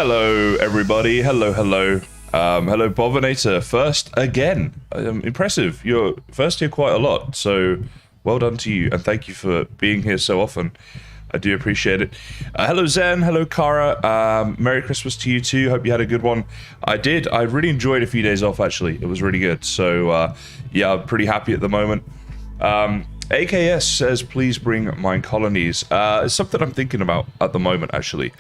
Hello, everybody. Hello. Hello, Bovinator. First again. Impressive. You're first here quite a lot, so well done to you, and thank you for being here so often. I do appreciate it. Hello, Zen. Hello, Kara. Merry Christmas to you too. Hope you had a good one. I did. I really enjoyed a few days off, actually. It was really good. So, yeah, I'm pretty happy at the moment. AKS says, please bring mine colonies. It's something I'm thinking about at the moment, actually.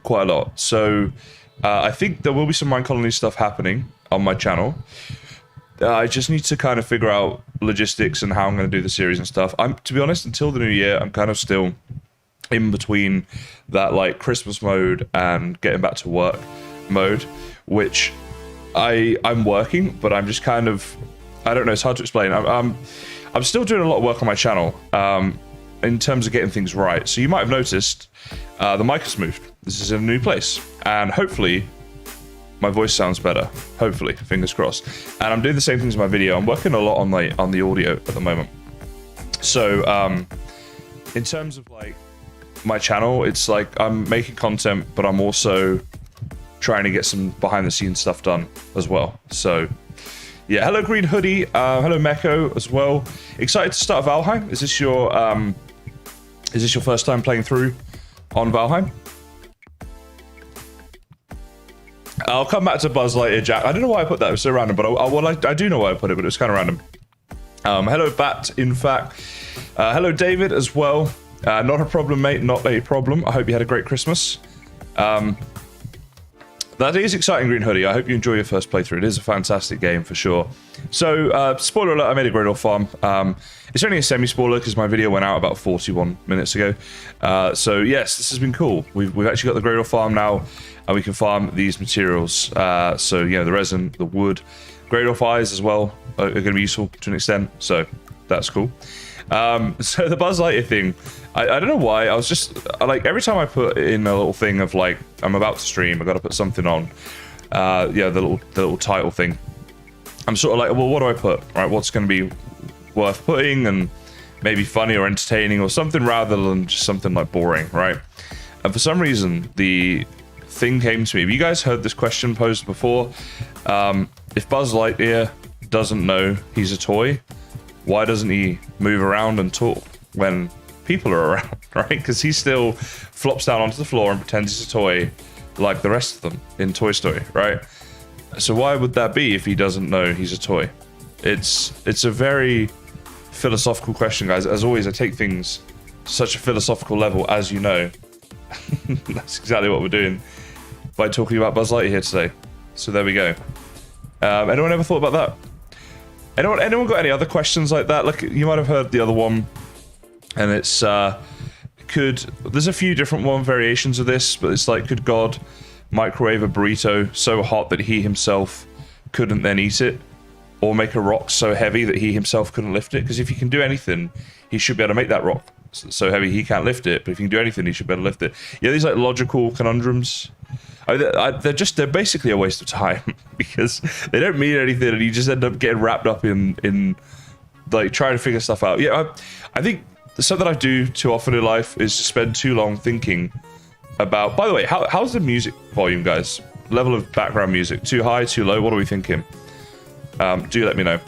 Quite a lot. So, I think there will be some mine colony stuff happening on my channel. I just need to kind of figure out logistics and how I'm going to do the series and stuff. To be honest, until the new year, I'm kind of still in between that like Christmas mode and getting back to work mode, which I'm working, but I'm just kind of, I don't know, it's hard to explain. I'm still doing a lot of work on my channel in terms of getting things right. So you might have noticed the mic has moved. This is in a new place, and hopefully my voice sounds better. Hopefully, fingers crossed. And I'm doing the same things in my video. I'm working a lot on the audio at the moment. So in terms of like my channel, it's like I'm making content, but I'm also trying to get some behind the scenes stuff done as well. So yeah, hello Green Hoodie, hello Meko as well. Excited to start Valheim. Is this your first time playing through on Valheim? I'll come back to Buzz Lightyear, Jack. I don't know why I put that. It was so random, but I do know why I put it, but it was kind of random. Hello, Bat, in fact. Hello, David, as well. Not a problem, mate. Not a problem. I hope you had a great Christmas. That is exciting, Green Hoodie. I hope you enjoy your first playthrough. It is a fantastic game, for sure. So, spoiler alert, I made a Greydwarf farm. It's only a semi-spoiler, because my video went out about 41 minutes ago. So, yes, this has been cool. We've actually got the Greydwarf farm now, and we can farm these materials. So, you know, the resin, the wood, Greydwarf eyes as well are going to be useful to an extent. So, that's cool. So, the Buzz Lightyear thing, I don't know why. I was just, like, every time I put in a little thing of, like, I'm about to stream, I've got to put something on. Yeah, the little title thing. I'm sort of like, well, what do I put? Right, what's going to be worth putting and maybe funny or entertaining or something rather than just something like boring, right? And for some reason, the thing came to me. Have you guys heard this question posed before? If Buzz Lightyear doesn't know he's a toy, why doesn't he move around and talk when people are around, right? Because he still flops down onto the floor and pretends he's a toy like the rest of them in Toy Story, right? So why would that be if he doesn't know he's a toy? It's a very philosophical question, guys. As always, I take things to such a philosophical level, as you know. That's exactly what we're doing by talking about Buzz Lightyear here today. So there we go. Anyone ever thought about that? Anyone got any other questions like that? Like, you might have heard the other one, and it's there's a few different variations of this, but it's like, could God microwave a burrito so hot that he himself couldn't then eat it, or make a rock so heavy that he himself couldn't lift it? Because if he can do anything, he should be able to make that rock so heavy he can't lift it, but if he can do anything, he should be able to lift it. Yeah, these like logical conundrums. They're basically a waste of time because they don't mean anything, and you just end up getting wrapped up in like trying to figure stuff out. Yeah, I think something I do too often in life is to spend too long thinking about. By the way, how's the music volume, guys? Level of background music, too high, too low? What are we thinking? Do let me know.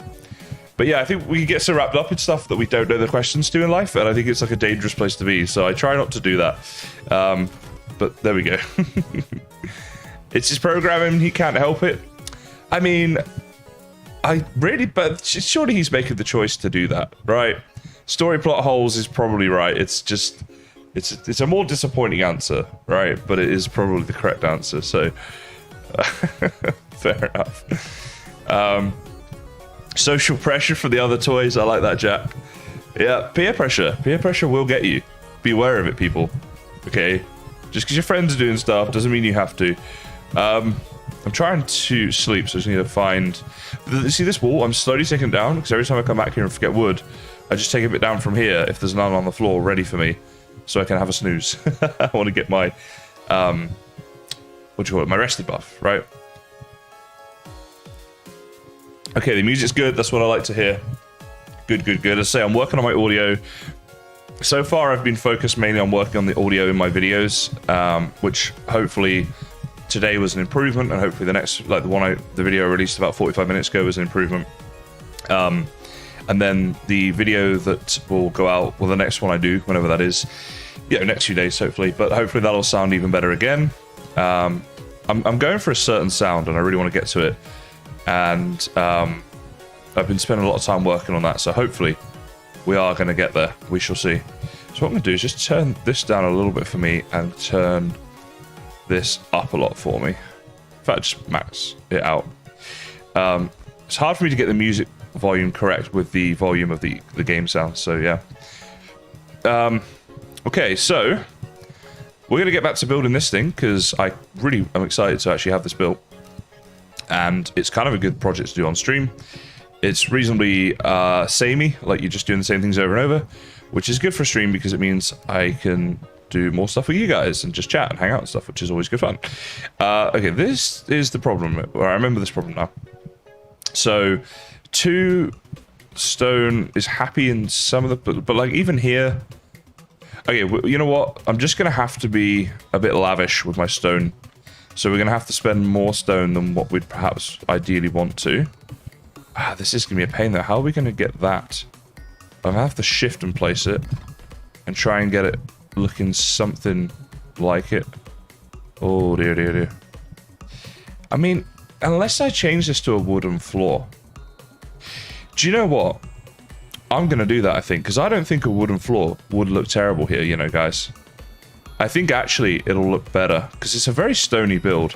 But yeah, I think we get so wrapped up in stuff that we don't know the questions to in life, and I think it's like a dangerous place to be. So I try not to do that. But there we go. It's his programming, he can't help it. I mean, but surely he's making the choice to do that, right? Story plot holes is probably right. It's just, it's a more disappointing answer, right? But it is probably the correct answer, so fair enough. Social pressure for the other toys, I like that, Jack. Yeah, peer pressure. Peer pressure will get you. Be aware of it, people. Okay? Just because your friends are doing stuff doesn't mean you have to. I'm trying to sleep, so I just need to find... See this wall? I'm slowly taking it down, because every time I come back here and forget wood, I just take a bit down from here, if there's none on the floor ready for me, so I can have a snooze. I want to get my... what do you call it? My rested buff, right? Okay, the music's good. That's what I like to hear. Good. As I say, I'm working on my audio. So far, I've been focused mainly on working on the audio in my videos, which hopefully today was an improvement, and hopefully the next, like the video I released about 45 minutes ago was an improvement. And then the video that will go out, well, the next one I do, whenever that is, next few days hopefully, but hopefully that'll sound even better again. I'm going for a certain sound, and I really want to get to it, and I've been spending a lot of time working on that, so hopefully we are going to get there. We shall see. So what I'm going to do is just turn this down a little bit for me and turn this up a lot for me. In fact, just max it out. It's hard for me to get the music volume correct with the volume of the game sound, so yeah. Okay, so we're going to get back to building this thing, because I really am excited to actually have this built. And it's kind of a good project to do on stream. It's reasonably samey, like you're just doing the same things over and over, which is good for stream because it means I can do more stuff with you guys and just chat and hang out and stuff, which is always good fun. Okay, this is the problem, or I remember this problem now. So 2 stone is happy in some of the, but like even here, okay, you know what? I'm just going to have to be a bit lavish with my stone. So we're going to have to spend more stone than what we'd perhaps ideally want to. This is going to be a pain though. How are we going to get that? I'm going to have to shift and place it and try and get it looking something like it. Oh dear, dear, dear. I mean, unless I change this to a wooden floor. Do you know what? I'm going to do that, I think, because I don't think a wooden floor would look terrible here, you know, guys. I think actually it'll look better because it's a very stony build.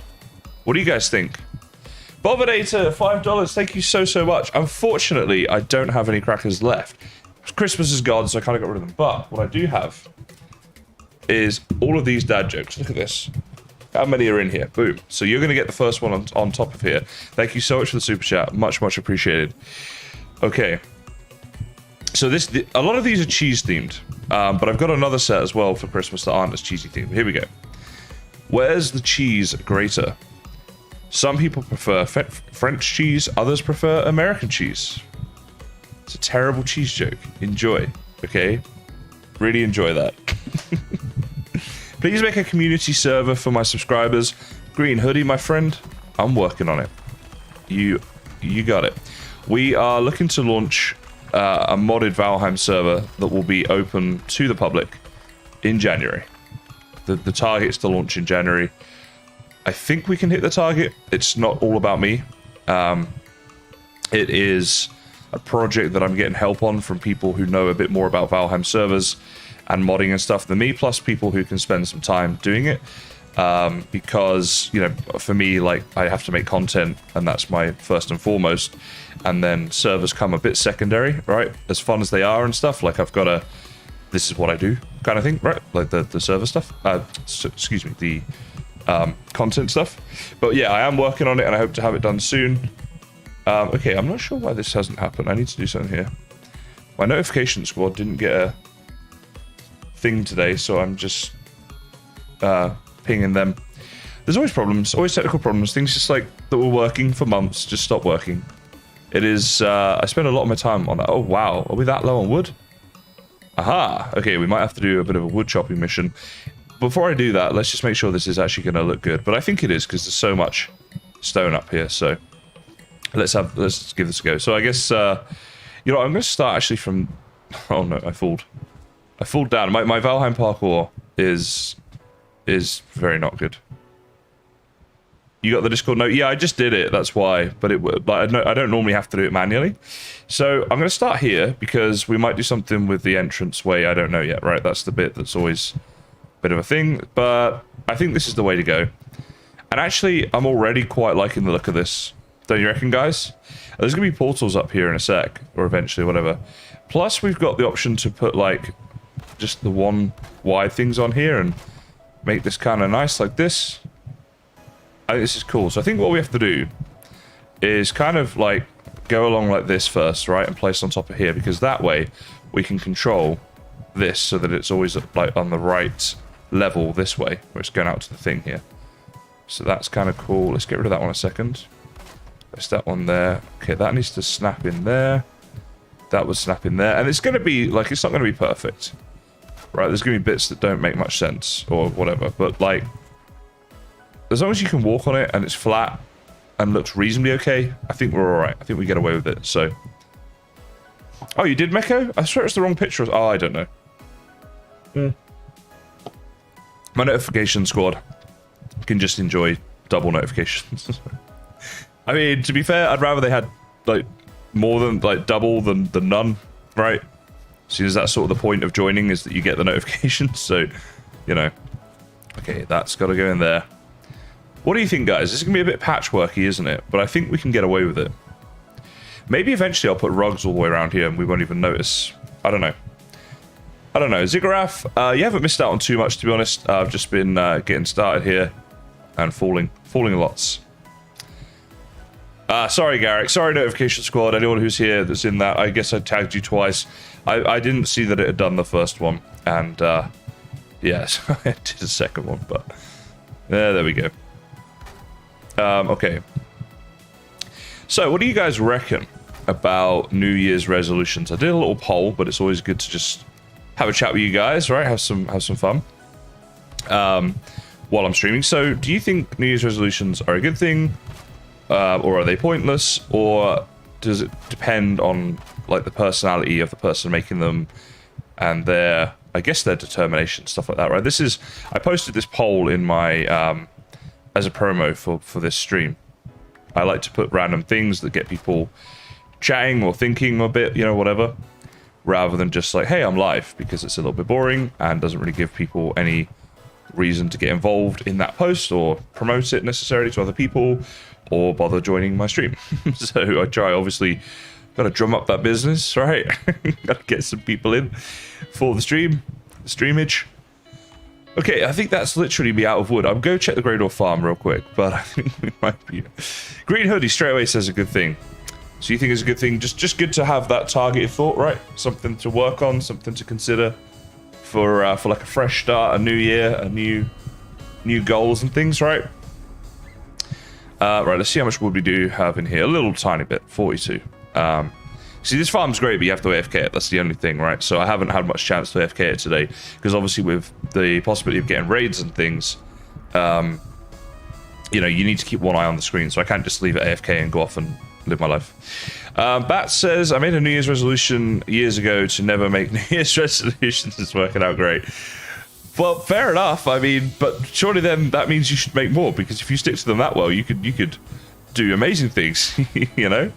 What do you guys think? Bobbadator, $5. Thank you so, so much. Unfortunately, I don't have any crackers left. Christmas is gone, so I kind of got rid of them. But what I do have is all of these dad jokes. Look at this. How many are in here? Boom. So you're going to get the first one on top of here. Thank you so much for the super chat. Much, much appreciated. Okay. So a lot of these are cheese themed, but I've got another set as well for Christmas that aren't as cheesy themed. Here we go. Where's the cheese grater? Some people prefer French cheese, others prefer American cheese. It's a terrible cheese joke. Enjoy, okay? Really enjoy that. Please make a community server for my subscribers. Green Hoodie, my friend, I'm working on it. You got it. We are looking to launch a modded Valheim server that will be open to the public in January. The target is to launch in January. I think we can hit the target. It's not all about me. It is a project that I'm getting help on from people who know a bit more about Valheim servers and modding and stuff than me, plus people who can spend some time doing it. Because, you know, for me, like, I have to make content, and that's my first and foremost. And then servers come a bit secondary, right? As fun as they are and stuff, like I've got a, this is what I do kind of thing, right? Like the server stuff. Excuse me, the content stuff. But yeah, I am working on it, and I hope to have it done soon. Okay, I'm not sure why this hasn't happened. I need to do something here. My notification squad didn't get a thing today, so I'm just pinging them. There's always problems, always technical problems. Things just like that were working for months just stop working. It is, I spend a lot of my time on that. Oh wow, are we that low on wood? Aha, okay, we might have to do a bit of a wood chopping mission. Before I do that, let's just make sure this is actually going to look good. But I think it is, because there's so much stone up here, so let's give this a go. So I guess, you know, I'm going to start actually from, oh no, I fooled down. My Valheim parkour is very not good. You got the Discord note? Yeah, I just did it. That's why. But I don't normally have to do it manually. So I'm going to start here because we might do something with the entrance way. I don't know yet, right? That's the bit that's always a bit of a thing. But I think this is the way to go. And actually, I'm already quite liking the look of this. Don't you reckon, guys? There's going to be portals up here in a sec, or eventually, whatever. Plus, we've got the option to put, like, just the one wide things on here and make this kind of nice like this. I think this is cool. So I think what we have to do is kind of like go along like this first, right? And place on top of here, because that way we can control this so that it's always like on the right level this way, where it's going out to the thing here. So that's kind of cool. Let's get rid of that one a second. There's that one there. Okay, that needs to snap in there. That would snap in there. And it's going to be like, it's not going to be perfect. right? There's going to be bits that don't make much sense or whatever, but like, as long as you can walk on it and it's flat and looks reasonably okay, I think we're all right. I think we get away with it. So, oh, you did Meko? I swear it's the wrong picture. Oh, I don't know. My notification squad can just enjoy double notifications. I mean, to be fair, I'd rather they had like more than like double than none, right? Seeing as that's sort of the point of joining is that you get the notifications. So, you know, okay, that's got to go in there. What do you think, guys? This is gonna be a bit patchworky, isn't it? But I think we can get away with it. Maybe eventually I'll put rugs all the way around here and we won't even notice. I don't know. I don't know. Ziggurat, you haven't missed out on too much, to be honest. I've just been getting started here and falling lots. Sorry, Garrick. Sorry, Notification Squad. Anyone who's here that's in that, I guess I tagged you twice. I didn't see that it had done the first one. And, yes, I did a second one, but there we go. Okay. So, what do you guys reckon about New Year's resolutions? I did a little poll, but it's always good to just have a chat with you guys, right? Have some fun while I'm streaming. So, do you think New Year's resolutions are a good thing, or are they pointless, or does it depend on like the personality of the person making them and their, I guess, their determination, stuff like that, right? I posted this poll in my as a promo for this stream. I like to put random things that get people chatting or thinking a bit, you know, whatever, rather than just like, hey, I'm live, because it's a little bit boring and doesn't really give people any reason to get involved in that post or promote it necessarily to other people or bother joining my stream. So I try, obviously, gotta drum up that business, right? Gotta get some people in for the streamage. Okay, I think that's literally me out of wood. I'll go check the Greydwarf farm real quick, but I think we might be... Green Hoodie straight away says a good thing. So you think it's a good thing? Just good to have that targeted thought, right? Something to work on, something to consider for like a fresh start, a new year, a new goals and things, right? Right, let's see how much wood we do have in here. A little tiny bit, 42. See, this farm's great, but you have to AFK it. That's the only thing, right? So I haven't had much chance to AFK it today, because obviously with the possibility of getting raids and things, you know, you need to keep one eye on the screen, so I can't just leave it AFK and go off and live my life. Bat says, I made a New Year's resolution years ago to never make New Year's resolutions. It's working out great. Well, fair enough. I mean, but surely then that means you should make more, because if you stick to them that well, you could do amazing things. You know,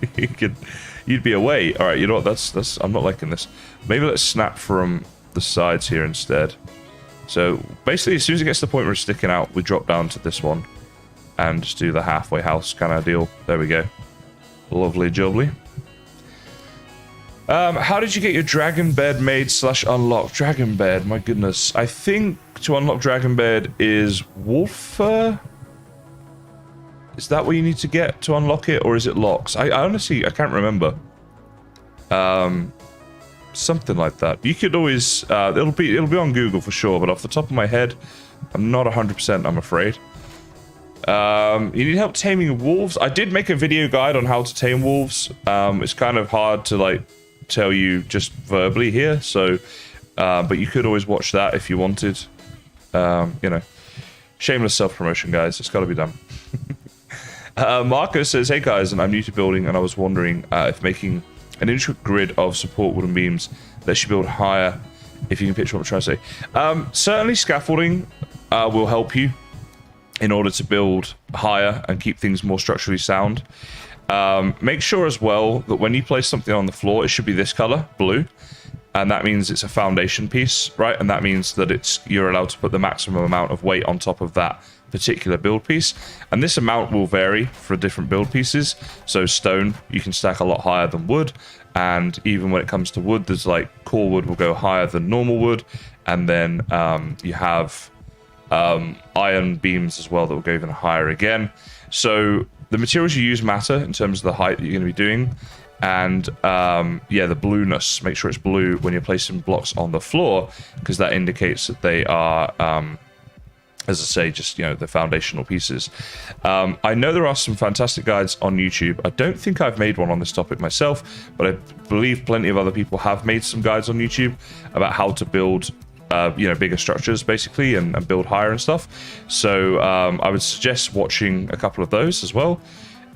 you'd be away. All right, you know what? That's. I'm not liking this. Maybe let's snap from the sides here instead. So basically, as soon as it gets to the point where it's sticking out, we drop down to this one and just do the halfway house kind of deal. There we go. Lovely jubbly. How did you get your dragon bed made / unlocked? Dragon bed, my goodness. I think to unlock dragon bed is wolf fur. Is that what you need to get to unlock it, or is it locks? I honestly, I can't remember. Something like that. You could always, it'll be on Google for sure, but off the top of my head, I'm not 100%, I'm afraid. You need help taming wolves? I did make a video guide on how to tame wolves. It's kind of hard to like tell you just verbally here, so but you could always watch that if you wanted. You know, shameless self-promotion, guys. It's got to be done. Marco says, hey guys, and I'm new to building, and I was wondering if making an intricate grid of support wooden beams lets you build higher, if you can picture what I'm trying to say. Certainly scaffolding will help you in order to build higher and keep things more structurally sound. Make sure as well that when you place something on the floor, it should be this color, blue, and that means it's a foundation piece, right? And that means that you're allowed to put the maximum amount of weight on top of that particular build piece, and this amount will vary for different build pieces. So stone you can stack a lot higher than wood, and even when it comes to wood, there's like core wood will go higher than normal wood, and then you have iron beams as well that will go even higher again. So the materials you use matter in terms of the height that you're going to be doing, and yeah, the blueness, make sure it's blue when you're placing blocks on the floor, because that indicates that they are as I say, just, you know, the foundational pieces. I know there are some fantastic guides on YouTube. I don't think I've made one on this topic myself, but I believe plenty of other people have made some guides on YouTube about how to build bigger structures basically, and build higher and stuff. So I would suggest watching a couple of those as well,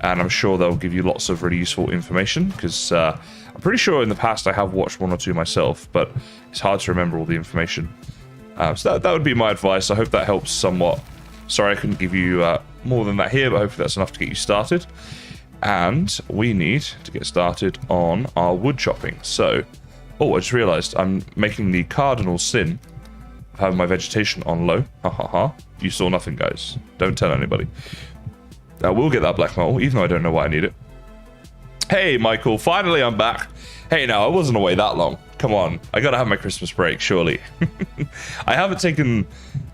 and I'm sure they'll give you lots of really useful information, because I'm pretty sure in the past I have watched one or two myself, but it's hard to remember all the information. So that would be my advice. I hope that helps somewhat. Sorry I couldn't give you more than that here, but hopefully that's enough to get you started. And we need to get started on our wood chopping. So, oh, I just realized I'm making the cardinal sin of having my vegetation on low. Ha ha ha. You saw nothing, guys. Don't tell anybody. I will get that black metal, even though I don't know why I need it. Hey, Michael, finally I'm back. Hey, now, I wasn't away that long. Come on, I gotta have my Christmas break, surely. I haven't taken...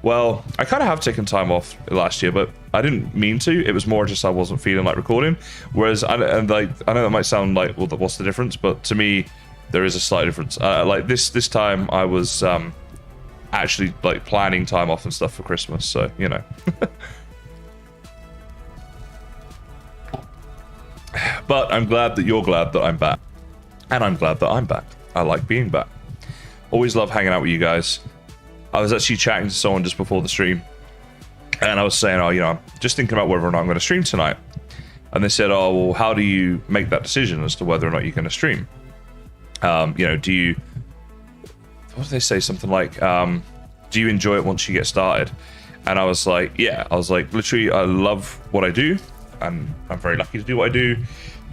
Well, I kind of have taken time off last year, but I didn't mean to. It was more just I wasn't feeling like recording. Whereas, I know that might sound like, well, what's the difference? But to me, there is a slight difference. Like this time, I was actually like planning time off and stuff for Christmas. So, you know. But I'm glad that you're glad that I'm back. And I'm glad that I'm back. I like being back. Always love hanging out with you guys. I was actually chatting to someone just before the stream, and I was saying, I'm just thinking about whether or not I'm going to stream tonight. And they said, well, how do you make that decision as to whether or not you're going to stream? Do you... What did they say? Something like, do you enjoy it once you get started? And I was like, yeah. I was like, literally, I love what I do, and I'm very lucky to do what I do.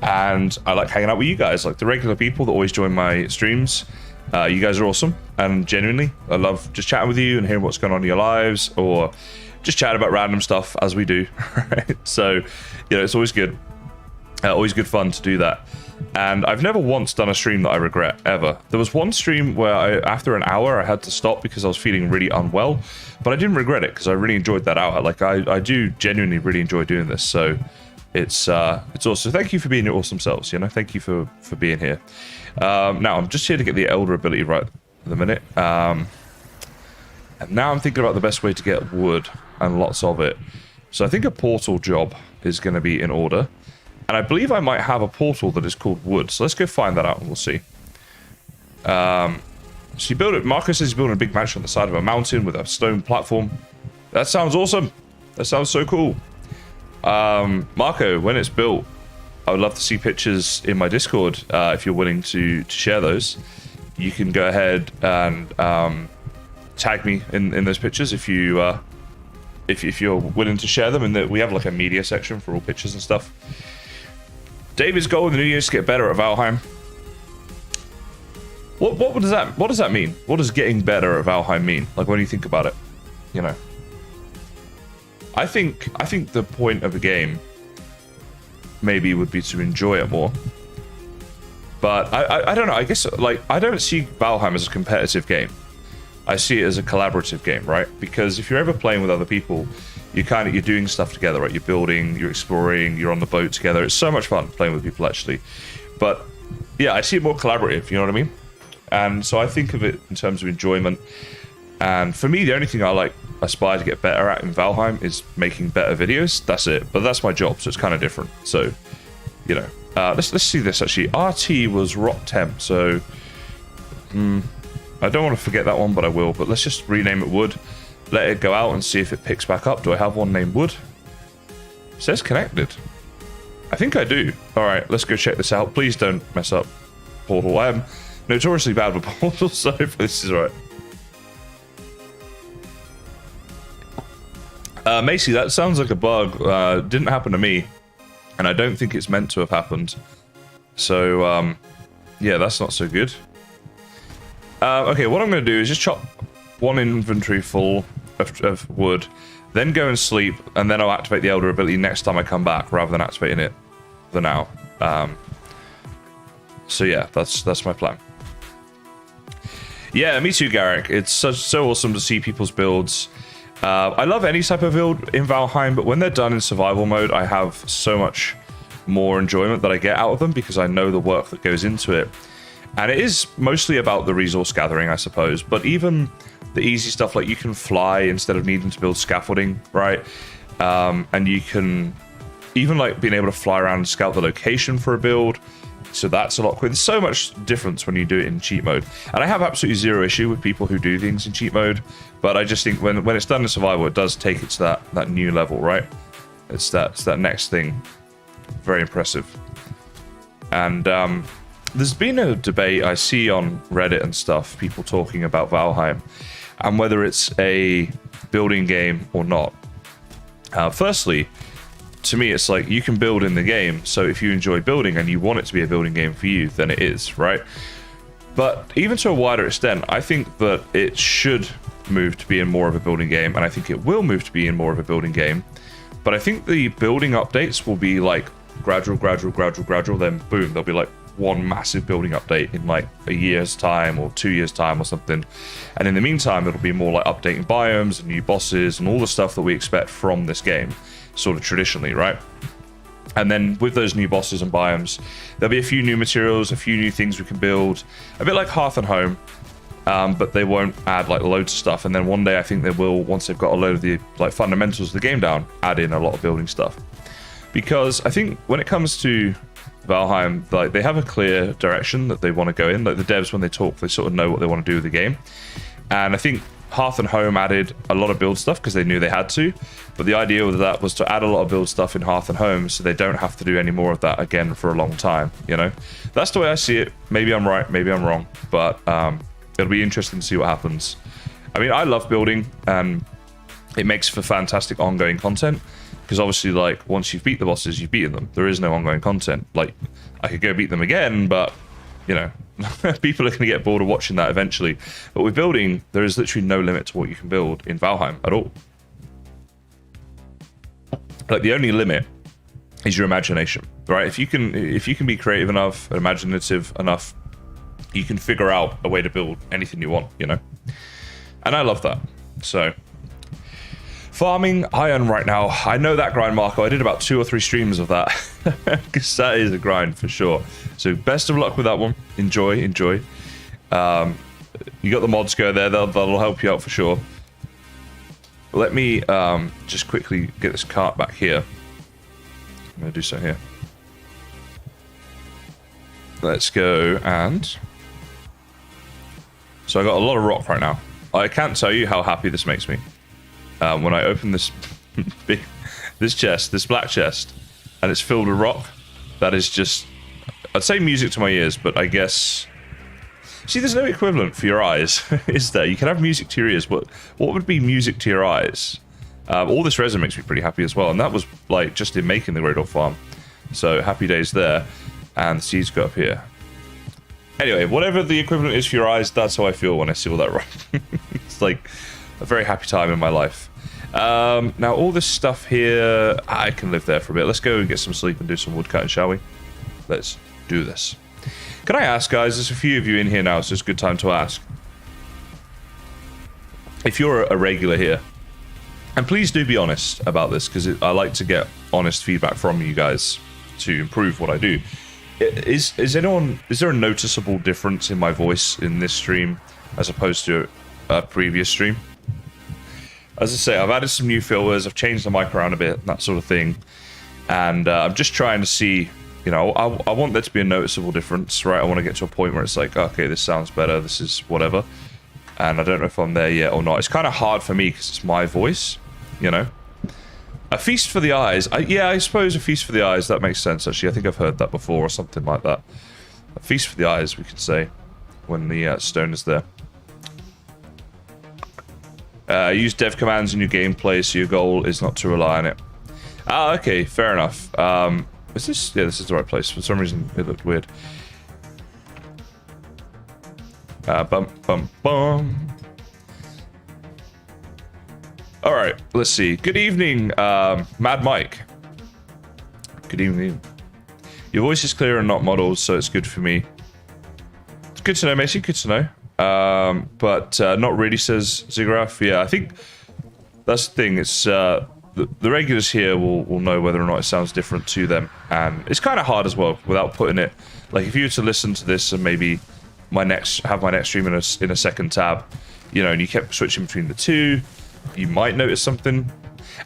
And I like hanging out with you guys, like the regular people that always join my streams. You guys are awesome, and genuinely, I love just chatting with you and hearing what's going on in your lives, or just chat about random stuff as we do. Right? So, it's always good. Always good fun to do that. And I've never once done a stream that I regret, ever. There was one stream where after an hour, I had to stop because I was feeling really unwell, but I didn't regret it because I really enjoyed that hour. Like, I do genuinely really enjoy doing this, so it's awesome. Thank you for being your awesome selves, Thank you for being here. Now, I'm just here to get the Elder ability right at the minute. And now I'm thinking about the best way to get wood, and lots of it. So I think a portal job is going to be in order. And I believe I might have a portal that is called wood. So let's go find that out and we'll see. So you build it. Marco says he's building a big mansion on the side of a mountain with a stone platform. That sounds awesome. That sounds so cool. Marco, when it's built, I would love to see pictures in my Discord. If you're willing to share those, you can go ahead and tag me in those pictures if you're willing to share them. And we have like a media section for all pictures and stuff. David's goal in the new year is to get better at Valheim. What does that mean? What does getting better at Valheim mean? Like, when you think about it, I think the point of a game maybe would be to enjoy it more. But I don't know. I guess, like, I don't see Valheim as a competitive game. I see it as a collaborative game, right? Because if you're ever playing with other people, you're doing stuff together, right? You're building, you're exploring, you're on the boat together. It's so much fun playing with people, actually. But yeah, I see it more collaborative, you know what I mean? And so I think of it in terms of enjoyment. And for me, the only thing I aspire to get better at in Valheim is making better videos. That's it. But that's my job, so it's kind of different. So, let's see this actually. RT was rock temp, so I don't want to forget that one, but I will. But let's just rename it wood. Let it go out and see if it picks back up. Do I have one named wood? It says connected. I think I do. All right, let's go check this out. Please don't mess up portal. I am notoriously bad with portals, so hopefully this is right. Macy, that sounds like a bug. Didn't happen to me, and I don't think it's meant to have happened. So, yeah, that's not so good. Okay, what I'm going to do is just chop one inventory full of wood, then go and sleep, and then I'll activate the Elder ability next time I come back, rather than activating it for now. So yeah, that's my plan. Yeah, me too, Garrick. It's so awesome to see people's builds. I love any type of build in Valheim, but when they're done in survival mode, I have so much more enjoyment that I get out of them because I know the work that goes into it. And it is mostly about the resource gathering, I suppose. But even the easy stuff, like you can fly instead of needing to build scaffolding, right? And you can even like being able to fly around and scout the location for a build. So that's a lot quicker. There's so much difference when you do it in cheat mode. And I have absolutely zero issue with people who do things in cheat mode, but I just think when it's done in survival, it does take it to that new level, right? It's that next thing. Very impressive. And there's been a debate I see on Reddit and stuff, people talking about Valheim and whether it's a building game or not. Firstly, to me, it's like you can build in the game, so if you enjoy building and you want it to be a building game for you, then it is, right? But even to a wider extent, I think that it should move to being more of a building game, and I think it will move to being more of a building game. But I think the building updates will be like gradual, then boom, there'll be like one massive building update in like a year's time or 2 years' time or something. And in the meantime, it'll be more like updating biomes and new bosses and all the stuff that we expect from this game, sort of traditionally, right? And then with those new bosses and biomes, there'll be a few new materials, a few new things we can build, a bit like Hearth and Home, but they won't add like loads of stuff. And then one day I think they will, once they've got a load of the like fundamentals of the game down, add in a lot of building stuff. Because I think when it comes to Valheim, like they have a clear direction that they want to go in. Like the devs, when they talk, they sort of know what they want to do with the game. And I think Hearth and Home added a lot of build stuff because they knew they had to. But the idea with that was to add a lot of build stuff in Hearth and Home so they don't have to do any more of that again for a long time, you know? That's the way I see it. Maybe I'm right, maybe I'm wrong. But it'll be interesting to see what happens. I mean, I love building, and it makes for fantastic ongoing content. Because obviously, like, once you've beat the bosses, you've beaten them. There is no ongoing content. Like, I could go beat them again, but, you know, people are going to get bored of watching that eventually. But with building, there is literally no limit to what you can build in Valheim at all. Like, the only limit is your imagination, right? If you can be creative enough, imaginative enough, you can figure out a way to build anything you want, you know? And I love that. So farming iron right now. I know that grind, Marco. I did about 2 or 3 streams of that. Because that is a grind for sure. So best of luck with that one. Enjoy. You got the mods go there. That'll help you out for sure. Let me just quickly get this cart back here. I'm going to do so here. Let's go and... So I got a lot of rock right now. I can't tell you how happy this makes me. When I open this this black chest, and it's filled with rock, that is just, I'd say music to my ears, but I guess, see, there's no equivalent for your eyes, is there? You can have music to your ears, but what would be music to your eyes? All this resin makes me pretty happy as well, and that was like just in making the Greydwarf farm. So happy days there, and the seeds go up here. Anyway, whatever the equivalent is for your eyes, that's how I feel when I see all that rock. It's like a very happy time in my life. Now all this stuff here, I can live there for a bit. Let's go and get some sleep and do some wood cutting, shall we? Let's do this. Can I ask, guys, there's a few of you in here now, so it's a good time to ask. If you're a regular here, and please do be honest about this, because I like to get honest feedback from you guys to improve what I do. Is there a noticeable difference in my voice in this stream as opposed to a previous stream? As I say, I've added some new filters, I've changed the mic around a bit, that sort of thing. And I'm just trying to see, you know, I want there to be a noticeable difference, right? I want to get to a point where it's like, okay, this sounds better, this is whatever. And I don't know if I'm there yet or not. It's kind of hard for me because it's my voice, you know? A feast for the eyes. Yeah, I suppose a feast for the eyes, that makes sense, actually. I think I've heard that before or something like that. A feast for the eyes, we could say, when the stone is there. Use dev commands in your gameplay, so your goal is not to rely on it. Ah, okay, fair enough. Is this? Yeah, this is the right place. For some reason, it looked weird. Bum, bum, bum. All right, let's see. Good evening, Mad Mike. Good evening. Your voice is clear and not modeled, so it's good for me. It's good to know, Macy. Good to know. But not really, says Zigraf. Yeah, I think that's the thing. It's the regulars here will know whether or not it sounds different to them, and it's kind of hard as well without putting it. Like if you were to listen to this and maybe have my next stream in a second tab, you know, and you kept switching between the two, you might notice something.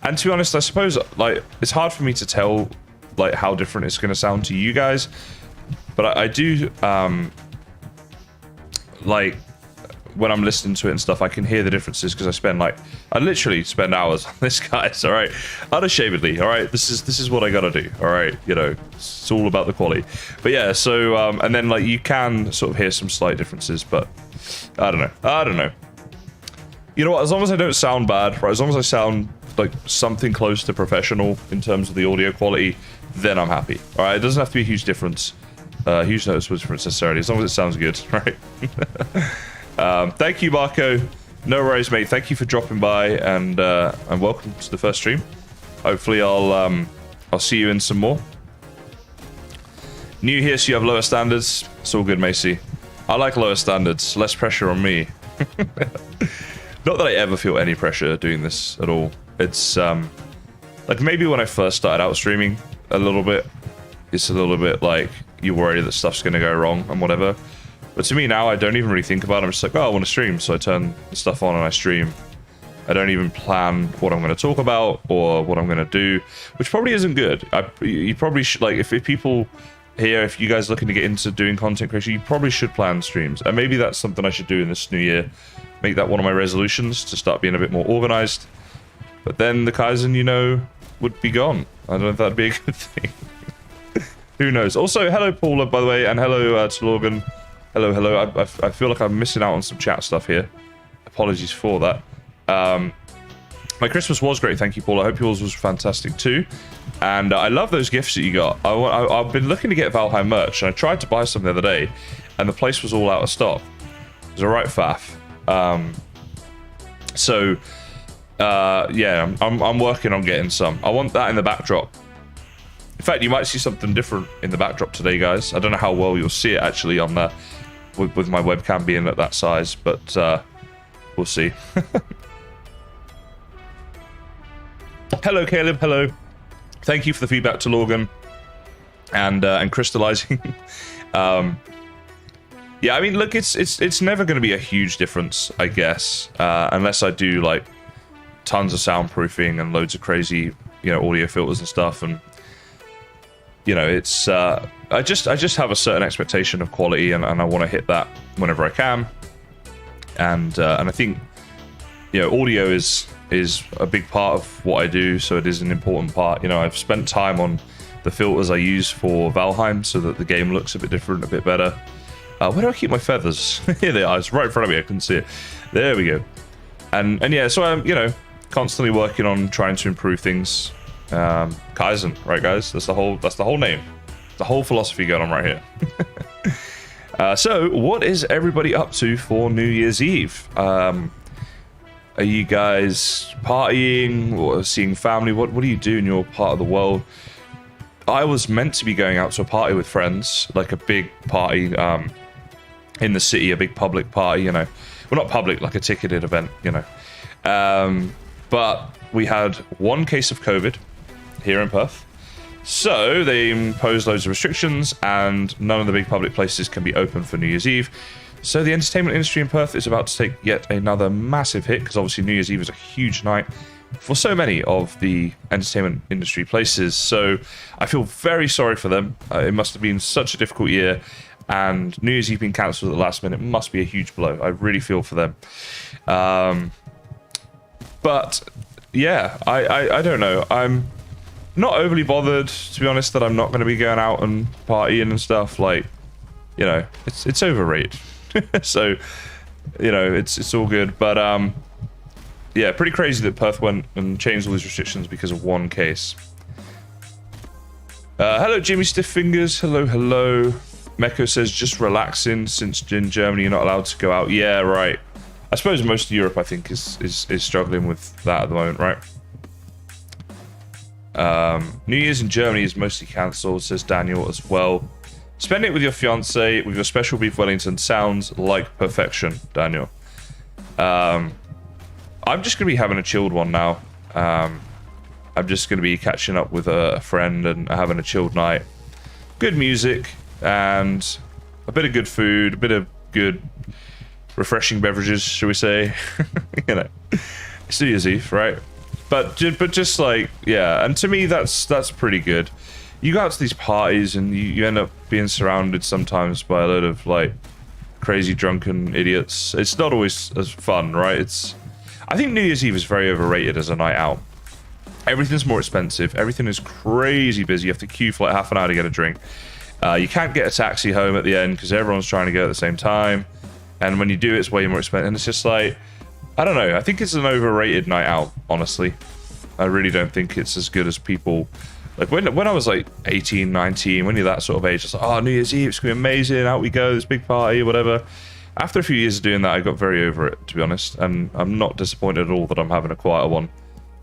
And to be honest, I suppose like it's hard for me to tell like how different it's going to sound to you guys. But I do like when I'm listening to it and stuff, I can hear the differences because I literally spend hours on this, guys. All right, unashamedly. All right, this is what I gotta do. All right, you know, it's all about the quality. But yeah, so and then like you can sort of hear some slight differences, but I don't know. You know what? As long as I don't sound bad, right? As long as I sound like something close to professional in terms of the audio quality, then I'm happy. All right, it doesn't have to be a huge difference, huge noticeable difference necessarily, as long as it sounds good, right? Thank you, Marco. No worries, mate. Thank you for dropping by, and welcome to the first stream. Hopefully, I'll see you in some more. New here, so you have lower standards. It's all good, Macy. I like lower standards, less pressure on me. Not that I ever feel any pressure doing this at all. It's like maybe when I first started out streaming a little bit, it's a little bit like you're worried that stuff's gonna go wrong and whatever. But to me now, I don't even really think about it. I'm just like, oh, I want to stream, so I turn the stuff on and I stream. I don't even plan what I'm going to talk about or what I'm going to do, which probably isn't good. You probably should, like, if people here, if you guys are looking to get into doing content creation, you probably should plan streams. And maybe that's something I should do in this new year. Make that one of my resolutions to start being a bit more organized. But then the Kaizen, you know, would be gone. I don't know if that'd be a good thing. Who knows? Also, hello, Paula, by the way, and hello to Logan. Hello. I feel like I'm missing out on some chat stuff here. Apologies for that. My Christmas was great, thank you, Paul. I hope yours was fantastic too. And I love those gifts that you got. I've been looking to get Valheim merch, and I tried to buy some the other day, and the place was all out of stock. It was a right faff. Yeah, I'm working on getting some. I want that in the backdrop. In fact, you might see something different in the backdrop today, guys. I don't know how well you'll see it actually on the with my webcam being at that size, but we'll see. Hello, Caleb. Hello. Thank you for the feedback to Logan and crystallizing. Yeah, I mean, look, it's never going to be a huge difference, I guess, unless I do like tons of soundproofing and loads of crazy, you know, audio filters and stuff, and you know, it's I just have a certain expectation of quality, and I want to hit that whenever I can, and I think, you know, audio is a big part of what I do, so it is an important part. You know, I've spent time on the filters I use for Valheim so that the game looks a bit different, a bit better. Where do I keep my feathers? Here they are. It's right in front of me. I couldn't see it. There we go. And yeah, so I'm, you know, constantly working on trying to improve things. Kaizen, right, guys? That's the whole name. The whole philosophy going on right here. So, what is everybody up to for New Year's Eve? Are you guys partying or seeing family? What do you do in your part of the world? I was meant to be going out to a party with friends, like a big party in the city, a big public party, you know. Well, not public, like a ticketed event, you know. But we had one case of COVID here in Perth. So they imposed loads of restrictions, and none of the big public places can be open for New Year's Eve. So the entertainment industry in Perth is about to take yet another massive hit, because obviously New Year's Eve is a huge night for so many of the entertainment industry places. So I feel very sorry for them. It must have been such a difficult year, and New Year's Eve being cancelled at the last minute must be a huge blow. I really feel for them. But yeah, I don't know. I'm not overly bothered, to be honest, that I'm not going to be going out and partying and stuff. Like, you know, it's overrated. So, you know, it's all good. But yeah, pretty crazy that Perth went and changed all these restrictions because of one case. Hello, Jimmy Stiffingers. Hello. Meko says, just relaxing, since in Germany you're not allowed to go out. Yeah, right. I suppose most of Europe, I think, is struggling with that at the moment, right? New Year's in Germany is mostly cancelled, says Daniel as well. Spend it with your fiance with your special beef Wellington. Sounds like perfection, Daniel. I'm just going to be having a chilled one now. I'm just going to be catching up with a friend and having a chilled night. Good music and a bit of good food, a bit of good refreshing beverages, shall we say. You know, it's New Year's Eve, right? But just like, yeah, and to me that's pretty good. you go out to these parties and you end up being surrounded sometimes by a load of like crazy drunken idiots. It's not always as fun, right? I think New Year's Eve is very overrated as a night out. Everything's more expensive. Everything is crazy busy. You have to queue for like half an hour to get a drink. You can't get a taxi home at the end because everyone's trying to go at the same time. And when you do, it's way more expensive. And it's just like, I don't know. I think it's an overrated night out, honestly. I really don't think it's as good as people... Like, when I was like 18, 19, when you're that sort of age, it's like, oh, New Year's Eve, it's going to be amazing. Out we go, this big party, whatever. After a few years of doing that, I got very over it, to be honest. And I'm not disappointed at all that I'm having a quieter one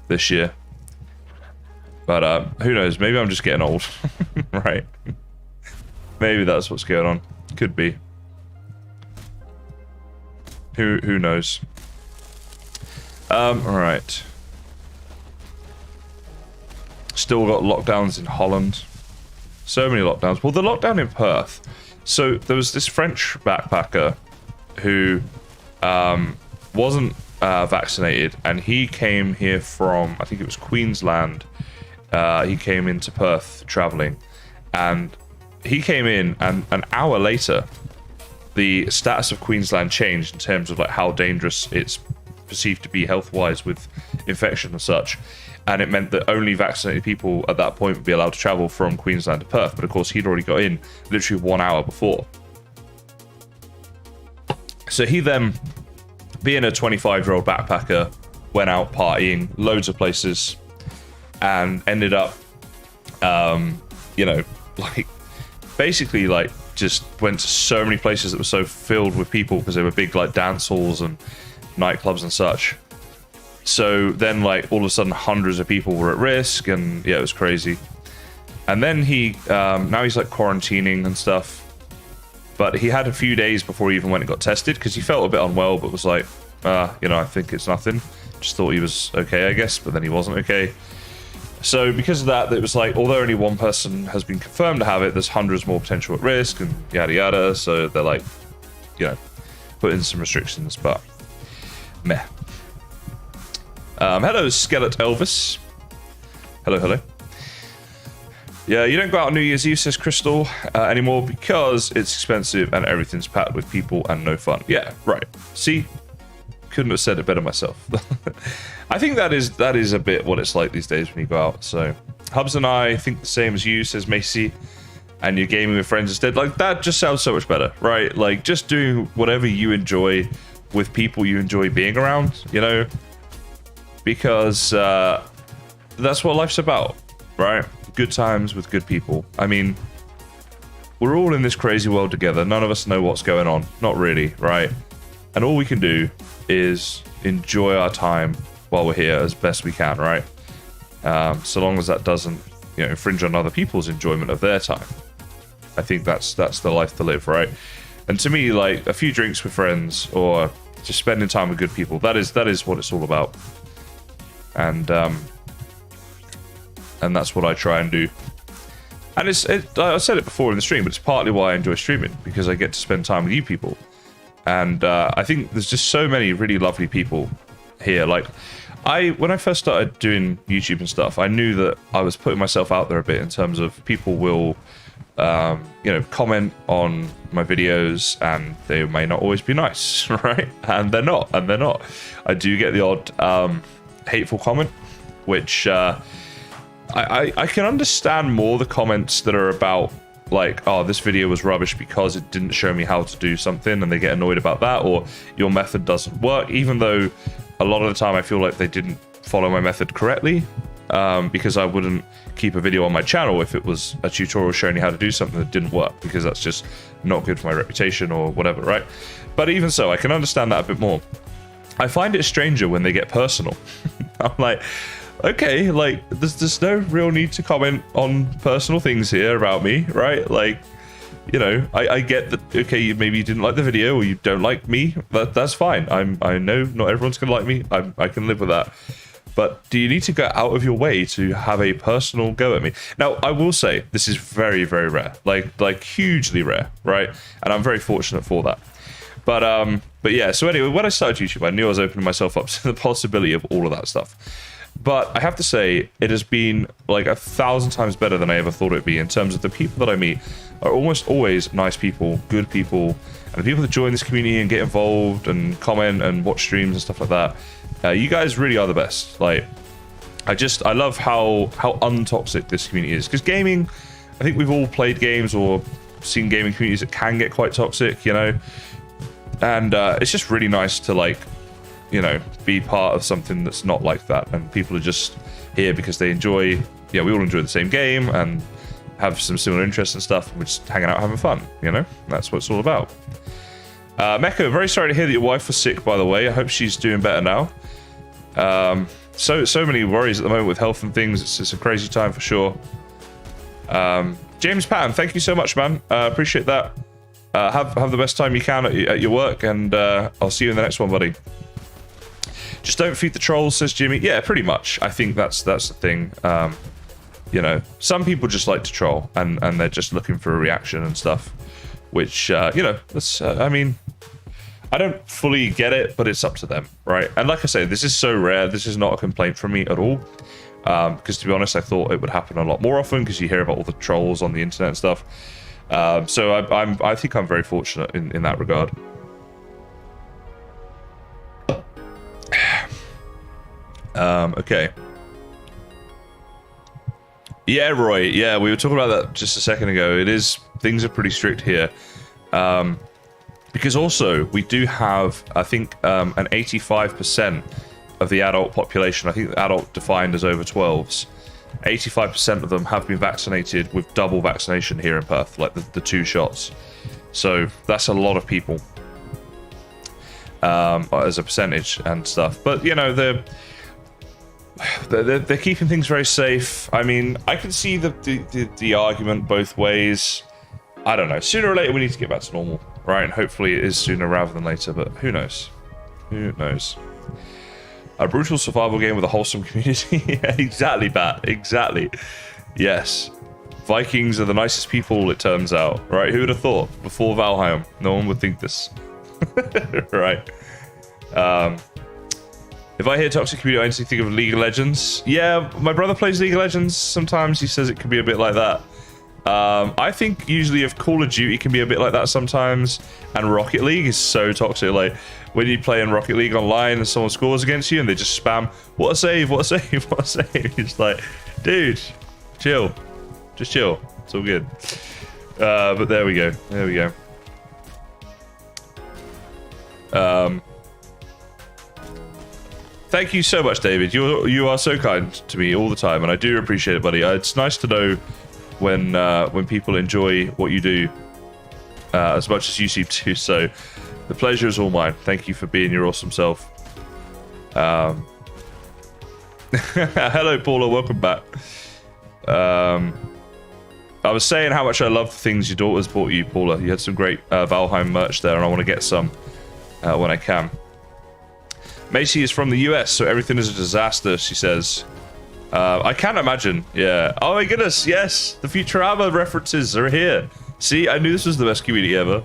this year. But who knows? Maybe I'm just getting old, right? Maybe that's what's going on. Could be. Who knows? All right. Still got lockdowns in Holland. So many lockdowns. Well, the lockdown in Perth. So there was this French backpacker who wasn't vaccinated, and he came here from, I think it was Queensland. He came into Perth traveling, and he came in, and an hour later, the status of Queensland changed in terms of like how dangerous it's perceived to be health-wise with infection and such. And it meant that only vaccinated people at that point would be allowed to travel from Queensland to Perth. But of course, he'd already got in literally 1 hour before. So he then, being a 25-year-old backpacker, went out partying loads of places and ended up, you know, like basically like just went to so many places that were so filled with people because they were big like dance halls and nightclubs and such. So then like all of a sudden hundreds of people were at risk, and yeah, it was crazy. And then he now he's like quarantining and stuff, but he had a few days before he even went and got tested because he felt a bit unwell, but was like, you know, I think it's nothing. Just thought he was okay, I guess, but then he wasn't okay. So because of that, it was like, although only one person has been confirmed to have it, there's hundreds more potential at risk and yada yada. So they're like, you know, put in some restrictions, but meh. Hello, Skelet Elvis. Hello. Yeah, you don't go out on New Year's Eve, says Crystal, anymore because it's expensive and everything's packed with people and no fun. Yeah, right. See? Couldn't have said it better myself. I think that is a bit what it's like these days when you go out. So Hubs and I think the same as you, says Macy, and you're gaming with friends instead. Like, that just sounds so much better, right? Like, just doing whatever you enjoy with people you enjoy being around, you know? Because that's what life's about, right? Good times with good people. I mean, we're all in this crazy world together. None of us know what's going on. Not really, right? And all we can do is enjoy our time while we're here as best we can, right? So long as that doesn't, you know, infringe on other people's enjoyment of their time. I think that's the life to live, right? And to me, like, a few drinks with friends or just spending time with good people, that is what it's all about. And that's what I try and do. And I said it before in the stream, but it's partly why I enjoy streaming, because I get to spend time with you people. And I think there's just so many really lovely people here. Like, when I first started doing YouTube and stuff, I knew that I was putting myself out there a bit in terms of people will, you know, comment on my videos, and they may not always be nice, right? And they're not. I do get the odd hateful comment, which I can understand more the comments that are about, like, oh, this video was rubbish because it didn't show me how to do something, and they get annoyed about that, or your method doesn't work, even though a lot of the time I feel like they didn't follow my method correctly, because I wouldn't keep a video on my channel if it was a tutorial showing you how to do something that didn't work, because that's just not good for my reputation or whatever, right? But even so, I can understand that a bit more. I find it stranger when they get personal. I'm like, okay, like, there's no real need to comment on personal things here about me, right? Like, you know, I get that, okay, maybe you didn't like the video or you don't like me, that's fine. I know not everyone's gonna like me. I can live with that. But do you need to go out of your way to have a personal go at me? Now, I will say this is very, very rare, like hugely rare, right? And I'm very fortunate for that. But yeah, so anyway, when I started YouTube, I knew I was opening myself up to the possibility of all of that stuff. But I have to say, it has been like 1,000 times better than I ever thought it'd be in terms of the people that I meet are almost always nice people, good people, and the people that join this community and get involved and comment and watch streams and stuff like that. You guys really are the best. Like, I love how untoxic this community is, because gaming, I think we've all played games or seen gaming communities that can get quite toxic, you know, and it's just really nice to, like, you know, be part of something that's not like that, and people are just here because they enjoy, we all enjoy the same game and have some similar interests and stuff, and we're just hanging out having fun, you know. That's what it's all about. Mecca, very sorry to hear that your wife was sick, by the way. I hope she's doing better now. So many worries at the moment with health and things. It's a crazy time for sure. James Patton, thank you so much, man. Appreciate that. Have the best time you can at your work, and I'll see you in the next one, buddy. Just don't feed the trolls, says Jimmy. Yeah, pretty much. I think that's the thing. You know, some people just like to troll, and they're just looking for a reaction and stuff, which, you know, that's, I mean, I don't fully get it, but it's up to them, right? And like I say, this is so rare. This is not a complaint from me at all. Because to be honest, I thought it would happen a lot more often, because you hear about all the trolls on the internet and stuff. So I think I'm very fortunate in that regard. Okay. Yeah, Roy. Yeah, we were talking about that just a second ago. Things are pretty strict here. Because also, we do have, I think, an 85% of the adult population, I think the adult defined as over 12s, 85% of them have been vaccinated with double vaccination here in Perth, like the 2 shots. So that's a lot of people as a percentage and stuff. But, you know, they're keeping things very safe. I mean, I can see the argument both ways. I don't know. Sooner or later, we need to get back to normal, right? And hopefully it is sooner rather than later, but who knows? Who knows? A brutal survival game with a wholesome community. Yeah, exactly, Bat. Exactly. Yes. Vikings are the nicest people, it turns out. Right? Who would have thought? Before Valheim, no one would think this. Right. If I hear toxic community, I instantly think of League of Legends. Yeah, my brother plays League of Legends. Sometimes he says it can be a bit like that. I think usually if Call of Duty can be a bit like that sometimes, and Rocket League is so toxic. Like, when you play in Rocket League online and someone scores against you and they just spam, what a save, what a save, what a save. It's like, dude, chill. Just chill. It's all good. But there we go. There we go. Thank you so much, David. You are so kind to me all the time, and I do appreciate it, buddy. It's nice to know when people enjoy what you do as much as you seem to. So the pleasure is all mine. Thank you for being your awesome self. Hello, Paula. Welcome back. I was saying how much I love the things your daughters bought you, Paula. You had some great Valheim merch there, and I want to get some when I can. Macy is from the US, so everything is a disaster, she says. I can't imagine. Yeah. Oh my goodness, yes. The Futurama references are here. See, I knew this was the best community ever.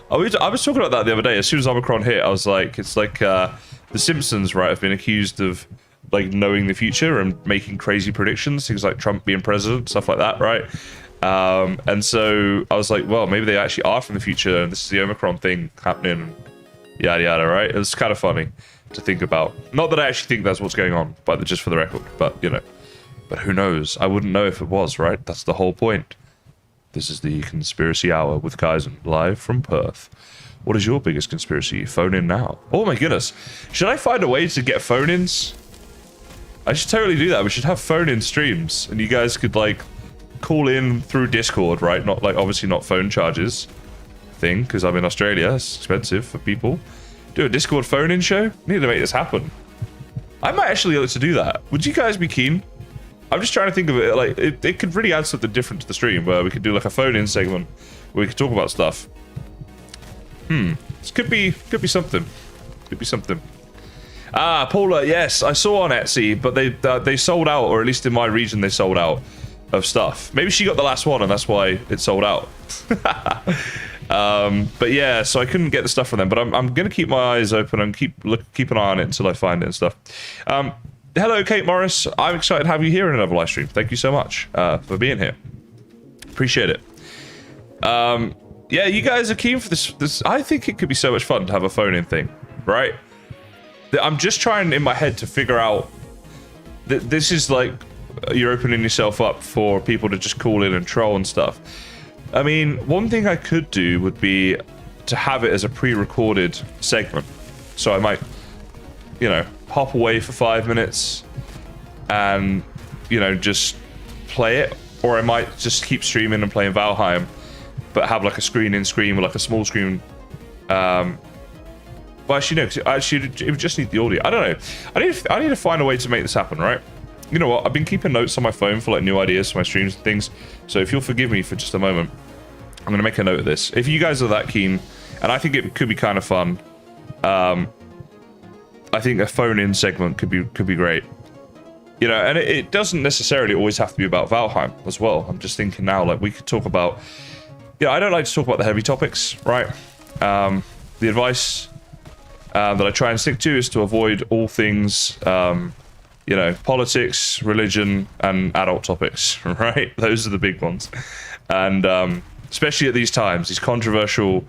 I was talking about that the other day. As soon as Omicron hit, I was like, it's like The Simpsons, right, have been accused of like knowing the future and making crazy predictions, things like Trump being president, stuff like that, right? And so I was like, well, maybe they actually are from the future, and this is the Omicron thing happening, yada yada, right? It was kind of funny to think about. Not that I actually think that's what's going on, but just for the record. But, you know, but who knows? I wouldn't know if it was, right? That's the whole point. This is the Conspiracy Hour with Kaizen, live from Perth. What is your biggest conspiracy? Phone in now. Oh my goodness. Should I find a way to get phone-ins? I should totally do that. We should have phone-in streams, and you guys could, like, call in through Discord, right? Not, like, obviously not phone charges thing, because I'm in Australia. It's expensive for people. Do a Discord phone-in show? Need to make this happen. I might actually like to do that. Would you guys be keen? I'm just trying to think of it, like, it could really add something different to the stream, where we could do, like, a phone-in segment where we could talk about stuff. This could be something. Could be something. Ah, Paula, yes, I saw on Etsy, but they sold out, or at least in my region they sold out of stuff. Maybe she got the last one, and that's why it sold out. But yeah, so I couldn't get the stuff from them, but I'm gonna keep my eyes open and keep an eye on it until I find it and stuff. hello, Kate Morris. I'm excited to have you here in another live stream. Thank you so much for being here. Appreciate it. Yeah, you guys are keen for this. I think it could be so much fun to have a phone-in thing, right? I'm just trying in my head to figure out that this is like you're opening yourself up for people to just call in and troll and stuff. I mean, one thing I could do would be to have it as a pre-recorded segment. So I might, you know, hop away for 5 minutes and, you know, just play it. Or I might just keep streaming and playing Valheim, but have like a screen-in screen with like a small screen. Well, actually, no, because it would just need the audio. I don't know. I need to find a way to make this happen, right? You know what? I've been keeping notes on my phone for like new ideas for my streams and things. So if you'll forgive me for just a moment, I'm going to make a note of this. If you guys are that keen, and I think it could be kind of fun, I think a phone-in segment could be great. You know, and it doesn't necessarily always have to be about Valheim as well. I'm just thinking now, like, we could talk about... Yeah, I don't like to talk about the heavy topics, right? The advice that I try and stick to is to avoid all things, you know, politics, religion, and adult topics, right? Those are the big ones. And especially at these times, these controversial,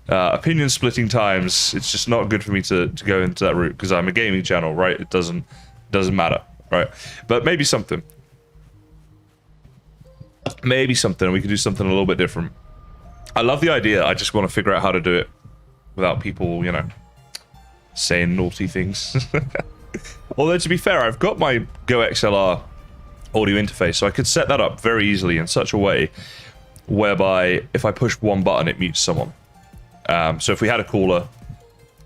opinion-splitting times, it's just not good for me to go into that route, because I'm a gaming channel, right? It doesn't matter, right? But maybe something. Maybe something. We could do something a little bit different. I love the idea. I just want to figure out how to do it without people, you know, saying naughty things. Although, to be fair, I've got my Go XLR audio interface, so I could set that up very easily in such a way whereby if I push one button, it mutes someone. So if we had a caller,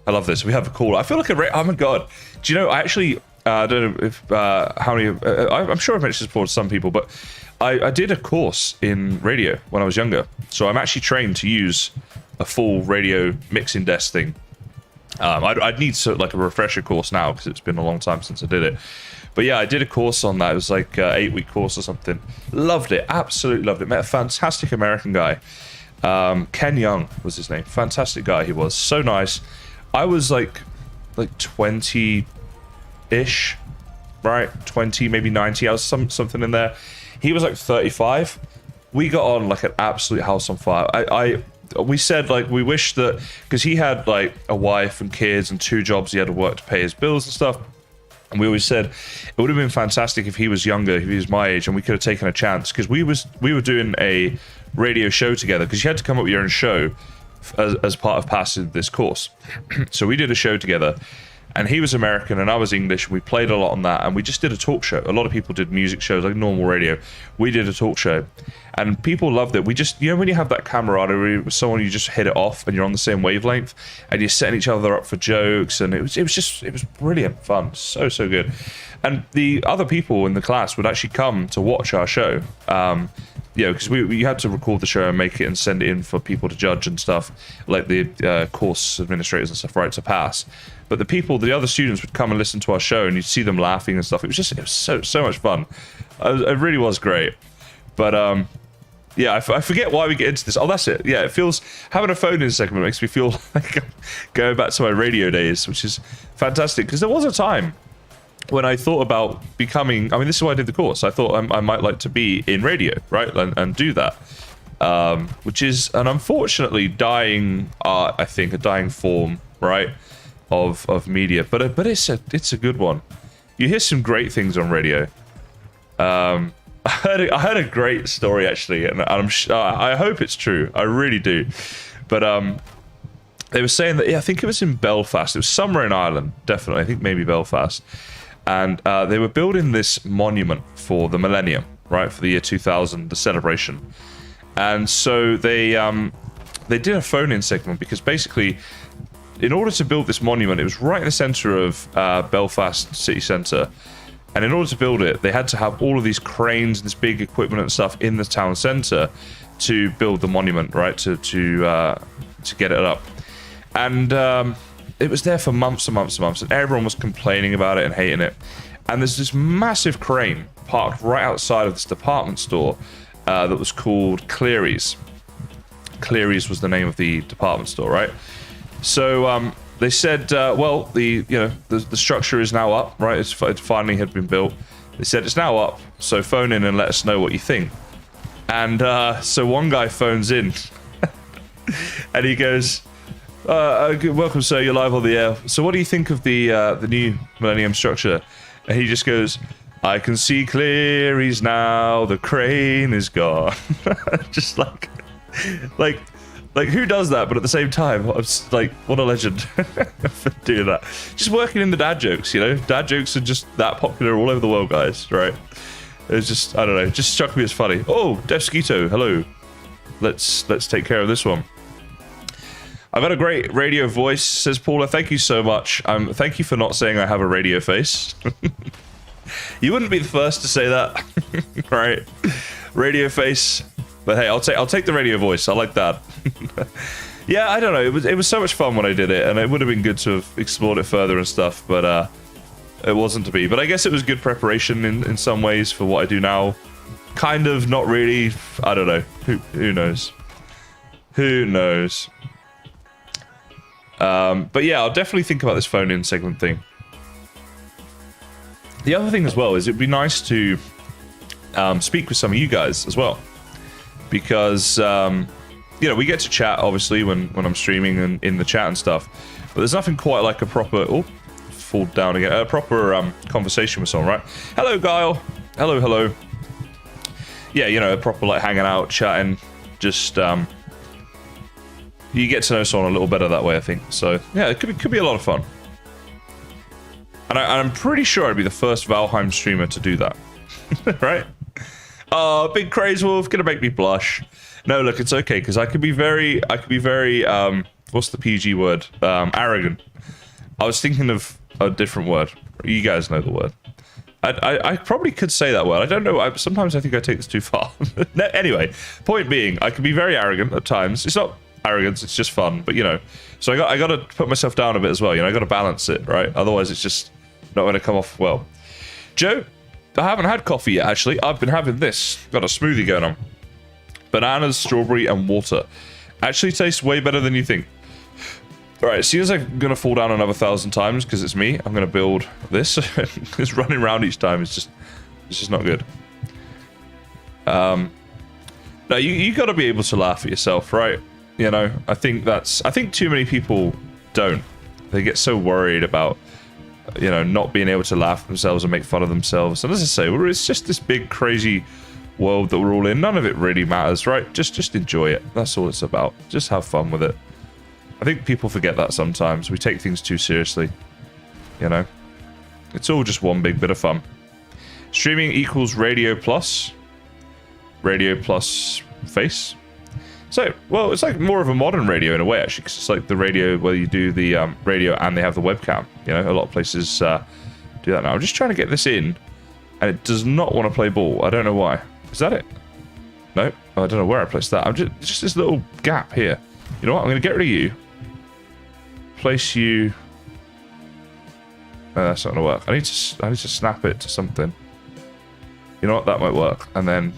I love this. If we have a caller, I feel like oh my god. Do you know, I actually, I don't know if, how many, I'm sure I've mentioned this before to some people, but I did a course in radio when I was younger. So I'm actually trained to use a full radio mixing desk thing. I'd need like a refresher course now because it's been a long time since I did it. But yeah, I did a course on that. It was like an 8-week course or something. Loved it. Absolutely loved it. Met a fantastic American guy. Ken Young was his name. Fantastic guy he was. So nice. I was like 20-ish, right? 20, maybe 90. I was something in there. He was like 35. We got on like an absolute house on fire. We said, like, we wish that, because he had like a wife and kids and 2 jobs, he had to work to pay his bills and stuff. And we always said it would have been fantastic if he was younger, if he was my age, and we could have taken a chance, because we were doing a radio show together, because you had to come up with your own show as part of passing this course. So we did a show together, and he was American and I was English, and we played a lot on that, and we just did a talk show. A lot of people did music shows, like normal radio. We did a talk show, and people loved it. We just, you know, when you have that camaraderie with someone, you just hit it off, and you're on the same wavelength, and you're setting each other up for jokes, and it was brilliant fun, so good. And the other people in the class would actually come to watch our show. You know, because we had to record the show and make it and send it in for people to judge and stuff, like the course administrators and stuff, right, to pass. But the other students would come and listen to our show, and you'd see them laughing and stuff. It was so much fun. It really was great. But yeah, I forget why we get into this. Oh, that's it. Yeah, it feels, having a phone in segment makes me feel like I'm going back to my radio days, which is fantastic. Because there was a time when I thought about becoming, I mean, this is why I did the course. I thought I might like to be in radio, right, and do that, which is an unfortunately dying art, I think, a dying form, right, of media. But it's a good one. You hear some great things on radio. I heard a great story actually, and I hope it's true. I really do. But they were saying that, yeah, I think it was in Belfast. It was somewhere in Ireland, definitely. I think maybe Belfast. And they were building this monument for the millennium, right, for the year 2000, the celebration. And so they did a phone-in segment, because basically, in order to build this monument, it was right in the center of Belfast city center. And in order to build it, they had to have all of these cranes and this big equipment and stuff in the town center to build the monument, right, to get it up. And it was there for months and months and months, and everyone was complaining about it and hating it. And there's this massive crane parked right outside of this department store that was called Cleary's. Cleary's was the name of the department store, right? So they said, well, the structure is now up, right? It finally had been built. They said it's now up, so phone in and let us know what you think. And so one guy phones in, and he goes, welcome, sir, you're live on the air. So what do you think of the new Millennium structure? And he just goes, I can see clearies now, the crane is gone. Just like who does that? But at the same time, I'm like, what a legend for doing that. Just working in the dad jokes, you know? Dad jokes are just that popular all over the world, guys, right? It's just, I don't know, it just struck me as funny. Oh, Devskito, hello. Let's take care of this one. I've got a great radio voice, says Paula. Thank you so much. Thank you for not saying I have a radio face. You wouldn't be the first to say that, right? Radio face. But hey, I'll take the radio voice. I like that. Yeah, I don't know. It was so much fun when I did it, and it would have been good to have explored it further and stuff, but it wasn't to be. But I guess it was good preparation in some ways for what I do now. Kind of, not really. I don't know. Who knows? Who knows? But yeah, I'll definitely think about this phone-in segment thing. The other thing as well is it'd be nice to speak with some of you guys as well. Because, you know, we get to chat, obviously, when I'm streaming and in the chat and stuff. But there's nothing quite like a proper... Oh, fall down again. A proper conversation with someone, right? Hello, Guile. Hello. Yeah, you know, a proper, like, hanging out, chatting. Just, you get to know someone a little better that way, I think. So, yeah, it could be a lot of fun. And I'm pretty sure I'd be the first Valheim streamer to do that. Right? Oh, big Greydwarf, gonna make me blush. No, look, it's okay, because I could be very, what's the PG word? Arrogant. I was thinking of a different word. You guys know the word. I probably could say that word. I don't know. Sometimes I think I take this too far. No, anyway, point being, I can be very arrogant at times. It's not arrogance, it's just fun, but you know. So I got to put myself down a bit as well. You know, I got to balance it, right? Otherwise, it's just not going to come off well. Joe, I haven't had coffee yet, actually. I've been having this. Got a smoothie going on. Bananas, strawberry, and water. Actually tastes way better than you think. Alright, as soon as I'm going to fall down another 1,000 times, because it's me, I'm going to build this. Because running around each time is just not good. No, you got to be able to laugh at yourself, right? You know, I think too many people don't. They get so worried about, you know, not being able to laugh at themselves and make fun of themselves. And as I say, it's just this big, crazy world that we're all in. None of it really matters, right? Just enjoy it. That's all it's about. Just have fun with it. I think people forget that sometimes. We take things too seriously. You know? It's all just one big bit of fun. Streaming equals radio plus. Radio plus face. So, well, it's like more of a modern radio in a way, actually, because it's like the radio where you do the radio and they have the webcam. You know, a lot of places do that now. I'm just trying to get this in, and it does not want to play ball. I don't know why. Is that it? No, I don't know where I placed that. I'm just this little gap here. You know what? I'm going to get rid of you. Place you. No, that's not going to work. I need to snap it to something. You know what? That might work. And then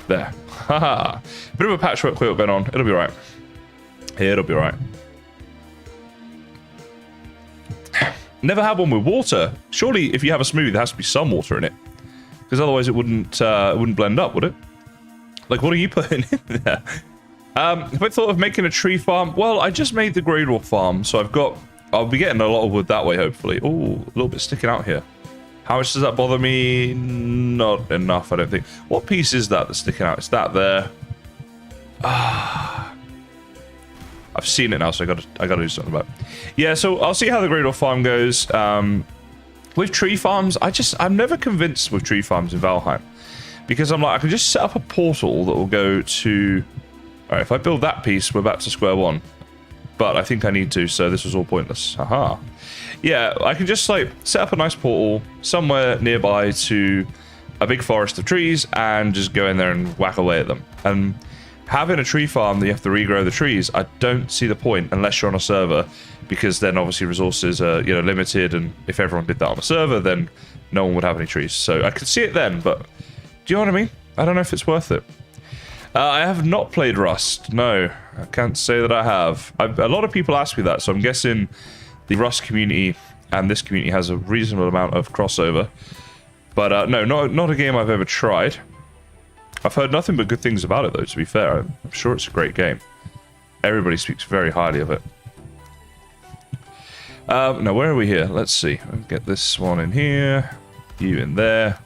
there. Haha. Bit of a patchwork quilt going on. It'll be right. It'll be right. Never had one with water. Surely, if you have a smoothie, there has to be some water in it, because otherwise it wouldn't blend up, would it? Like, what are you putting in there? Have I thought of making a tree farm? Well, I just made the Greydwarf farm, so I'll be getting a lot of wood that way, hopefully. Oh, a little bit sticking out here. How much does that bother me? Not enough, I don't think. What piece is that that's sticking out? It's that there. Ah. I've seen it now, so I gotta do something about it. Yeah, so I'll see how the Greydwarf farm goes. With tree farms, I'm never convinced with tree farms in Valheim. Because I'm like, I can just set up a portal that will go to... Alright, if I build that piece, we're back to square one. But I think I need to, so this was all pointless. Haha. Yeah, I can just like set up a nice portal somewhere nearby to a big forest of trees and just go in there and whack away at them. And having a tree farm that you have to regrow the trees, I don't see the point unless you're on a server, because then obviously resources are, you know, limited, and if everyone did that on a server, then no one would have any trees. So I could see it then, but do you know what I mean? I don't know if it's worth it. I have not played Rust. No, I can't say that I have. A lot of people ask me that, so I'm guessing the Rust community and this community has a reasonable amount of crossover. But no, not a game I've ever tried. I've heard nothing but good things about it, though, to be fair. I'm sure it's a great game. Everybody speaks very highly of it. Now, where are we here? Let's see. I'll get this one in here, you in there,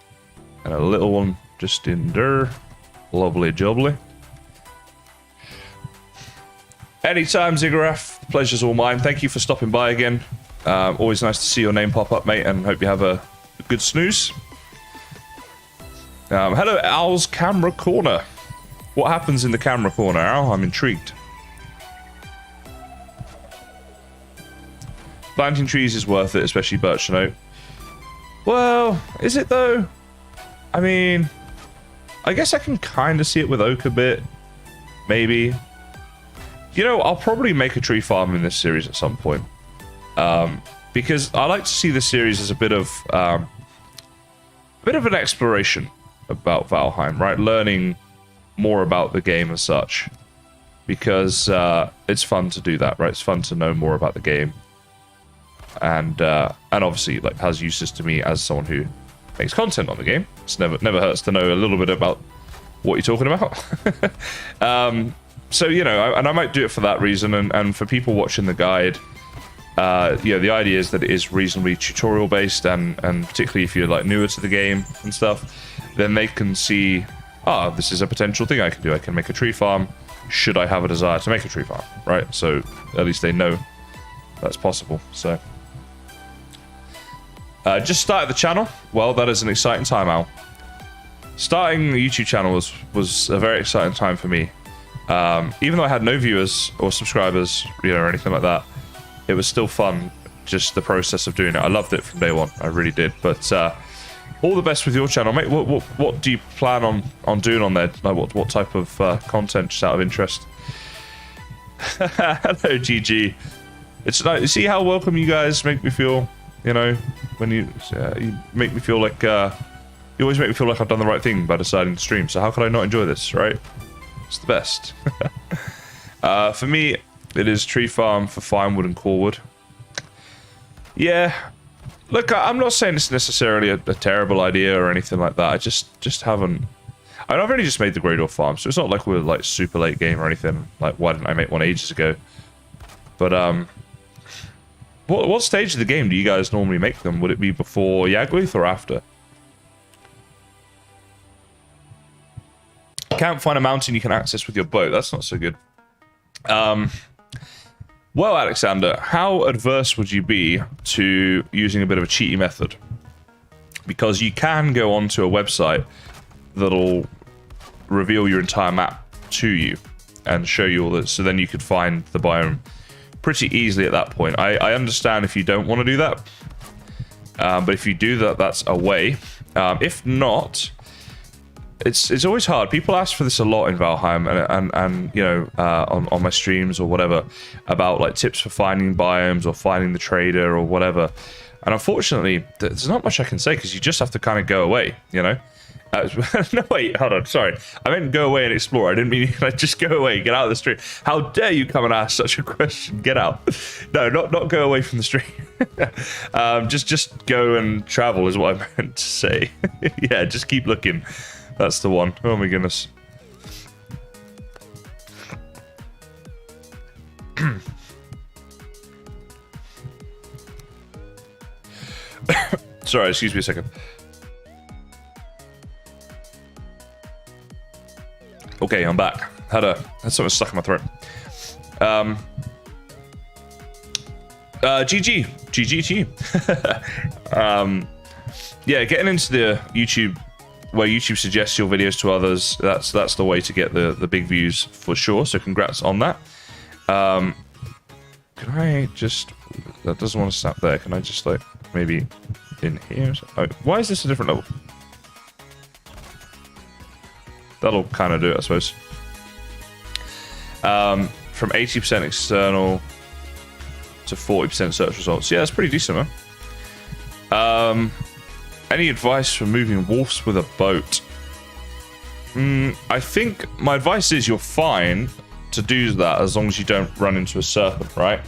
and a little one just in there. Lovely jubbly. Anytime, Greydwarf. The pleasure's all mine. Thank you for stopping by again. Always nice to see your name pop up, mate, and hope you have a good snooze. Hello, Al's Camera Corner. What happens in the camera corner, Al? I'm intrigued. Planting trees is worth it, especially birch and oak. Well, is it though? I mean, I guess I can kind of see it with oak a bit. Maybe. You know, I'll probably make a tree farm in this series at some point. Because I like to see this series as a bit of an exploration about Valheim, right? Learning more about the game as such. Because it's fun to do that, right? It's fun to know more about the game. And obviously, like, has uses to me as someone who makes content on the game. It's never hurts to know a little bit about what you're talking about. So, you know, and I might do it for that reason, and for people watching the guide, yeah, the idea is that it is reasonably tutorial based, and particularly if you're like newer to the game and stuff, then they can see, this is a potential thing I can do. I can make a tree farm. Should I have a desire to make a tree farm, right? So at least they know that's possible. So. Just started the channel. Well, that is an exciting time, Al. Starting the YouTube channel was a very exciting time for me. Even though I had no viewers or subscribers, you know, or anything like that, it was still fun, just the process of doing it. I loved it from day one. I really did. But all the best with your channel, mate. What do you plan on doing on there? Like, what type of content, just out of interest? Hello, GG. It's nice. See how welcome you guys make me feel. You know, when you make me feel like, you always make me feel like I've done the right thing by deciding to stream. So how could I not enjoy this, right? It's the best. For me, it is tree farm for firewood and corewood. Yeah, look, I'm not saying it's necessarily a terrible idea or anything like that. I just haven't. I mean, I've only just made the Greydwarf farm, so it's not like we're like super late game or anything. Like, why didn't I make one ages ago? But what stage of the game do you guys normally make them? Would it be before Yagluth or after? Can't find a mountain you can access with your boat. That's not so good. Well, Alexander, how adverse would you be to using a bit of a cheaty method? Because you can go onto a website that'll reveal your entire map to you and show you all this, so then you could find the biome pretty easily at that point. I understand if you don't want to do that, but if you do that, that's a way. If not, it's always hard. People ask for this a lot in Valheim, and you know, on my streams or whatever, about like tips for finding biomes or finding the trader or whatever. And unfortunately, there's not much I can say, because you just have to kind of go away, you know. No, wait, hold on, sorry. I meant go away and explore. I didn't mean like just go away, get out of the stream. How dare you come and ask such a question? Get out. No, not go away from the stream. Just go and travel is what I meant to say. Yeah, just keep looking. That's the one. Oh my goodness. Sorry, excuse me a second. Okay, I'm back. Had something stuck in my throat. GG. Yeah, getting into the YouTube, where YouTube suggests your videos to others, that's the way to get the big views for sure. So congrats on that. Can I just? That doesn't want to snap there. Can I just like maybe in here? Oh, why is this a different level? That'll kind of do it, I suppose. From 80% external to 40% search results. Yeah, that's pretty decent, man. Any advice for moving wolves with a boat? I think my advice is you're fine to do that as long as you don't run into a serpent, right?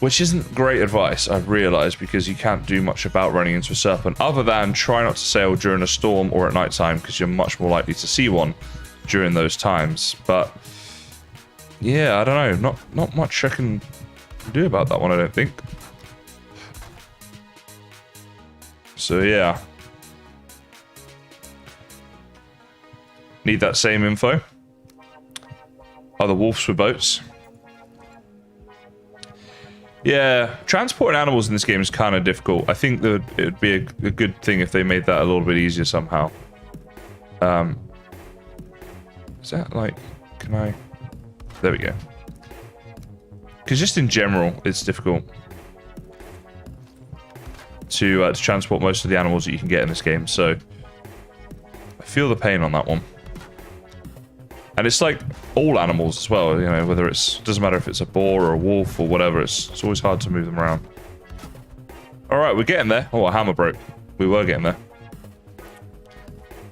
Which isn't great advice, I've realised, because you can't do much about running into a serpent other than try not to sail during a storm or at night time, because you're much more likely to see one during those times. But yeah, I don't know, not much I can do about that one, I don't think. So yeah, need that same info. Are the wolves for boats? Yeah, transporting animals in this game is kind of difficult. I think that it would be a good thing if they made that a little bit easier somehow. Is that like, can I? There we go. Because just in general, it's difficult to transport most of the animals that you can get in this game. So I feel the pain on that one. And it's like all animals as well, you know, whether it's, doesn't matter if it's a boar or a wolf or whatever, it's always hard to move them around. All right, we're getting there. Oh, a hammer broke. We were getting there.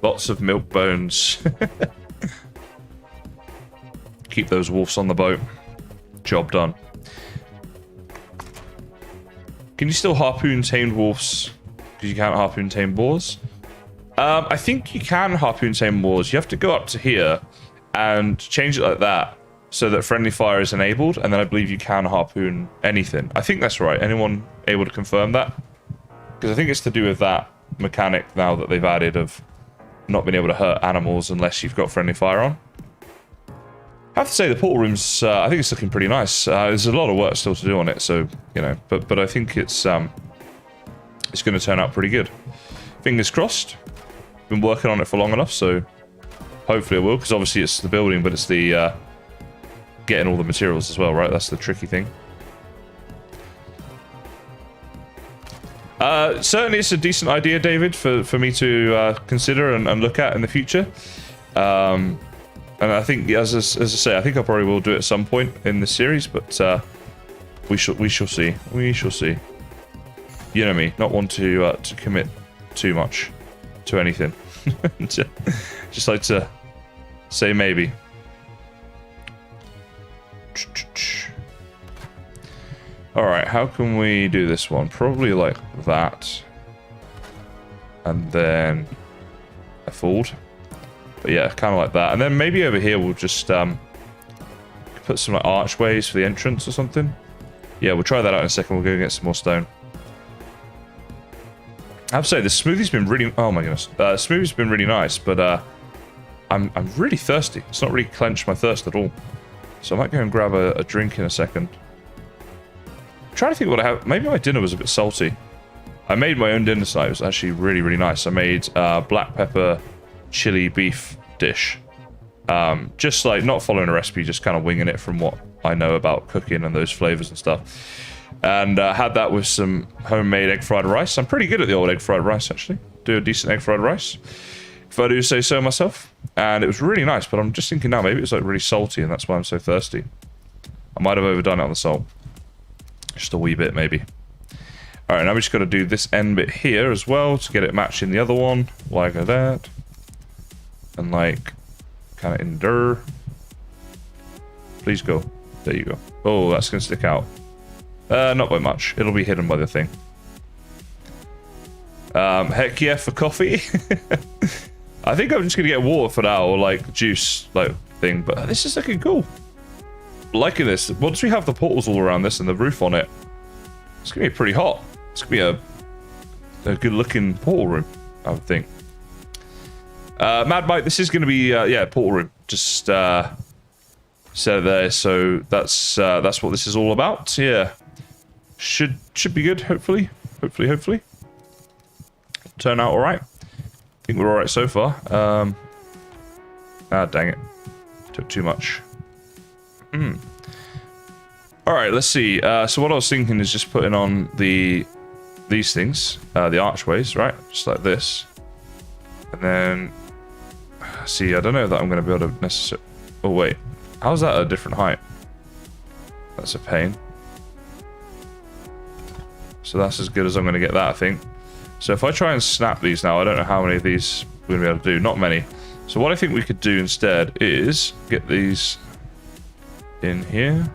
Lots of milk bones. Keep those wolves on the boat. Job done. Can you still harpoon tamed wolves? Because you can't harpoon tamed boars? I think you can harpoon tamed boars. You have to go up to here and change it like that so that friendly fire is enabled, and then I believe you can harpoon anything. I think that's right. Anyone able to confirm that? Because I think it's to do with that mechanic now that they've added of not being able to hurt animals unless you've got friendly fire on. I have to say the portal room's, I think it's looking pretty nice. There's a lot of work still to do on it, so, you know, but I think it's going to turn out pretty good. Fingers crossed. Been working on it for long enough, so hopefully it will, because obviously it's the building, but it's the getting all the materials as well, right? That's the tricky thing. Certainly it's a decent idea, David, for me to consider and look at in the future. And I think, as I say, I think I probably will do it at some point in the series, but we shall see. We shall see. You know me, not one to commit too much to anything. Just like to say maybe. Alright, how can we do this one? Probably like that. And then I fooled. But yeah, kind of like that. And then maybe over here we'll just put some like archways for the entrance or something. Yeah, we'll try that out in a second. We'll go get some more stone. I have to say, the smoothie's been really... Oh my goodness. Smoothie's been really nice, but I'm really thirsty. It's not really quenched my thirst at all. So I might go and grab a drink in a second. I'm trying to think what I have. Maybe my dinner was a bit salty. I made my own dinner tonight. It was actually really, really nice. I made black pepper chili beef dish. Just like not following a recipe, just kind of winging it from what I know about cooking and those flavors and stuff. And had that with some homemade egg fried rice. I'm pretty good at the old egg fried rice, actually. Do a decent egg fried rice, if I do say so myself. And it was really nice, but I'm just thinking now, maybe it was like really salty and that's why I'm so thirsty. I might have overdone it on the salt. Just a wee bit, maybe. Alright, now we just got to do this end bit here as well to get it matching the other one, like that. And like, kind of in there. Please go. There you go. Oh, that's going to stick out. Not by much. It'll be hidden by the thing. Heck yeah, for coffee. I think I'm just going to get water for now, or like juice like thing. But this is looking cool. Liking this. Once we have the portals all around this and the roof on it, it's going to be pretty hot. It's going to be a good looking portal room, I would think. Mad Mike, this is going to be, yeah, portal room. Just set it there. So that's what this is all about. Yeah. Should be good, hopefully. Hopefully. Turn out alright. I think we're alright so far. Ah, dang it. Took too much. Alright, let's see. So what I was thinking is just putting on these things, the archways, right? Just like this. And then, see, I don't know that I'm going to be able to necessarily... Oh, wait. How's that a different height? That's a pain. So that's as good as I'm going to get that, I think. So if I try and snap these now, I don't know how many of these we're going to be able to do. Not many. So what I think we could do instead is get these in here.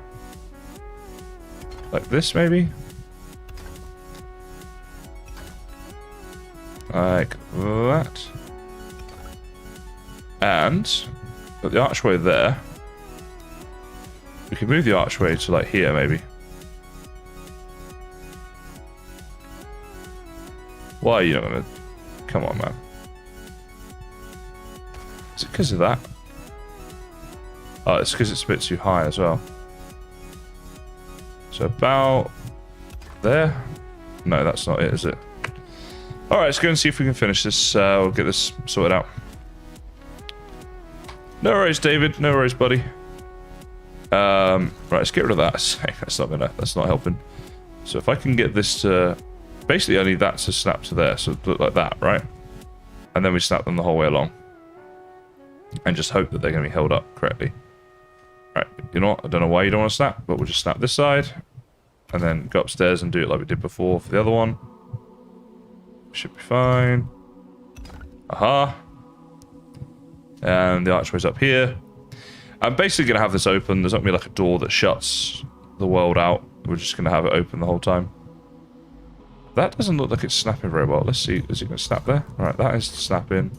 Like this, maybe? Like that. And put the archway there. We could move the archway to like here, maybe. Why are you not gonna... Come on, man. Is it because of that? Oh, it's because it's a bit too high as well. So about there? No, that's not it, is it? Alright, let's go and see if we can finish this. We'll get this sorted out. No worries, David. No worries, buddy. Right, let's get rid of that. That's not helping. So if I can get this to... Basically, I need that to snap to there. So look like that, right? And then we snap them the whole way along. And just hope that they're going to be held up correctly. Right, you know what? I don't know why you don't want to snap, but we'll just snap this side. And then go upstairs and do it like we did before for the other one. Should be fine. Aha. And the archway's up here. I'm basically going to have this open. There's not going to be like a door that shuts the world out. We're just going to have it open the whole time. That doesn't look like it's snapping very well. Let's see. Is it going to snap there? Alright, that is snapping.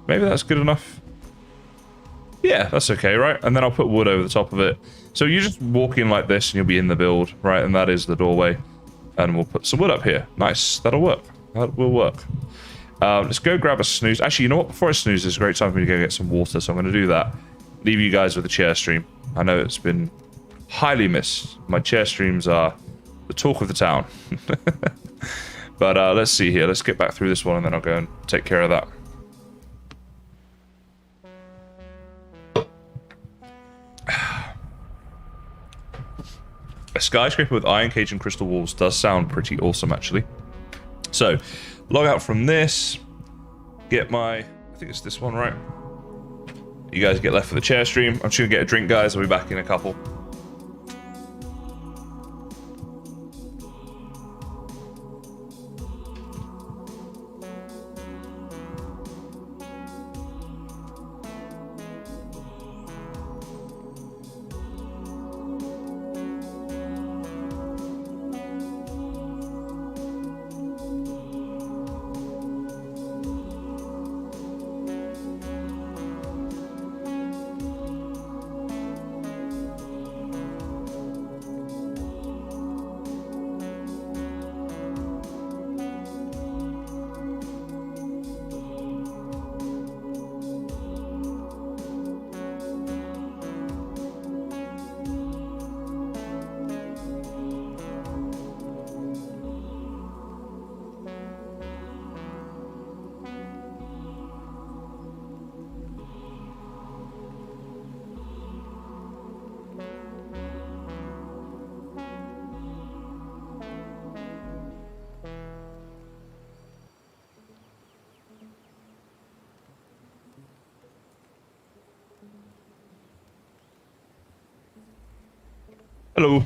Maybe that's good enough. Yeah, that's okay, right? And then I'll put wood over the top of it. So you just walk in like this and you'll be in the build, right? And that is the doorway. And we'll put some wood up here. Nice. That'll work. That will work. Let's go grab a snooze. Actually, you know what? Before I snooze, it's a great time for me to go get some water. So I'm going to do that. Leave you guys with the chair stream. I know it's been highly missed. My chair streams are the talk of the town. But let's see here. Let's get back through this one and then I'll go and take care of that. A skyscraper with iron cage and crystal walls does sound pretty awesome, actually. So, log out from this. Get my... I think it's this one, right? You guys get left for the chair stream. I'm just going to get a drink, guys. I'll be back in a couple. Hello.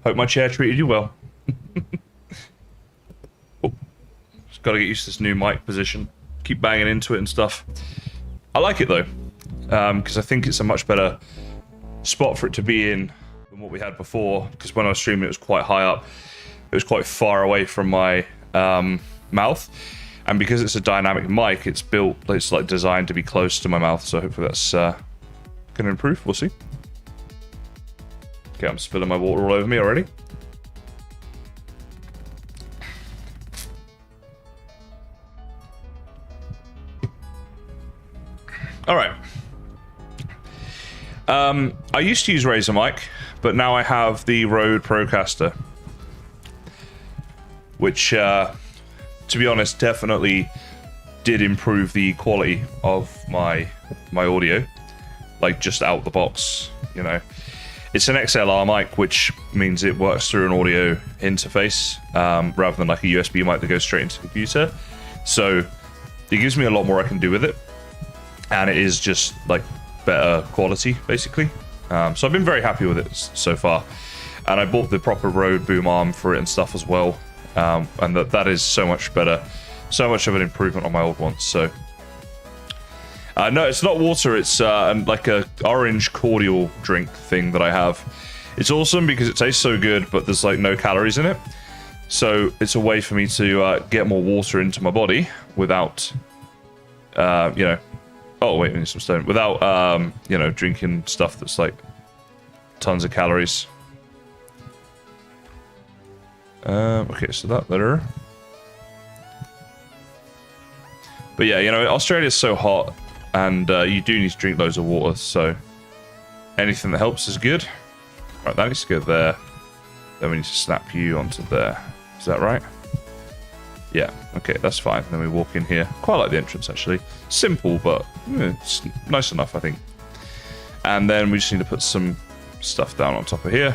Hope my chair treated you well. Oh, just got to get used to this new mic position. Keep banging into it and stuff. I like it though, because I think it's a much better spot for it to be in than what we had before. Because when I was streaming, it was quite high up. It was quite far away from my mouth, and because it's a dynamic mic, it's built. It's like designed to be close to my mouth. So hopefully that's going to improve. We'll see. Okay, I'm spilling my water all over me already. All right. I used to use Razer mic, but now I have the Rode Procaster, which, to be honest, definitely did improve the quality of my audio, like just out the box, you know. It's an XLR mic, which means it works through an audio interface rather than like a USB mic that goes straight into the computer. So it gives me a lot more I can do with it, and it is just like better quality, basically. So I've been very happy with it so far, and I bought the proper Rode boom arm for it and stuff as well, and that is so much better So much of an improvement on my old ones. So no, it's not water. It's like a orange cordial drink thing that I have. It's awesome because it tastes so good, but there's like no calories in it. So it's a way for me to get more water into my body without, you know. Oh wait, we need some stone. Without, you know, drinking stuff that's like tons of calories. Okay, so that there. But yeah, you know, Australia's so hot, and you do need to drink loads of water, so anything that helps is good. Right, that needs to go there. Then we need to snap you onto there. Is that right? Yeah, okay, that's fine. Then we walk in here. Quite like the entrance, actually. Simple, but it's nice enough, I think. And then we just need to put some stuff down on top of here.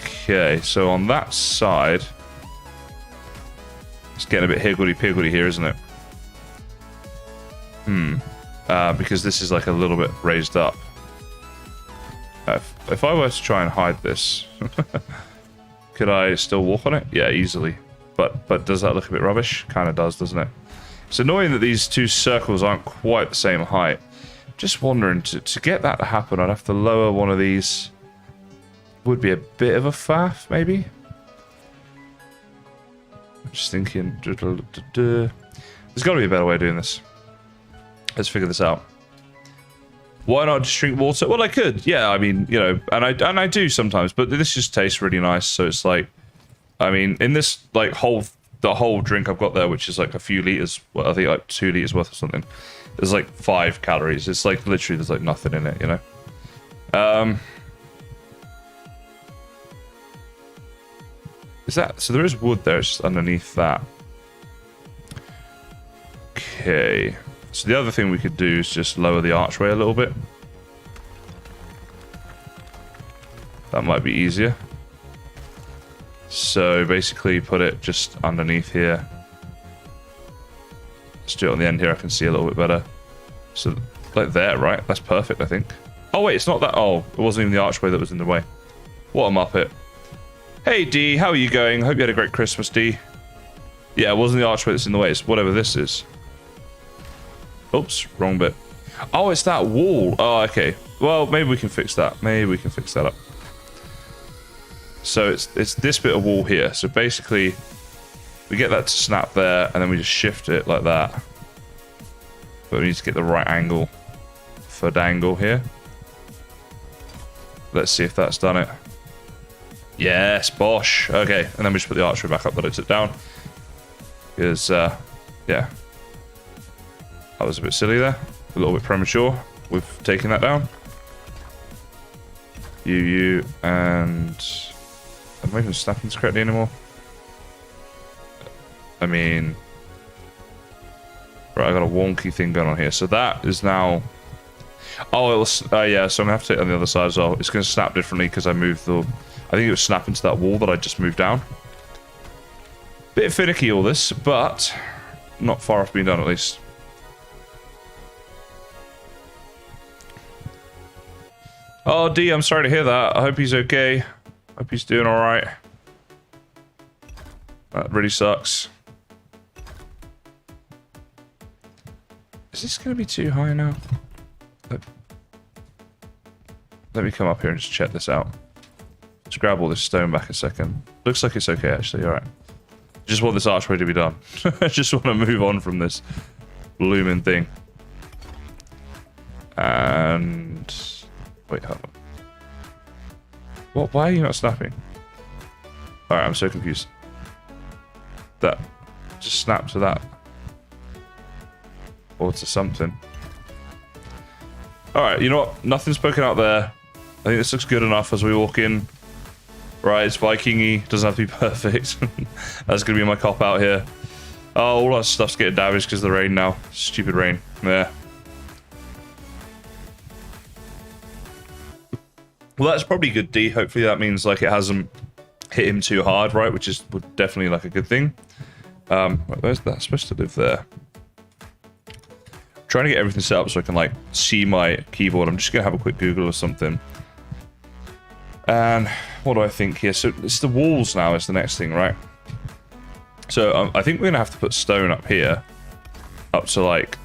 Okay, so on that side, it's getting a bit higgledy-piggledy here, isn't it? Because this is like a little bit raised up. If I were to try and hide this, could I still walk on it? Yeah, easily. But does that look a bit rubbish? Kind of does, doesn't it? It's annoying that these two circles aren't quite the same height. Just wondering, to get that to happen, I'd have to lower one of these. Would be a bit of a faff, maybe? I'm just thinking. There's got to be a better way of doing this. Let's figure this out. Why not just drink water? Well, I could. Yeah, I mean, you know, and I do sometimes, but this just tastes really nice. So it's like, I mean, in this like the whole drink I've got there, which is like a few liters, well, I think like 2 liters worth or something. There's like 5 calories. It's like literally there's like nothing in it, you know. Is that so? There is wood there, it's just underneath that. Okay. So the other thing we could do is just lower the archway a little bit. That might be easier. So basically put it just underneath here. Let's do it on the end here, I can see a little bit better. So like there, right? That's perfect, I think. Oh wait, it's not that. Oh, it wasn't even the archway that was in the way. What a muppet. Hey D, how are you going? Hope you had a great Christmas, D. Yeah, it wasn't the archway that's in the way, it's whatever this is. Oops, wrong bit. Oh, it's that wall. Oh, okay. Well, maybe we can fix that. Maybe we can fix that up. So it's this bit of wall here. So basically, we get that to snap there, and then we just shift it like that. But we need to get the right angle for dangle here. Let's see if that's done it. Yes, bosh. Okay, and then we just put the archway back up that I took down. Because, yeah. That was a bit silly there. A little bit premature with taking that down. And... am I even snapping this correctly anymore? I mean... right, I got a wonky thing going on here. So that is now... oh, it was... yeah, so I'm going to have to take it on the other side as well. It's going to snap differently because I moved the... I think it was snapping to that wall that I just moved down. Bit finicky all this, but not far off being done at least. Oh, D, I'm sorry to hear that. I hope he's okay. Hope he's doing alright. That really sucks. Is this going to be too high now? Let me come up here and just check this out. Let's grab all this stone back a second. Looks like it's okay, actually. Alright. Just want this archway to be done. I just want to move on from this blooming thing. And... wait, hold on. What? Why are you not snapping? Alright, I'm so confused. That. Just snap to that. Or to something. Alright, you know what? Nothing's poking out there. I think this looks good enough as we walk in. Right, it's Viking-y. Doesn't have to be perfect. That's going to be my cop-out here. Oh, all our stuff's getting damaged because of the rain now. Stupid rain. Yeah. Well, that's probably good, D. Hopefully that means like it hasn't hit him too hard, right? Which is definitely like a good thing. Where's that? Supposed to live there. I'm trying to get everything set up so I can like see my keyboard. I'm just gonna have a quick Google or something. And what do I think here? So it's the walls now is the next thing, right? So I think we're gonna have to put stone up here, up to like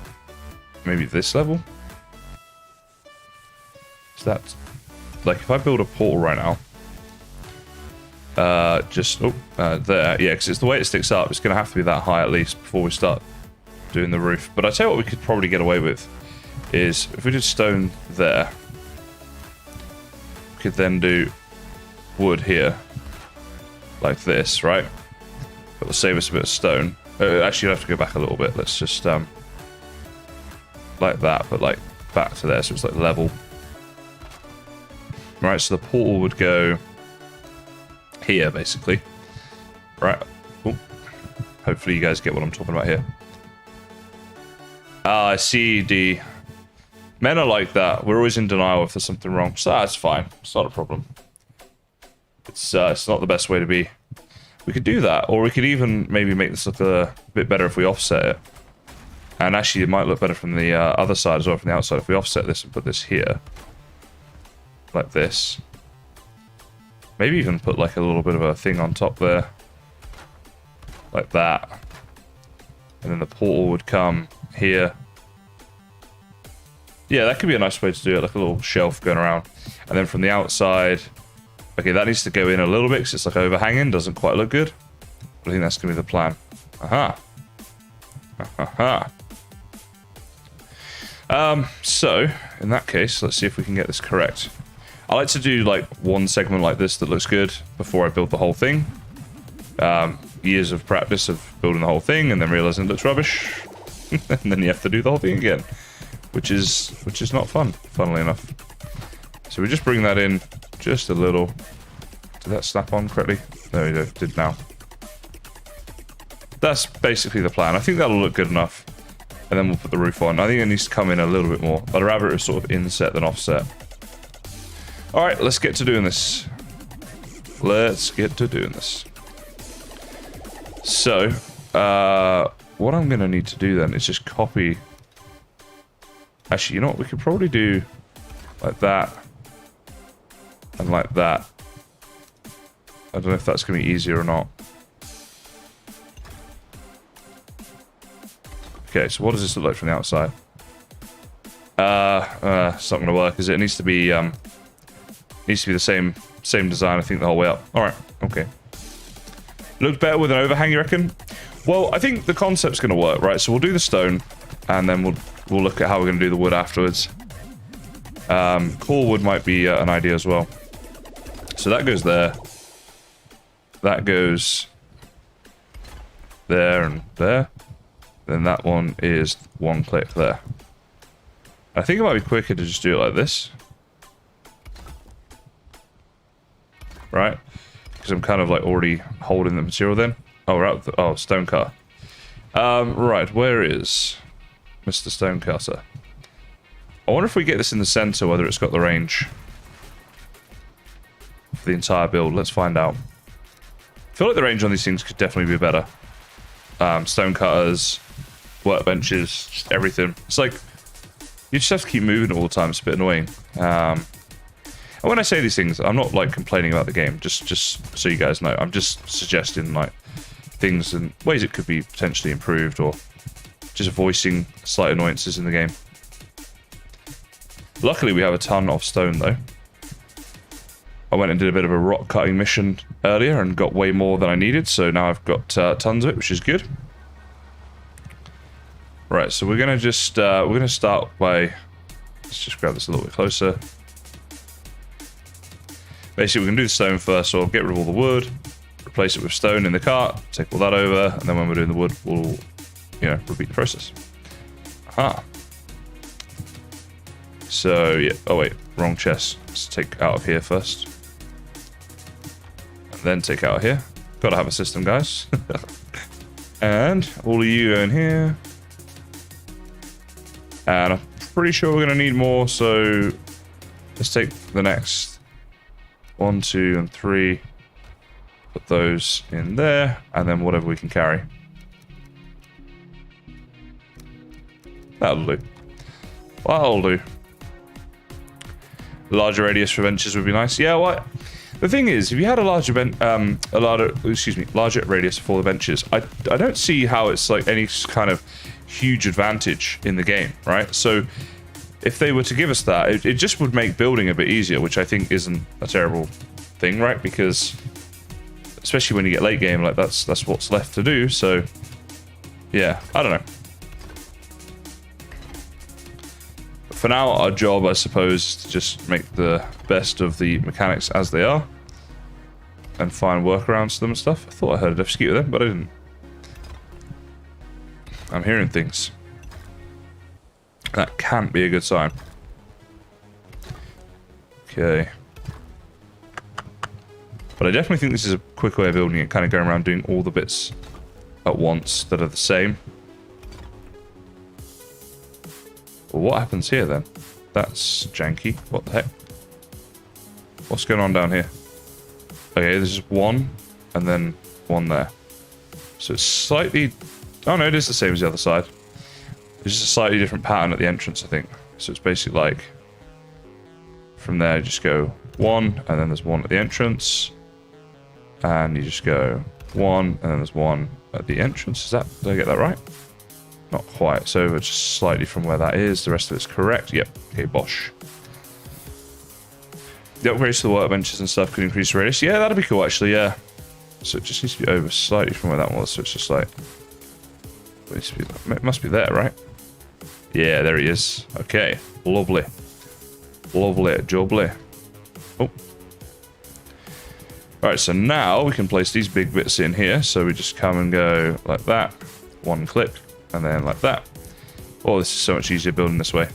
maybe this level. Is that like if I build a portal right now? There, yeah, because it's the way it sticks up. It's gonna have to be that high at least before we start doing the roof. But I tell you what, we could probably get away with is if we did stone there, we could then do wood here, like this, right? It'll save us a bit of stone. Actually, you'll have to go back a little bit. Let's just like that, but like back to there, so it's like level. Right, so the portal would go here, basically. Right. Ooh. Hopefully you guys get what I'm talking about here. I see, D. Men are like that. We're always in denial if there's something wrong. So that's fine. It's not a problem. It's not the best way to be. We could do that, or we could even maybe make this look a bit better if we offset it. And actually, it might look better from the other side as well, from the outside. If we offset this and put this here, like this. Maybe even put like a little bit of a thing on top there, like that. And then the portal would come here. Yeah, that could be a nice way to do it, like a little shelf going around. And then from the outside, okay, that needs to go in a little bit because it's like overhanging, doesn't quite look good. But I think that's going to be the plan. Aha. Aha. So, in that case, let's see if we can get this correct. I like to do like one segment like this that looks good before I build the whole thing. Years of practice of building the whole thing and then realizing it looks rubbish. And then you have to do the whole thing again. Which is not fun, funnily enough. So we just bring that in just a little. Did that snap on correctly? There we go, did now. That's basically the plan. I think that'll look good enough. And then we'll put the roof on. I think it needs to come in a little bit more. I'd rather it was sort of inset than offset. Alright, let's get to doing this. Let's get to doing this. So, what I'm going to need to do then is just copy... Actually, you know what? We could probably do like that and like that. I don't know if that's going to be easier or not. Okay, so what does this look like from the outside? It's not going to work, is it? It needs to be the same design, I think, the whole way up. All right, okay. Looks better with an overhang, you reckon? Well, I think the concept's going to work, right? So we'll do the stone, and then we'll look at how we're going to do the wood afterwards. Core wood might be an idea as well. So that goes there. That goes there and there. Then that one is one click there. I think it might be quicker to just do it like this. Right? Because I'm kind of like already holding the material then. Oh, we're out. Oh, stonecutter. Right, where is Mr. Stonecutter? I wonder if we get this in the center, whether it's got the range for the entire build. Let's find out. I feel like the range on these things could definitely be better. Stonecutters, workbenches, just everything. It's like you just have to keep moving all the time. It's a bit annoying. And when I say these things, I'm not like complaining about the game. Just so you guys know, I'm just suggesting like things and ways it could be potentially improved, or just voicing slight annoyances in the game. Luckily, we have a ton of stone though. I went and did a bit of a rock cutting mission earlier and got way more than I needed, so now I've got tons of it, which is good. Right, so we're gonna just we're gonna start by, let's just grab this a little bit closer. Basically, we're gonna do the stone first, so I'll get rid of all the wood, replace it with stone in the cart, take all that over, and then when we're doing the wood, we'll, you know, repeat the process. Aha. So yeah. Oh wait, wrong chest. Let's take out of here first. Then take out here. Gotta have a system, guys. And all of you go in here. And I'm pretty sure we're gonna need more, so let's take the next 1, 2, and 3. Put those in there, and then whatever we can carry. That'll do. That'll do. Larger radius for benches would be nice. Yeah, what? The thing is, if you had a larger larger radius for the benches, I don't see how it's like any kind of huge advantage in the game, right? So if they were to give us that, it just would make building a bit easier, which I think isn't a terrible thing, right? Because especially when you get late game, like that's what's left to do. So yeah, I don't know. But for now, our job, I suppose, is to just make the best of the mechanics as they are and find workarounds to them and stuff. I thought I heard a death skeeter then, but I didn't. I'm hearing things. That can't be a good sign. Okay. But I definitely think this is a quick way of building it, kind of going around doing all the bits at once that are the same. Well, what happens here then? That's janky. What the heck? What's going on down here? Okay, there's just one, and then one there. So it's slightly... Oh no, it is the same as the other side. It's just a slightly different pattern at the entrance, I think. So it's basically like... From there, you just go one, and then there's one at the entrance. And you just go one, and then there's one at the entrance. Is that... Did I get that right? Not quite. So it's just slightly from where that is. The rest of it's correct. Yep. Okay, bosh. The upgrades to the workbenches and stuff could increase radius. Yeah, that'd be cool, actually, yeah. So it just needs to be over slightly from where that was. So it's just like... It must be there, right? Yeah, there he is. Okay. Lovely. Lovely. Jubbly. Oh. Alright, so now we can place these big bits in here. So we just come and go like that. One click. And then like that. Oh, this is so much easier building this way.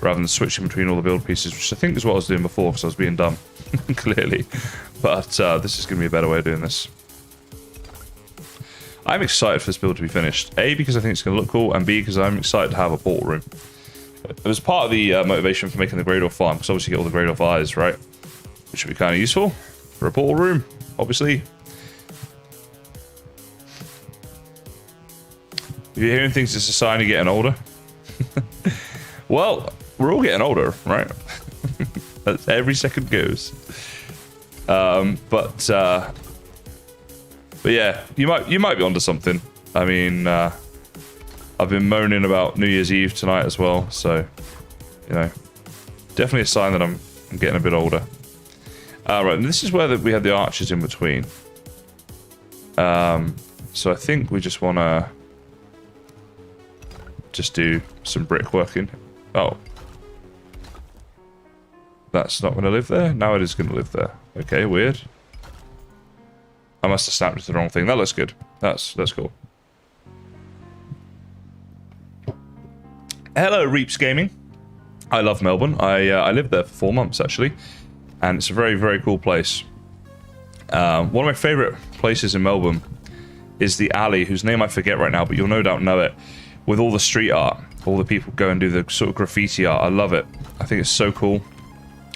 Rather than switching between all the build pieces, which I think is what I was doing before because I was being dumb. Clearly. But this is going to be a better way of doing this. I'm excited for this build to be finished. A, because I think it's going to look cool, and B, because I'm excited to have a portal room. It was part of the motivation for making the Greydwarf farm, because obviously you get all the Greydwarf eyes, right? Which would be kind of useful for a portal room, obviously. If you're hearing things, it's a sign of getting older. Well, we're all getting older, right? As every second goes. But yeah, you might be onto something. I mean, I've been moaning about New Year's Eve tonight as well, so you know, definitely a sign that I'm getting a bit older. Right, and this is where we had the archers in between. So I think we just want to just do some brickworking. Oh, that's not going to live there. Now it is going to live there. Okay, weird. I must have snapped into the wrong thing. That looks good. That's cool. Hello, Reaps Gaming. I love Melbourne. I lived there for 4 months actually, and it's a very, very cool place. One of my favourite places in Melbourne is the alley, whose name I forget right now, but you'll no doubt know it, with all the street art. All the people go and do the sort of graffiti art. I love it. I think it's so cool.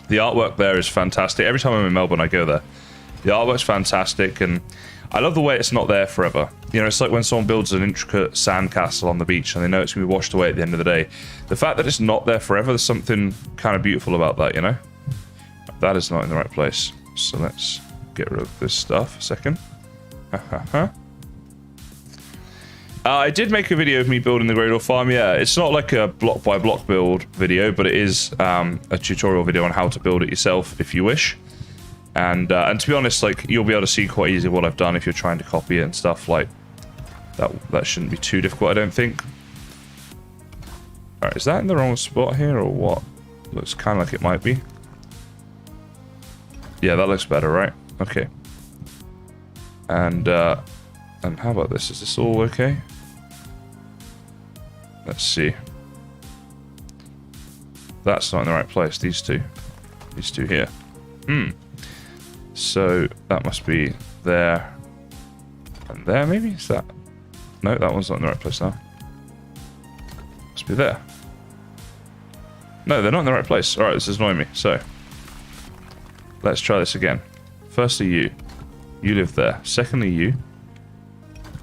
The artwork there is fantastic. Every time I'm in Melbourne, I go there. The artwork's fantastic, and I love the way it's not there forever. You know, it's like when someone builds an intricate sandcastle on the beach and they know it's going to be washed away at the end of the day. The fact that it's not there forever, there's something kind of beautiful about that, you know? That is not in the right place. So let's get rid of this stuff a second. I did make a video of me building the Greydwarf farm. Yeah, it's not like a block by block build video, but it is a tutorial video on how to build it yourself if you wish. And to be honest, like, you'll be able to see quite easily what I've done if you're trying to copy it and stuff. Like, that shouldn't be too difficult, I don't think. Alright, is that in the wrong spot here or what? Looks kind of like it might be. Yeah, that looks better, right? Okay. And how about this? Is this all okay? Let's see. That's not in the right place. These two here. So that must be there and there, maybe? Is that? No, that one's not in the right place now. Must be there. No, they're not in the right place. Alright, this is annoying me. So let's try this again. Firstly, you live there. Secondly, you.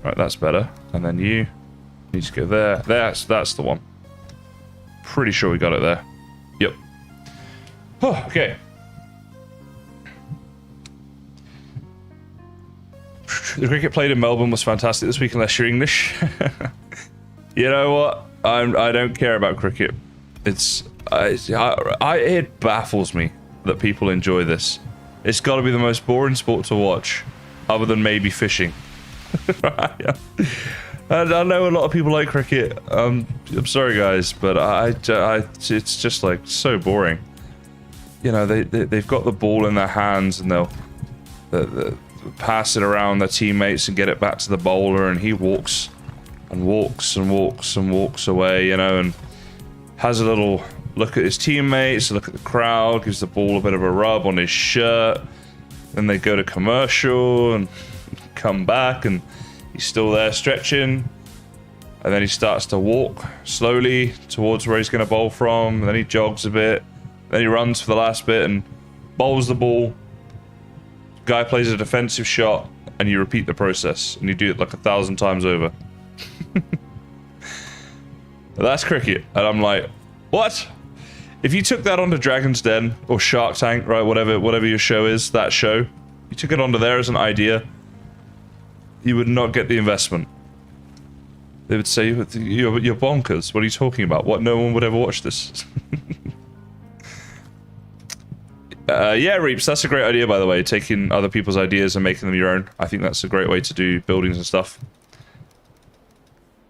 Right, that's better. And then you need to go there. That's the one. Pretty sure we got it there. Yep. Oh, okay. The cricket played in Melbourne was fantastic this week, unless you're English. You know what? I don't care about cricket. It baffles me that people enjoy this. It's got to be the most boring sport to watch, other than maybe fishing. Yeah. And I know a lot of people like cricket. I'm sorry, guys, but it's just like so boring. You know, they've got the ball in their hands and they'll pass it around their teammates and get it back to the bowler, and he walks and walks and walks and walks away, you know, and has a little look at his teammates, look at the crowd, gives the ball a bit of a rub on his shirt. Then they go to commercial and come back, and he's still there stretching. And then he starts to walk slowly towards where he's going to bowl from. And then he jogs a bit. Then he runs for the last bit and bowls the ball. Guy plays a defensive shot, and you repeat the process, and you do it like 1,000 times over. That's cricket. And I'm like, what? If you took that onto Dragon's Den or Shark Tank, right, whatever your show is, that show, you took it onto there as an idea, you would not get the investment. They would say, you're bonkers. What are you talking about? What? No one would ever watch this. Yeah, Reaps, that's a great idea, by the way. Taking other people's ideas and making them your own. I think that's a great way to do buildings and stuff.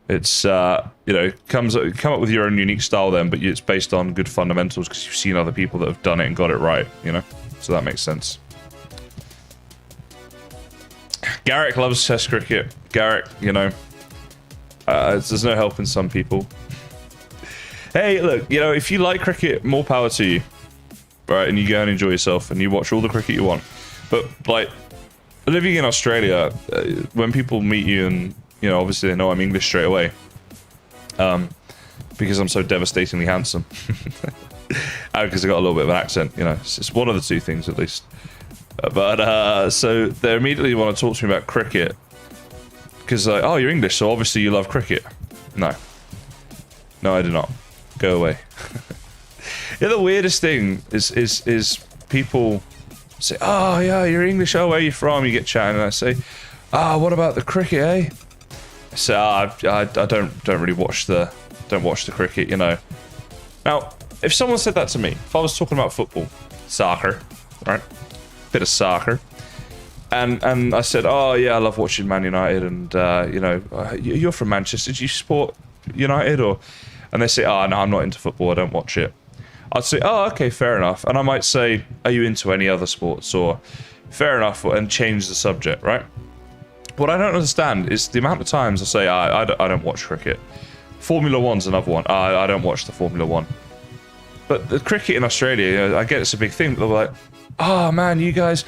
It's, you know, come up with your own unique style then, but it's based on good fundamentals because you've seen other people that have done it and got it right, you know? So that makes sense. Garrick loves Test cricket. Garrick, you know, there's no helping some people. Hey, look, you know, if you like cricket, more power to you. Right, and you go and enjoy yourself, and you watch all the cricket you want. But, like, living in Australia, when people meet you and, you know, obviously they know I'm English straight away. Because I'm so devastatingly handsome. Because I got a little bit of an accent, you know. It's one of the two things, at least. But, so they immediately want to talk to me about cricket. Because, like, oh, you're English, so obviously you love cricket. No. No, I do not. Go away. Yeah, the weirdest thing is people say, oh, yeah, you're English. Oh, where are you from? You get chatting, and I say, ah, what about the cricket, eh? I say, I don't really watch the cricket, you know. Now, if someone said that to me, if I was talking about football, soccer, right? Bit of soccer. And I said, oh, yeah, I love watching Man United, and, you know, you're from Manchester. Do you support United? And they say, oh, no, I'm not into football. I don't watch it. I'd say, oh, okay, fair enough. And I might say, are you into any other sports? Or, fair enough, and change the subject, right? What I don't understand is the amount of times I say, I don't watch cricket. Formula One's another one. I don't watch the Formula One. But the cricket in Australia, you know, I get it's a big thing, but they're like, oh, man, you guys...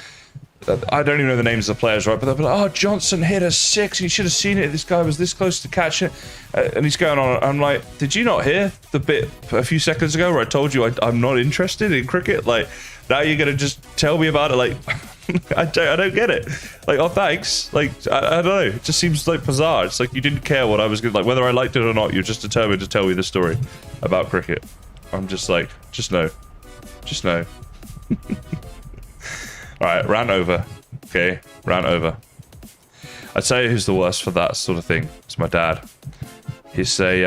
I don't even know the names of the players, right? But they'll be like, oh, Johnson hit a 6. You should have seen it. This guy was this close to catch it. And he's going on. I'm like, did you not hear the bit a few seconds ago where I told you I'm not interested in cricket? Like, now you're going to just tell me about it? Like, I don't get it. Like, oh, thanks. Like, I don't know. It just seems like bizarre. It's like you didn't care what I was going to, like, whether I liked it or not. You're just determined to tell me the story about cricket. I'm just like, just no. Just no. Alright, rant over. Okay, rant over. I'd say who's the worst for that sort of thing. It's my dad. He'd say,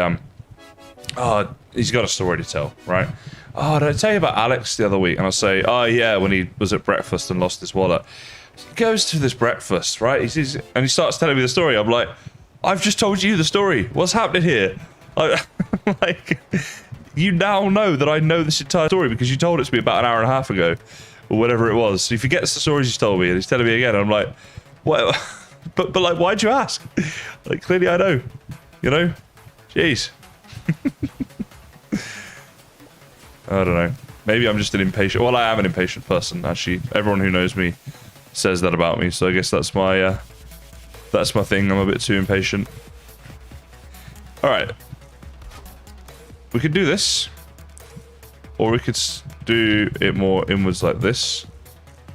oh, he's got a story to tell, right? Oh, did I tell you about Alex the other week? And I'll say, oh, yeah, when he was at breakfast and lost his wallet. He goes to this breakfast, right? And he starts telling me the story. I'm like, I've just told you the story. What's happening here? Like, you now know that I know this entire story because you told it to me about an hour and a half ago. Or whatever it was. So he forgets the stories he's told me and he's telling me again. I'm like, what? But like, why'd you ask? Like, clearly I know. You know? Jeez. I don't know. Maybe I'm just an impatient... Well, I am an impatient person, actually. Everyone who knows me says that about me. So I guess that's my thing. I'm a bit too impatient. Alright. We could do this. Or we could do it more inwards like this.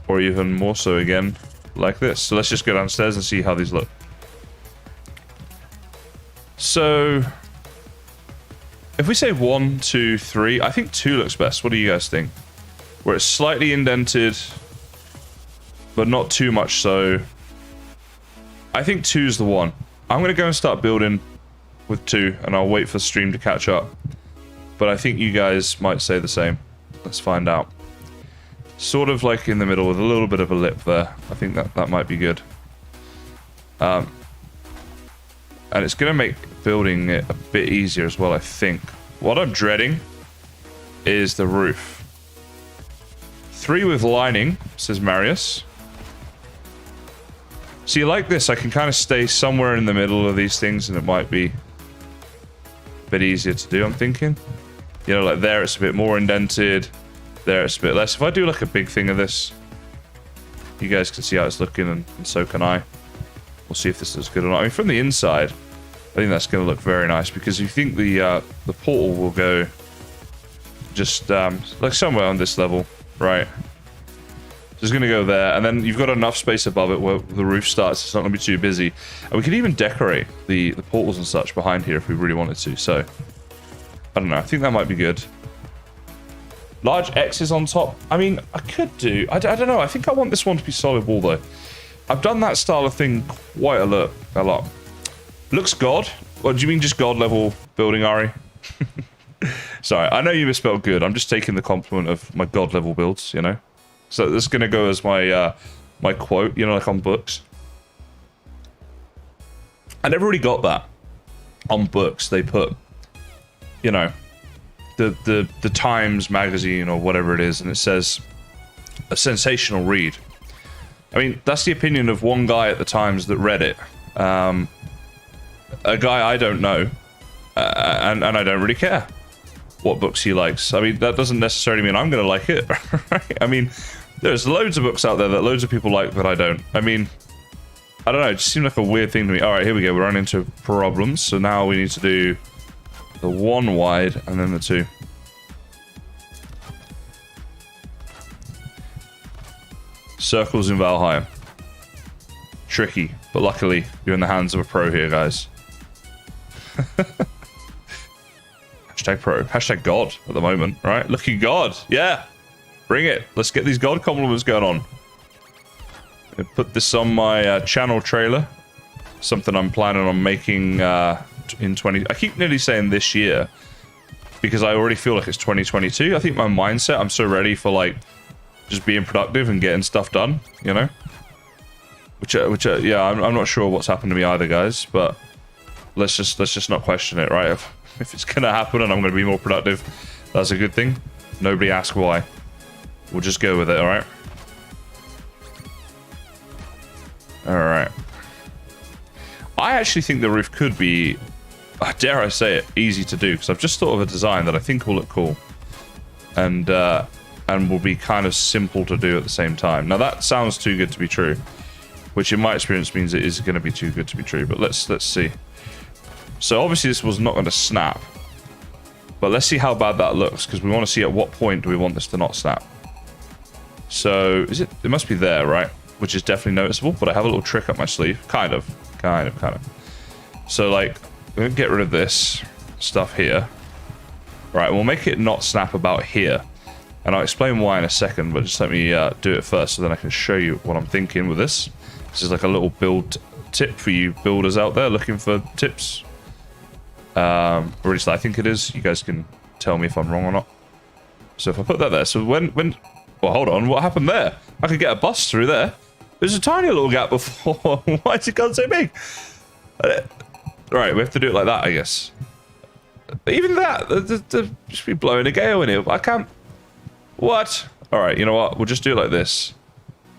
Or even more so again, like this. So let's just go downstairs and see how these look. So, if we say 1, 2, 3, I think 2 looks best. What do you guys think? Where it's slightly indented, but not too much so. I think 2 is the one. I'm going to go and start building with 2, and I'll wait for stream to catch up. But I think you guys might say the same. Let's find out. Sort of like in the middle with a little bit of a lip there. I think that might be good. And it's going to make building it a bit easier as well, I think. What I'm dreading is the roof. 3 with lining, says Marius. See, like this, I can kind of stay somewhere in the middle of these things, and it might be a bit easier to do, I'm thinking. You know, like there it's a bit more indented. There it's a bit less. If I do like a big thing of this, you guys can see how it's looking, and so can I. We'll see if this looks good or not. I mean, from the inside, I think that's going to look very nice, because you think the portal will go just like somewhere on this level, right? So it's going to go there, and then you've got enough space above it where the roof starts. It's not going to be too busy. And we could even decorate the portals and such behind here if we really wanted to. So, I don't know. I think that might be good. Large X's on top. I mean, I could do... I don't know. I think I want this one to be solid wall, though. I've done that style of thing quite a lot. Looks God. What do you mean just God level building, Ari? Sorry, I know you misspelled good. I'm just taking the compliment of my God level builds, you know? So this is going to go as my my quote, you know, like on books. I never really got that. On books, they put, you know, the Times magazine or whatever it is, and it says a sensational read. I mean, that's the opinion of one guy at the Times that read it. A guy I don't know, and I don't really care what books he likes. I mean, that doesn't necessarily mean I'm going to like it, right? I mean, there's loads of books out there that loads of people like that I don't. I mean, I don't know, it just seemed like a weird thing to me. All right, here we go, we're running into problems. So now we need to do the 1 wide and then the 2. Circles in Valheim. Tricky, but luckily you're in the hands of a pro here, guys. Hashtag pro. Hashtag God at the moment, right? Looking God. Yeah. Bring it. Let's get these God compliments going on. I'm gonna put this on my channel trailer. Something I'm planning on making in 20... I keep nearly saying this year because I already feel like it's 2022. I think my mindset, I'm so ready for like just being productive and getting stuff done, you know? Which yeah, I'm not sure what's happened to me either, guys, but let's just not question it, right? If it's gonna happen and I'm gonna be more productive, that's a good thing. Nobody ask why. We'll just go with it, all right? All right. I actually think the roof could be, dare I say it, easy to do, because I've just thought of a design that I think will look cool, and will be kind of simple to do at the same time. Now that sounds too good to be true, which in my experience means it is going to be too good to be true. But let's see. So obviously this was not going to snap, but let's see how bad that looks, because we want to see at what point do we want this to not snap. So is it? It must be there, right? Which is definitely noticeable. But I have a little trick up my sleeve, kind of. So like, we're gonna get rid of this stuff here. Right, we'll make it not snap about here, and I'll explain why in a second. But just let me do it first, so then I can show you what I'm thinking with this. This is like a little build tip for you builders out there looking for tips. Or at least I think it is. You guys can tell me if I'm wrong or not. So if I put that there, so when well, hold on, what happened there? I could get a bus through there. There's a tiny little gap before. Why has it gone so big? Right, we have to do it like that, I guess. Even that, just be blowing a gale in it. I can't. What? All right, you know what? We'll just do it like this,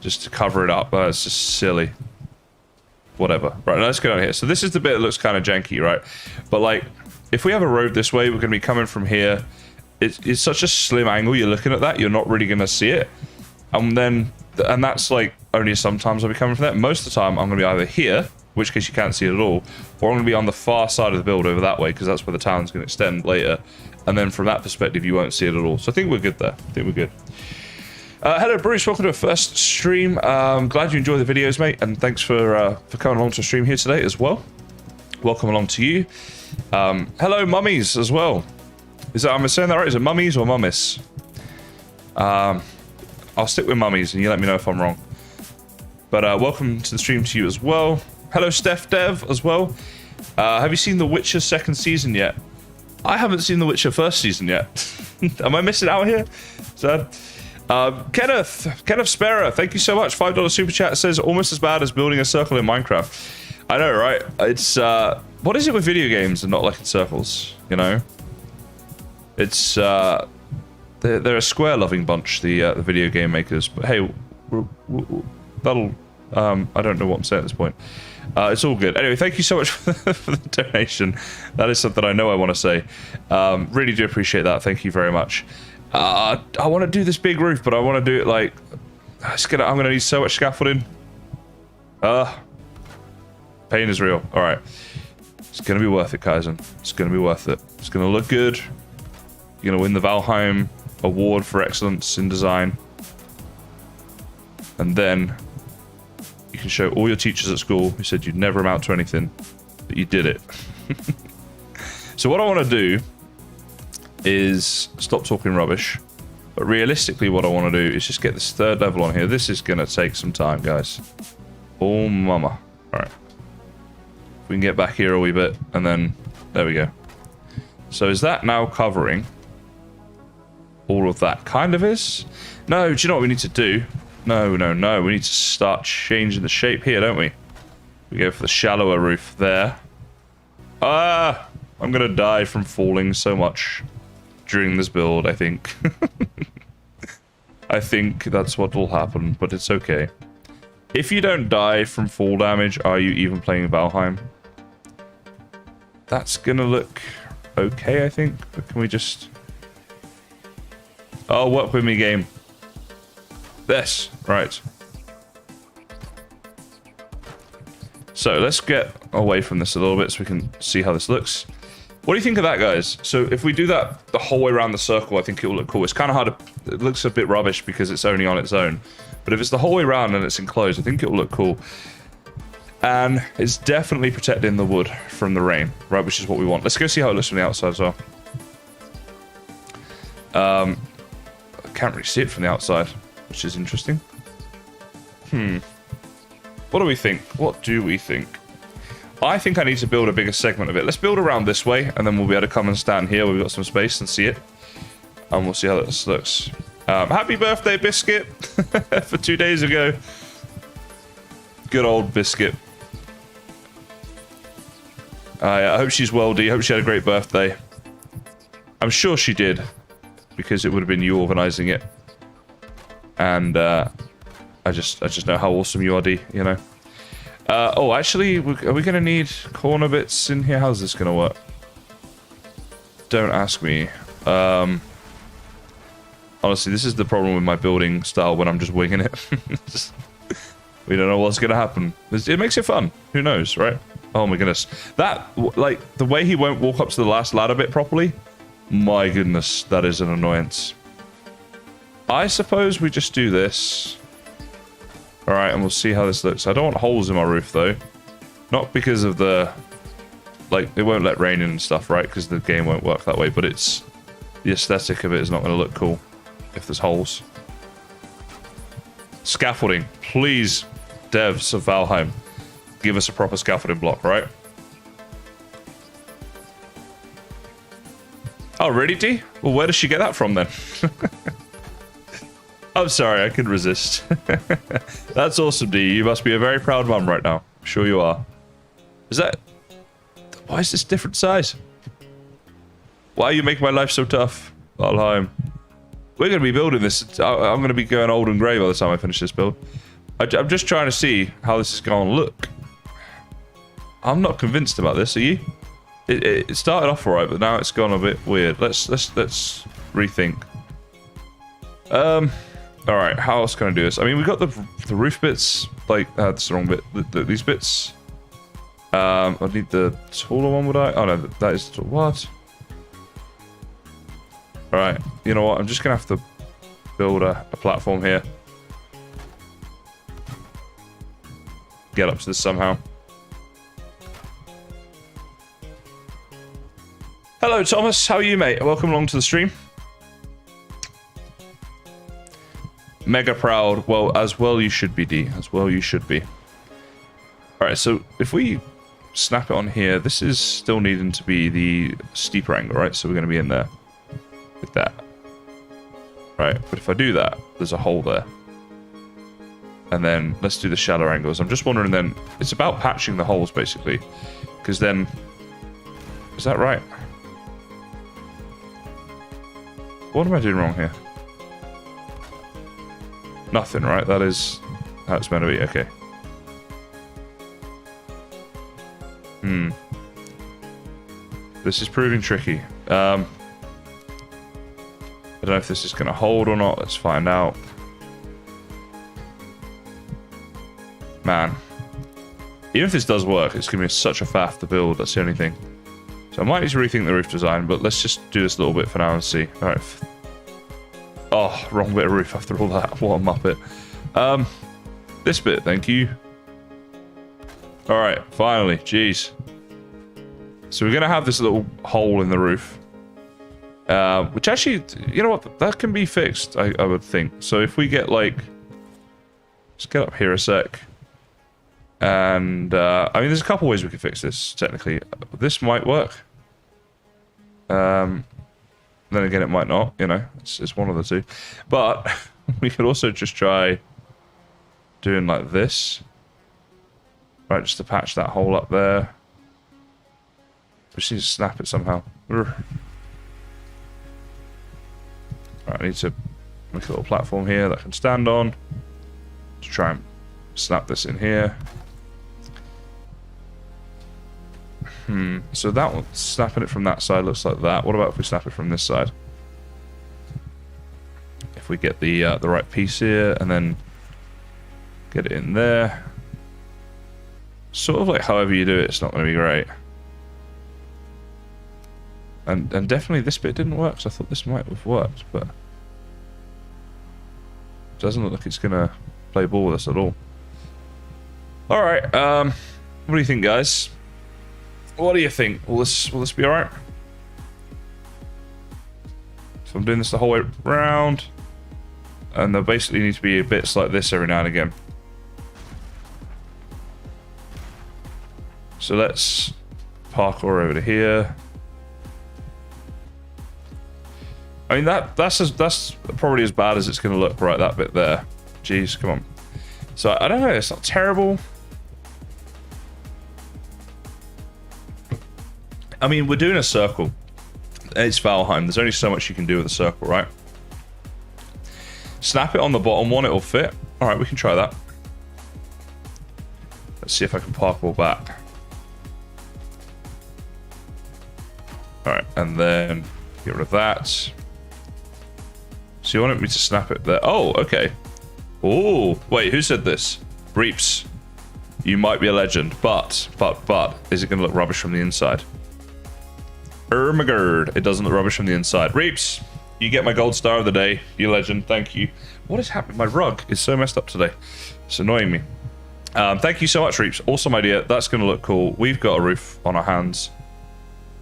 just to cover it up. It's just silly. Whatever. Right, let's go down here. So this is the bit that looks kind of janky, right? But like, if we have a road this way, we're going to be coming from here. It's such a slim angle. You're looking at that, you're not really going to see it. And that's like only sometimes I'll be coming from that. Most of the time, I'm going to be either here, in which case you can't see it at all, or I'm going to be on the far side of the build over that way, because that's where the town's going to extend later. And then from that perspective, you won't see it at all. So I think we're good there. I think we're good. Hello, Bruce. Welcome to a first stream. Glad you enjoy the videos, mate, and thanks for coming along to the stream here today as well. Welcome along to you. Hello, mummies as well. Am I saying that right? Is it mummies or mummies? I'll stick with mummies, and you let me know if I'm wrong. But welcome to the stream to you as well. Hello, Steph Dev, as well. Have you seen The Witcher second season yet? I haven't seen The Witcher first season yet. Am I missing out here? Sad. Kenneth Sparrow, thank you so much. $5 super chat says almost as bad as building a circle in Minecraft. I know, right? It's what is it with video games and not liking circles? You know, it's they're a square-loving bunch, the video game makers. But hey, that'll I don't know what I'm saying at this point. It's all good. Anyway, thank you so much for the donation. That is something I know I want to say. Really do appreciate that. Thank you very much. I want to do this big roof, but I want to do it like I'm gonna need so much scaffolding. Pain is real. All right, it's gonna be worth it, Kaizen. It's gonna be worth it. It's gonna look good. You're gonna win the Valheim award for excellence in design, and then you can show all your teachers at school who said you'd never amount to anything that you did it. So what I want to do is stop talking rubbish, but realistically what I want to do is just get this third level on here. This is going to take some time, guys. Oh mama. All right, we can get back here a wee bit, and then there we go. So is that now covering all of that? Kind of is. No, do you know what we need to do? No, we need to start changing the shape here, don't we? We go for the shallower roof there. I'm gonna die from falling so much during this build, I think. I think that's what will happen, but it's okay. If you don't die from fall damage, are you even playing Valheim? That's gonna look okay, I think. But can we just... Oh, work with me, game. This, right. So let's get away from this a little bit so we can see how this looks. What do you think of that, guys? So if we do that the whole way around the circle, I think it will look cool. It's kind of hard to... It looks a bit rubbish because it's only on its own. But if it's the whole way around and it's enclosed, I think it will look cool. And it's definitely protecting the wood from the rain, right? Which is what we want. Let's go see how it looks from the outside as well. I can't really see it from the outside, which is interesting. What do we think? What do we think? I think I need to build a bigger segment of it. Let's build around this way, and then we'll be able to come and stand here where we've got some space and see it. And we'll see how this looks. Happy birthday, Biscuit, for 2 days ago. Good old Biscuit. I hope she's well, D. I hope she had a great birthday. I'm sure she did, because it would have been you organising it. And I just know how awesome you are, D, you know. Oh, actually, are we going to need corner bits in here? How's this going to work? Don't ask me. Honestly, this is the problem with my building style when I'm just winging it. We don't know what's going to happen. It makes it fun. Who knows, right? Oh my goodness. That, like, the way he won't walk up to the last ladder bit properly, my goodness, that is an annoyance. I suppose we just do this. Alright, and we'll see how this looks. I don't want holes in my roof, though. Not because of the... Like, it won't let rain in and stuff, right? Because the game won't work that way, but it's... The aesthetic of it is not going to look cool if there's holes. Scaffolding. Please, devs of Valheim, give us a proper scaffolding block, right? Oh, really, D? Well, where does she get that from, then? I'm sorry, I couldn't resist. That's awesome, D. You must be a very proud mum right now. I'm sure you are. Is that... Why is this different size? Why are you making my life so tough, Valheim? We're going to be building this. I'm going to be going old and grey by the time I finish this build. I'm just trying to see how this is going to look. I'm not convinced about this, are you? It started off alright, but now it's gone a bit weird. Let's rethink. Alright, how else can I do this? I mean, we got the roof bits. Like, that's the wrong bit. These bits. I'd need the taller one, would I? Oh no, that is... What? Alright, you know what? I'm just going to have to build a platform here. Get up to this somehow. Hello, Thomas. How are you, mate? Welcome along to the stream. Mega proud. Well, as well you should be, D. As well you should be. Alright, right, so if we snap it on here, this is still needing to be the steeper angle, right? So we're going to be in there with that. Right, but if I do that, there's a hole there. And then let's do the shallow angles. I'm just wondering then, it's about patching the holes basically. Because then, is that right? What am I doing wrong here? Nothing, right? That is how it's meant to be. Okay. This is proving tricky. I don't know if this is going to hold or not. Let's find out. Man. Even if this does work, it's going to be such a faff to build. That's the only thing. So I might need to rethink the roof design, but let's just do this a little bit for now and see. All right. Oh, wrong bit of roof after all that. What a muppet. This bit, thank you. All right, finally. Jeez. So we're going to have this little hole in the roof. Which actually, you know what? That can be fixed, I would think. So if we get like... Let's get up here a sec. And, I mean, there's a couple ways we could fix this, technically. This might work. Then again, it might not, you know. It's one of the two. But we could also just try doing like this. Right, just to patch that hole up there. We just need to snap it somehow. Right, I need to make a little platform here that I can stand on. To try and snap this in here. So that one, snapping it from that side looks like that. What about if we snap it from this side? If we get the right piece here and then get it in there. Sort of like however you do it, it's not going to be great. And definitely this bit didn't work, so I thought this might have worked, but it doesn't look like it's going to play ball with us at all. Alright, what do you think, guys? What do you think? Will this be alright? So I'm doing this the whole way around. And there basically need to be bits like this every now and again. So let's parkour over to here. I mean, that's probably as bad as it's going to look, right? That bit there. Jeez, come on. So I don't know. It's not terrible. I mean, we're doing a circle. It's Valheim. There's only so much you can do with a circle, right? Snap it on the bottom one. It'll fit. All right, we can try that. Let's see if I can parkour back. All right, and then get rid of that. So you wanted me to snap it there? Oh, okay. Oh, wait, who said this? Reaps. You might be a legend, but, is it going to look rubbish from the inside? My god, it doesn't look rubbish from the inside. Reaps, you get my gold star of the day. You legend, thank you. What is happening? My rug is so messed up today. It's annoying me. Thank you so much, Reaps. Awesome idea. That's going to look cool. We've got a roof on our hands.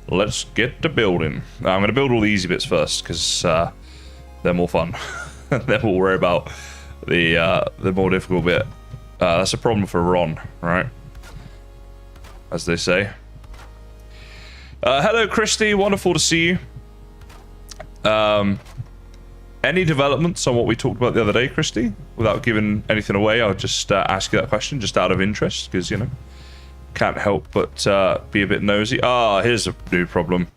Let's get to building. I'm going to build all the easy bits first, because they're more fun. Then we'll worry about the more difficult bit. That's a problem for Ron, right? As they say. Hello, Christy. Wonderful to see you. Any developments on what we talked about the other day, Christy? Without giving anything away, I'll just ask you that question just out of interest, because, you know, can't help but be a bit nosy. Ah, here's a new problem.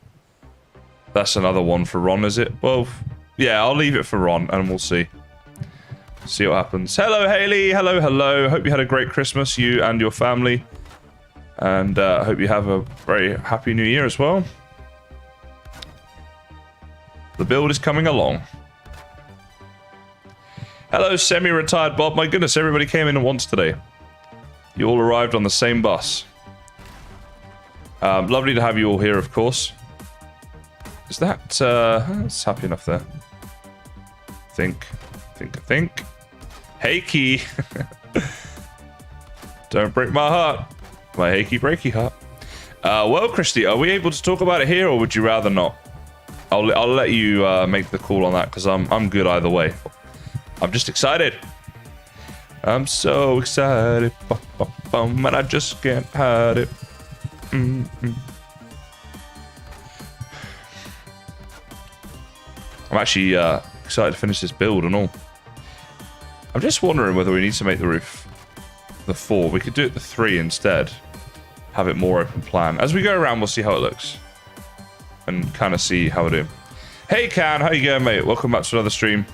That's another one for Ron, is it? Well, yeah, I'll leave it for Ron, and we'll see. See what happens. Hello, Haley. Hello, hello. Hope you had a great Christmas, you and your family. And hope you have a very happy new year as well. The build is coming along. Hello, semi-retired Bob. My goodness, everybody came in at once today. You all arrived on the same bus. Lovely to have you all here, of course. Is that... that's happy enough there. Think. Hey, Key. Don't break my heart. My achy breaky heart. Well, Christy, are we able to talk about it here, or would you rather not? I'll let you make the call on that, because I'm good either way. I'm just excited. I'm so excited. And I just can't hide it. I'm actually excited to finish this build and all. I'm just wondering whether we need to make the roof the 4. We could do it the 3 instead. Have it more open plan. As we go around, we'll see how it looks. And kind of see how we're doing. Hey, Can, how you going, mate? Welcome back to another stream.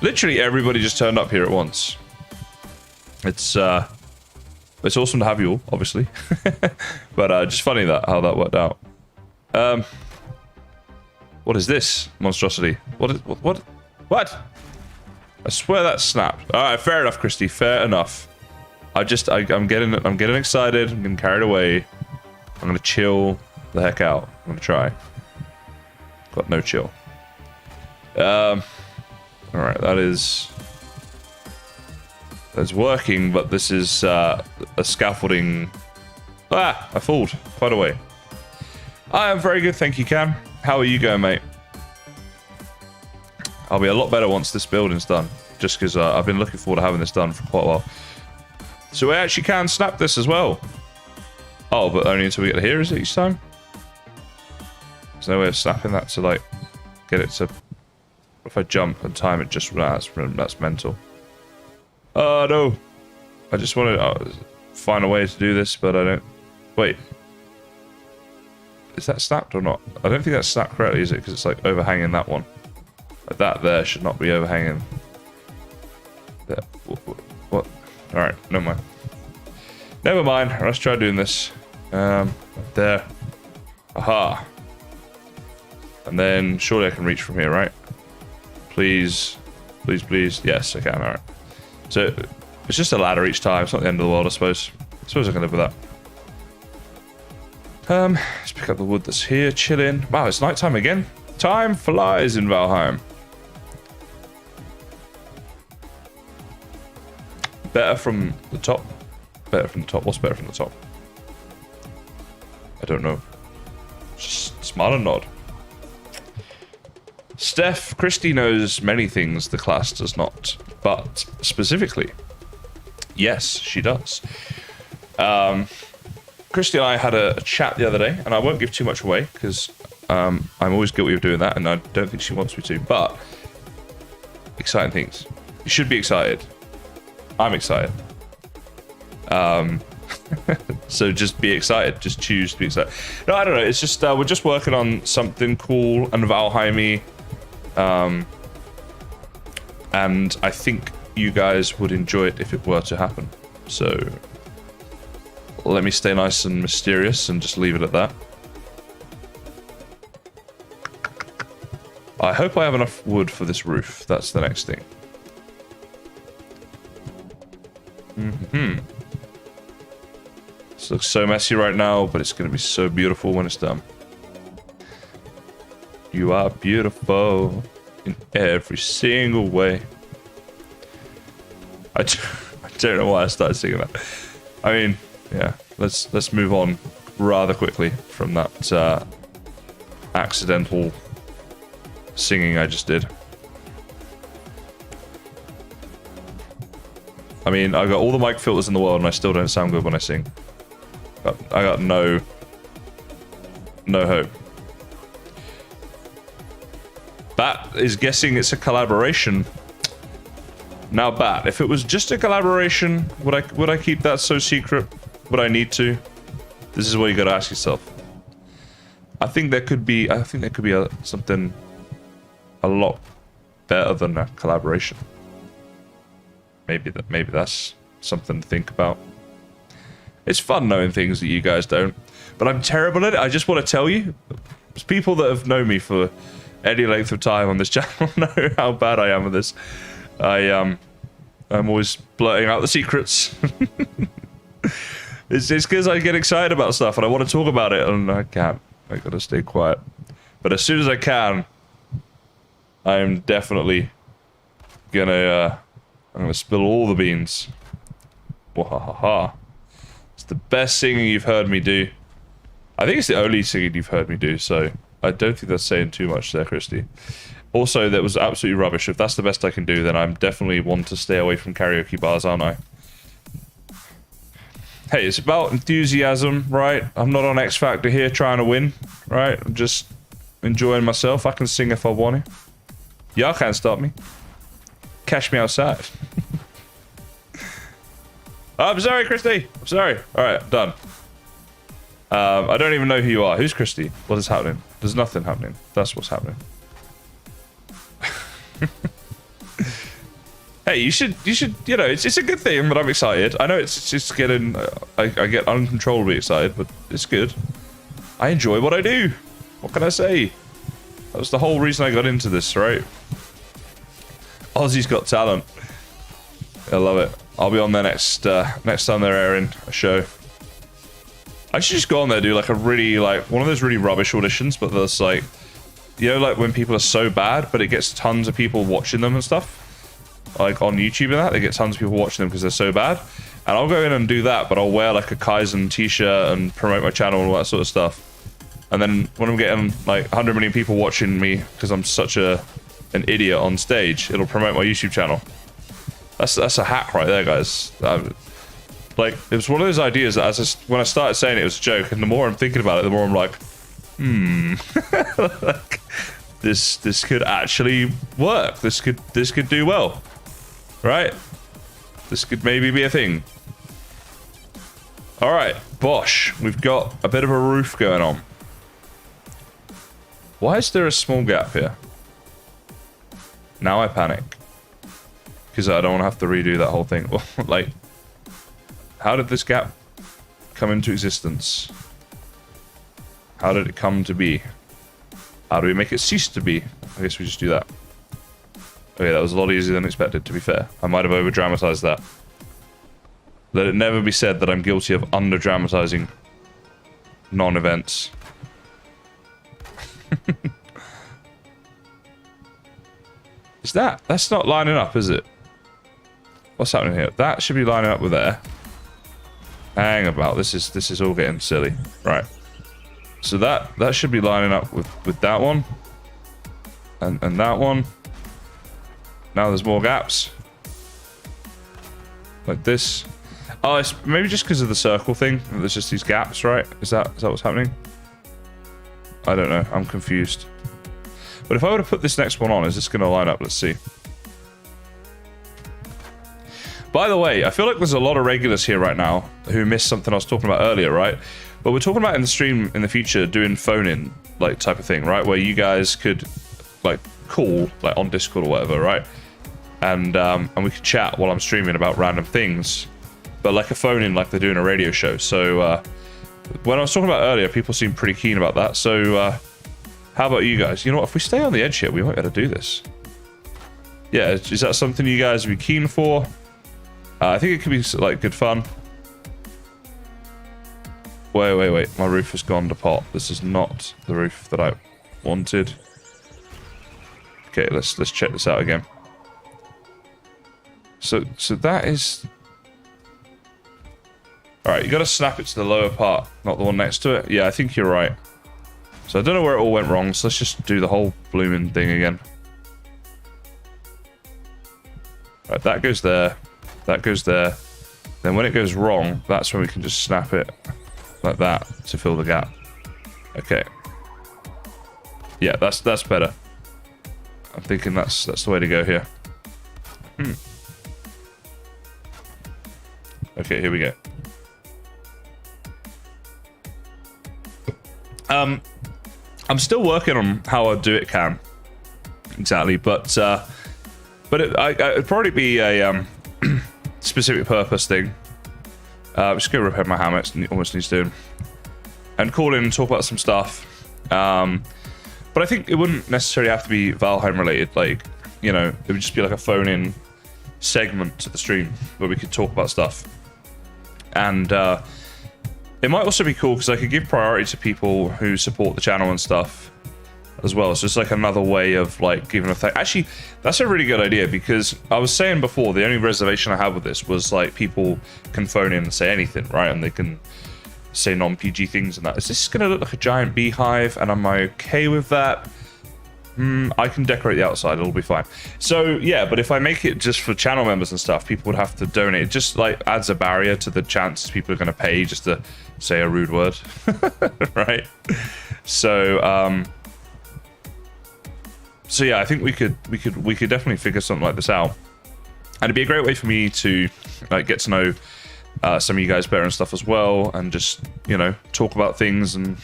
Literally everybody just turned up here at once. It's awesome to have you all, obviously. But just funny how that worked out. What is this monstrosity? What? I swear that snapped. All right, fair enough, Christy. Fair enough. I'm getting excited. I'm getting carried away. I'm gonna chill the heck out. I'm gonna try. Got no chill. All right, that's working, but this is a scaffolding. Ah, I fooled quite a way. I am very good, thank you, Cam. How are you going, mate? I'll be a lot better once this building's done, just because I've been looking forward to having this done for quite a while. So we actually can snap this as well. Oh, but only until we get here, is it, each time? There's no way of snapping that to, like, get it to... If I jump and time it just... That's mental. Oh, no. I just want to find a way to do this, but I don't... Wait. Is that snapped or not? I don't think that's snapped correctly, is it? Because it's, like, overhanging that one. Like, that there should not be overhanging. There. What? Alright, never mind. Never mind. Let's try doing this. There. Aha. And then surely I can reach from here, right? Please. Please, please. Yes, I can. Alright. So, it's just a ladder each time. It's not the end of the world, I suppose. I suppose I can live with that. Let's pick up the wood that's here, chilling. Wow, it's nighttime again. Time flies in Valheim. Better from the top. Better from the top. What's better from the top? I don't know. Just smile and nod. Steph, Christy knows many things the class does not. But specifically, yes, she does. Christy and I had a chat the other day, and I won't give too much away, because I'm always guilty of doing that, and I don't think she wants me to, but exciting things. You should be excited. I'm excited. So just be excited. Just choose to be excited. No, I don't know. It's just we're just working on something cool and Valheim-y. And I think you guys would enjoy it if it were to happen. So let me stay nice and mysterious and just leave it at that. I hope I have enough wood for this roof. That's the next thing. This looks so messy right now, but it's going to be so beautiful when it's done. You are beautiful in every single way. I don't know why I started singing that. I mean, yeah, let's move on rather quickly from that accidental singing I just did. I mean, I got all the mic filters in the world and I still don't sound good when I sing. I got no hope. Bat is guessing it's a collaboration. Now, Bat, if it was just a collaboration, would I keep that so secret? Would I need to? This is what you got to ask yourself. I think there could be something a lot better than a collaboration. Maybe that's something to think about. It's fun knowing things that you guys don't, but I'm terrible at it. I just want to tell you, people that have known me for any length of time on this channel know how bad I am at this. I'm always blurting out the secrets. It's because I get excited about stuff and I want to talk about it and I can't. I gotta stay quiet. But as soon as I can, I'm definitely gonna I'm gonna spill all the beans. Wahahaha. It's the best singing you've heard me do. I think it's the only singing you've heard me do, so I don't think that's saying too much there, Christy. Also, that was absolutely rubbish. If that's the best I can do, then I'm definitely one to stay away from karaoke bars, aren't I? Hey, it's about enthusiasm, right? I'm not on X Factor here trying to win, right? I'm just enjoying myself. I can sing if I want to. Y'all can't stop me. Catch me outside. I'm sorry, Christy. I'm sorry. All right, done. I don't even know who you are. Who's Christy? What is happening? There's nothing happening. That's what's happening. Hey, you should, you know, it's a good thing, but I'm excited. I know it's just getting, I get uncontrollably excited, but it's good. I enjoy what I do. What can I say? That was the whole reason I got into this, right? Aussie's Got Talent. I love it. I'll be on there next time they're airing a show. I should just go on there, do like a really, like, one of those really rubbish auditions, but there's like, you know, like when people are so bad, but it gets tons of people watching them and stuff. Like on YouTube and that, they get tons of people watching them because they're so bad. And I'll go in and do that, but I'll wear like a Kaizen t-shirt and promote my channel and all that sort of stuff. And then when I'm getting like 100 million people watching me because I'm such an idiot on stage, it'll promote my YouTube channel. That's a hack right there, guys. Like, it was one of those ideas that when I started saying it was a joke, and the more I'm thinking about it, the more I'm like, like, this could actually work. This could do well. Right? This could maybe be a thing. Alright, Bosh. We've got a bit of a roof going on. Why is there a small gap here? Now I panic. Because I don't want to have to redo that whole thing. Like, how did this gap come into existence? How did it come to be? How do we make it cease to be? I guess we just do that. Okay, that was a lot easier than expected, to be fair. I might have over-dramatized that. Let it never be said that I'm guilty of under-dramatizing non-events. That's not lining up, is it? What's happening here? That should be lining up with there. Hang about. This is all getting silly. Right. So that should be lining up with that one. And that one. Now there's more gaps. Like this. Oh, it's maybe just because of the circle thing. There's just these gaps, right? Is that what's happening? I don't know. I'm confused. But if I were to put this next one on, is this going to line up? Let's see. By the way, I feel like there's a lot of regulars here right now who missed something I was talking about earlier, right? But we're talking about in the stream in the future doing phone-in, like, type of thing, right? Where you guys could, like, call, like, on Discord or whatever, right? And we could chat while I'm streaming about random things. But like a phone-in, like they're doing a radio show. So, when I was talking about earlier, people seemed pretty keen about that. So, how about you guys? You know what? If we stay on the edge here, we might be able to do this. Yeah, is that something you guys would be keen for? I think it could be, like, good fun. Wait. My roof has gone to pot. This is not the roof that I wanted. Okay, let's check this out again. So that is... Alright, you gotta snap it to the lower part, not the one next to it. Yeah, I think you're right. So I don't know where it all went wrong, so let's just do the whole blooming thing again. Right, that goes there. That goes there. Then when it goes wrong, that's when we can just snap it like that to fill the gap. Okay. Yeah, that's better. I'm thinking that's the way to go here. Okay, here we go. I'm still working on how I do it, Cam. Exactly, but it'd probably be a specific purpose thing. Just go repair my helmet, almost needs doing, and call in and talk about some stuff. But I think it wouldn't necessarily have to be Valheim related. Like, you know, it would just be like a phone-in segment to the stream where we could talk about stuff. And it might also be cool because I could give priority to people who support the channel and stuff as well. So it's like another way of like giving a thank. Actually, that's a really good idea because I was saying before, the only reservation I have with this was like people can phone in and say anything, right? And they can say non-PG things and that. Is this going to look like a giant beehive? And am I okay with that? I can decorate the outside, it'll be fine. So yeah, but if I make it just for channel members and stuff, people would have to donate. It just like adds a barrier to the chances people are going to pay just to say a rude word. Right? So so yeah, I think we could definitely figure something like this out. And it'd be a great way for me to like get to know some of you guys better and stuff as well, and just, you know, talk about things and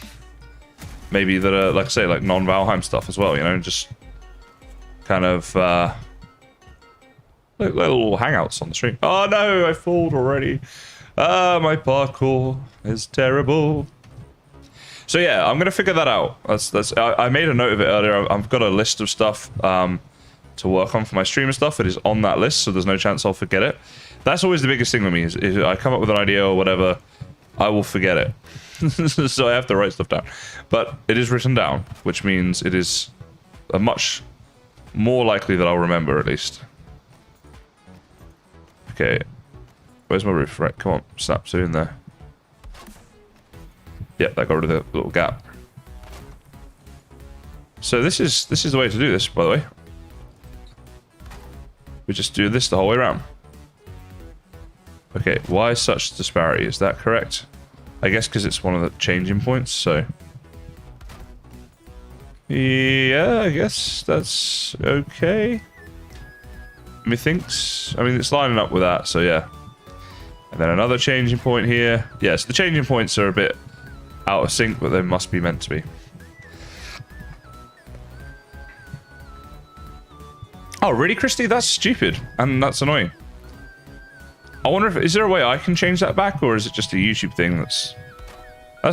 maybe that are, like I say, like non-Valheim stuff as well, you know, just kind of little hangouts on the stream. Oh no, I fooled already. My parkour is terrible. So yeah, I'm gonna figure that out. I made a note of it earlier. I've got a list of stuff to work on for my stream and stuff. It is on that list, so there's no chance I'll forget it. That's always the biggest thing with me, is if I come up with an idea or whatever, I will forget it. So I have to write stuff down. But it is written down, which means it is a much more likely that I'll remember, at least. Okay. Where's my roof? Right, come on. Snap to in there. Yep, that got rid of the little gap. So this is the way to do this, by the way. We just do this the whole way around. Okay, why such disparity? Is that correct? I guess because it's one of the changing points, so... Yeah, I guess that's okay. Methinks. I mean, it's lining up with that, so yeah. And then another changing point here. Yes, the changing points are a bit out of sync, but they must be meant to be. Oh, really, Christy? That's stupid, and that's annoying. I wonder if... Is there a way I can change that back, or is it just a YouTube thing that's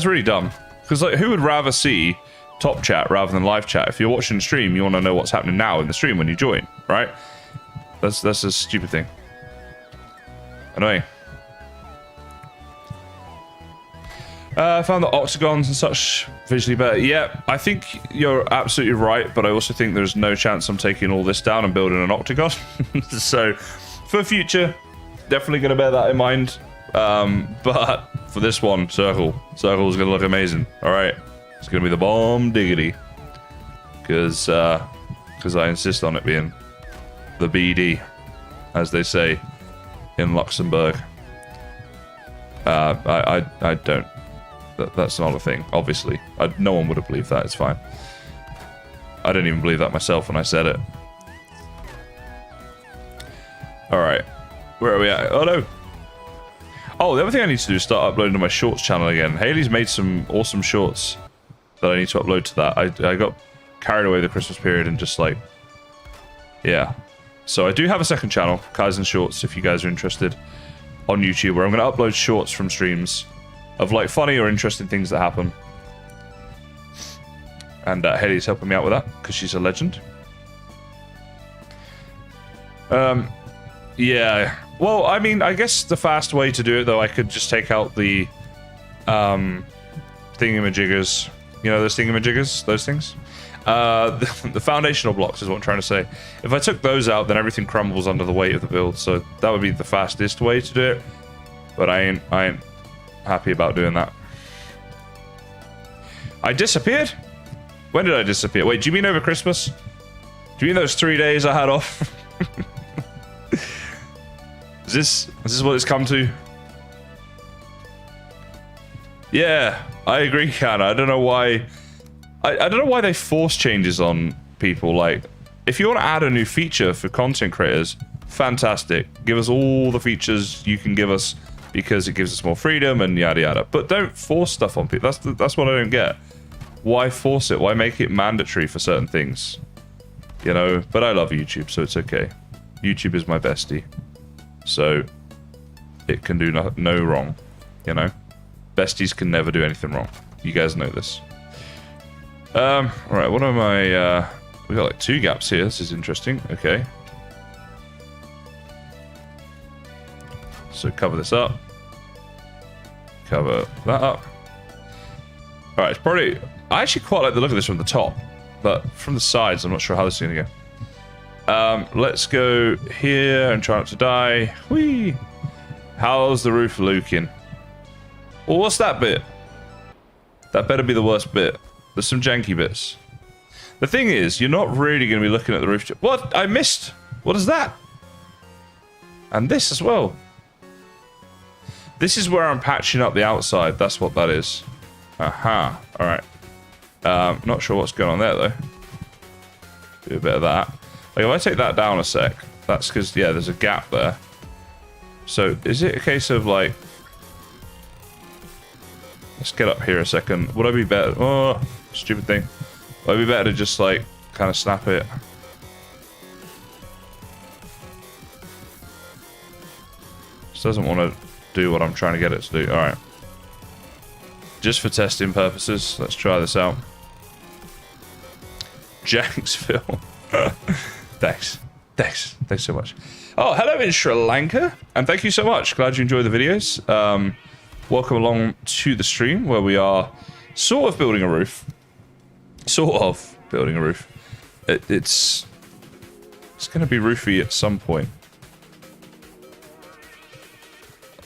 really dumb? Because, like, who would rather see top chat rather than live chat? If you're watching the stream, you want to know what's happening now in the stream when you join, right? That's a stupid thing. Annoying. I found the octagons and such visually better. Yeah, I think you're absolutely right, but I also think there's no chance I'm taking all this down and building an octagon. So, for future, definitely going to bear that in mind. But for this one, circle is going to look amazing. All right, it's going to be the bomb diggity, because I insist on it being the BD, as they say in Luxembourg. I don't. That's not a thing, obviously. No one would have believed that. It's fine. I didn't even believe that myself when I said it. All right, where are we at? Oh no. Oh, the other thing I need to do is start uploading to my shorts channel again. Haley's made some awesome shorts that I need to upload to that. I got carried away the Christmas period and just like, yeah. So I do have a second channel, Kaizen Shorts, if you guys are interested, on YouTube, where I'm going to upload shorts from streams of like funny or interesting things that happen. And Haley's helping me out with that because she's a legend. Yeah. Well, I mean, I guess the fast way to do it, though, I could just take out the thingamajiggers. You know, those thingamajiggers? Those things? The foundational blocks is what I'm trying to say. If I took those out, then everything crumbles under the weight of the build. So that would be the fastest way to do it. But I ain't happy about doing that. I disappeared? When did I disappear? Wait, do you mean over Christmas? Do you mean those 3 days I had off? Is this what it's come to? Yeah, I agree, Kana. I don't know why. I don't know why they force changes on people. Like, if you want to add a new feature for content creators, fantastic. Give us all the features you can give us, because it gives us more freedom and yada yada. But don't force stuff on people. That's what I don't get. Why force it? Why make it mandatory for certain things? You know, but I love YouTube, so it's okay. YouTube is my bestie. So it can do no wrong, you know? Besties can never do anything wrong. You guys know this. Alright, what am I... we got like 2 gaps here. This is interesting. Okay. So cover this up. Cover that up. Alright, it's probably... I actually quite like the look of this from the top, but from the sides, I'm not sure how this is going to go. Let's go here and try not to die. Whee! How's the roof looking? Well, what's that bit? That better be the worst bit. There's some janky bits. The thing is, you're not really going to be looking at the roof. What? I missed. What is that? And this as well. This is where I'm patching up the outside. That's what that is. Aha. All right. Not sure what's going on there, though. Do a bit of that. Like, if I take that down a sec, that's because, yeah, there's a gap there. So, is it a case of, like... Let's get up here a second. Would I be better... Oh, stupid thing. Would it be better to just, like, kind of snap it? This doesn't want to do what I'm trying to get it to do. Alright. Just for testing purposes, let's try this out. Jacksville. Thanks. Thanks so much. Oh, hello in Sri Lanka. And thank you so much. Glad you enjoy the videos. Welcome along to the stream where we are sort of building a roof. It's going to be roofy at some point.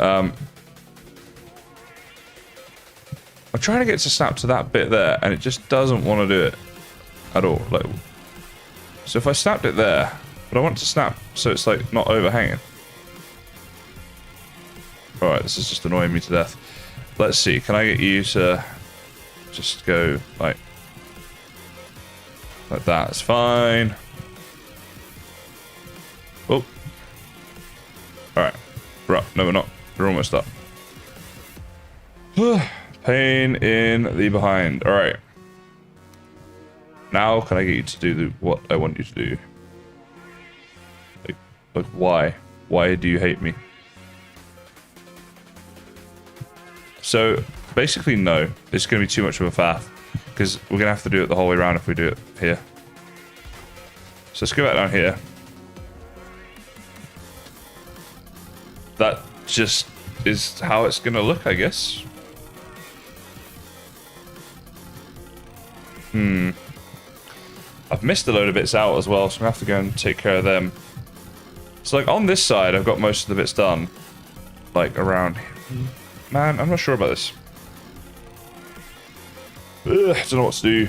I'm trying to get to snap to that bit there, and it just doesn't want to do it at all. Like, so if I snapped it there, but I want to snap so it's like not overhanging. Alright, this is just annoying me to death. Let's see, can I get you to just go like that? It's fine. Oh. Alright. Right, no we're not. We're almost up. Pain in the behind. Alright. Now can I get you to do what I want you to do? Like why? Why do you hate me? So, basically no. It's going to be too much of a faff. Because we're going to have to do it the whole way around if we do it here. So let's go back down here. That just is how it's going to look, I guess. I've missed a load of bits out as well, so I'm going to have to go and take care of them. So, like, on this side, I've got most of the bits done. Like, around here. Man, I'm not sure about this. Ugh, I don't know what to do.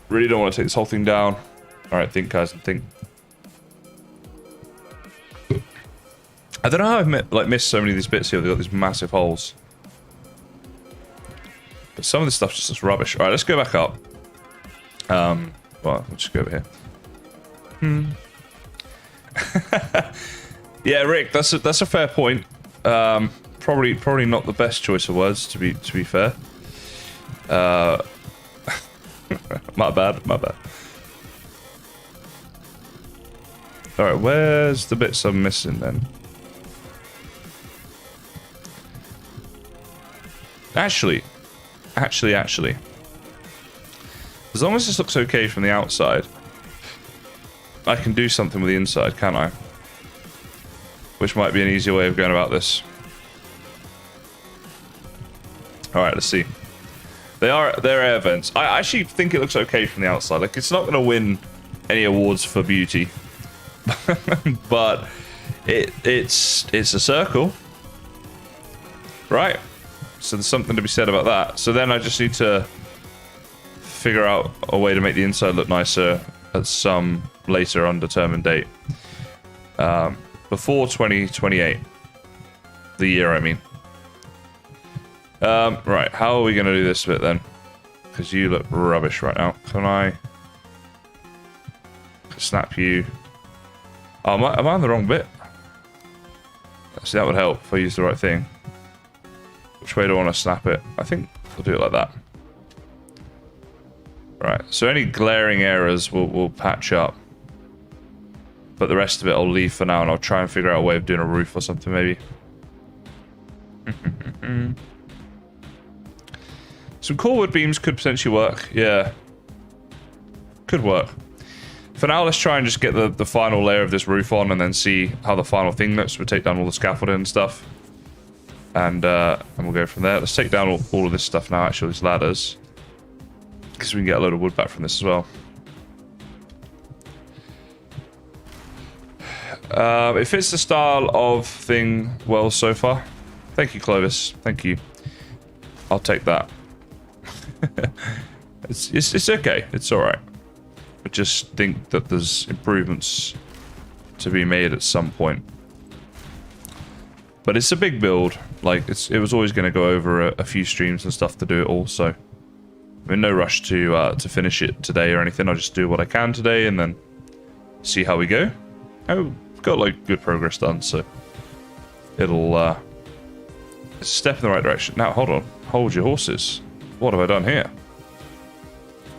Really don't want to take this whole thing down. Alright, think, guys, and think. I don't know how I've missed so many of these bits here. They've got these massive holes. But some of this stuff just looks rubbish. Alright, let's go back up. Well, we'll just go over here. Yeah, Rick, that's a fair point. Probably not the best choice of words, to be fair. My bad. Alright, where's the bits I'm missing then? Actually. As long as this looks okay from the outside, I can do something with the inside, can't I? Which might be an easier way of going about this. Alright, let's see. They're air vents. I actually think it looks okay from the outside. Like, it's not going to win any awards for beauty. But it's a circle. Right. So there's something to be said about that. So then I just need to figure out a way to make the inside look nicer at some later undetermined date. Before 2028. The year, I mean. Right, how are we going to do this bit then? Because you look rubbish right now. Can I snap you? Oh, am I on the wrong bit? See, that would help if I use the right thing. Which way do I want to snap it? I think we'll do it like that. Right, so any glaring errors we'll patch up. But the rest of it I'll leave for now, and I'll try and figure out a way of doing a roof or something, maybe. Some cordwood beams could potentially work. Yeah. Could work. For now, let's try and just get the final layer of this roof on and then see how the final thing looks. We'll take down all the scaffolding and stuff. And we'll go from there. Let's take down all of this stuff now, actually, these ladders. Because we can get a load of wood back from this as well. It fits the style of thing well so far. Thank you, Clovis. Thank you. I'll take that. It's okay. It's all right. I just think that there's improvements to be made at some point. But it's a big build. Like, it was always going to go over a few streams and stuff to do it all, so I'm in no rush to finish it today or anything. I'll just do what I can today and then see how we go. I've got, like, good progress done, so it'll, it's a step in the right direction. Now, hold on. Hold your horses. What have I done here?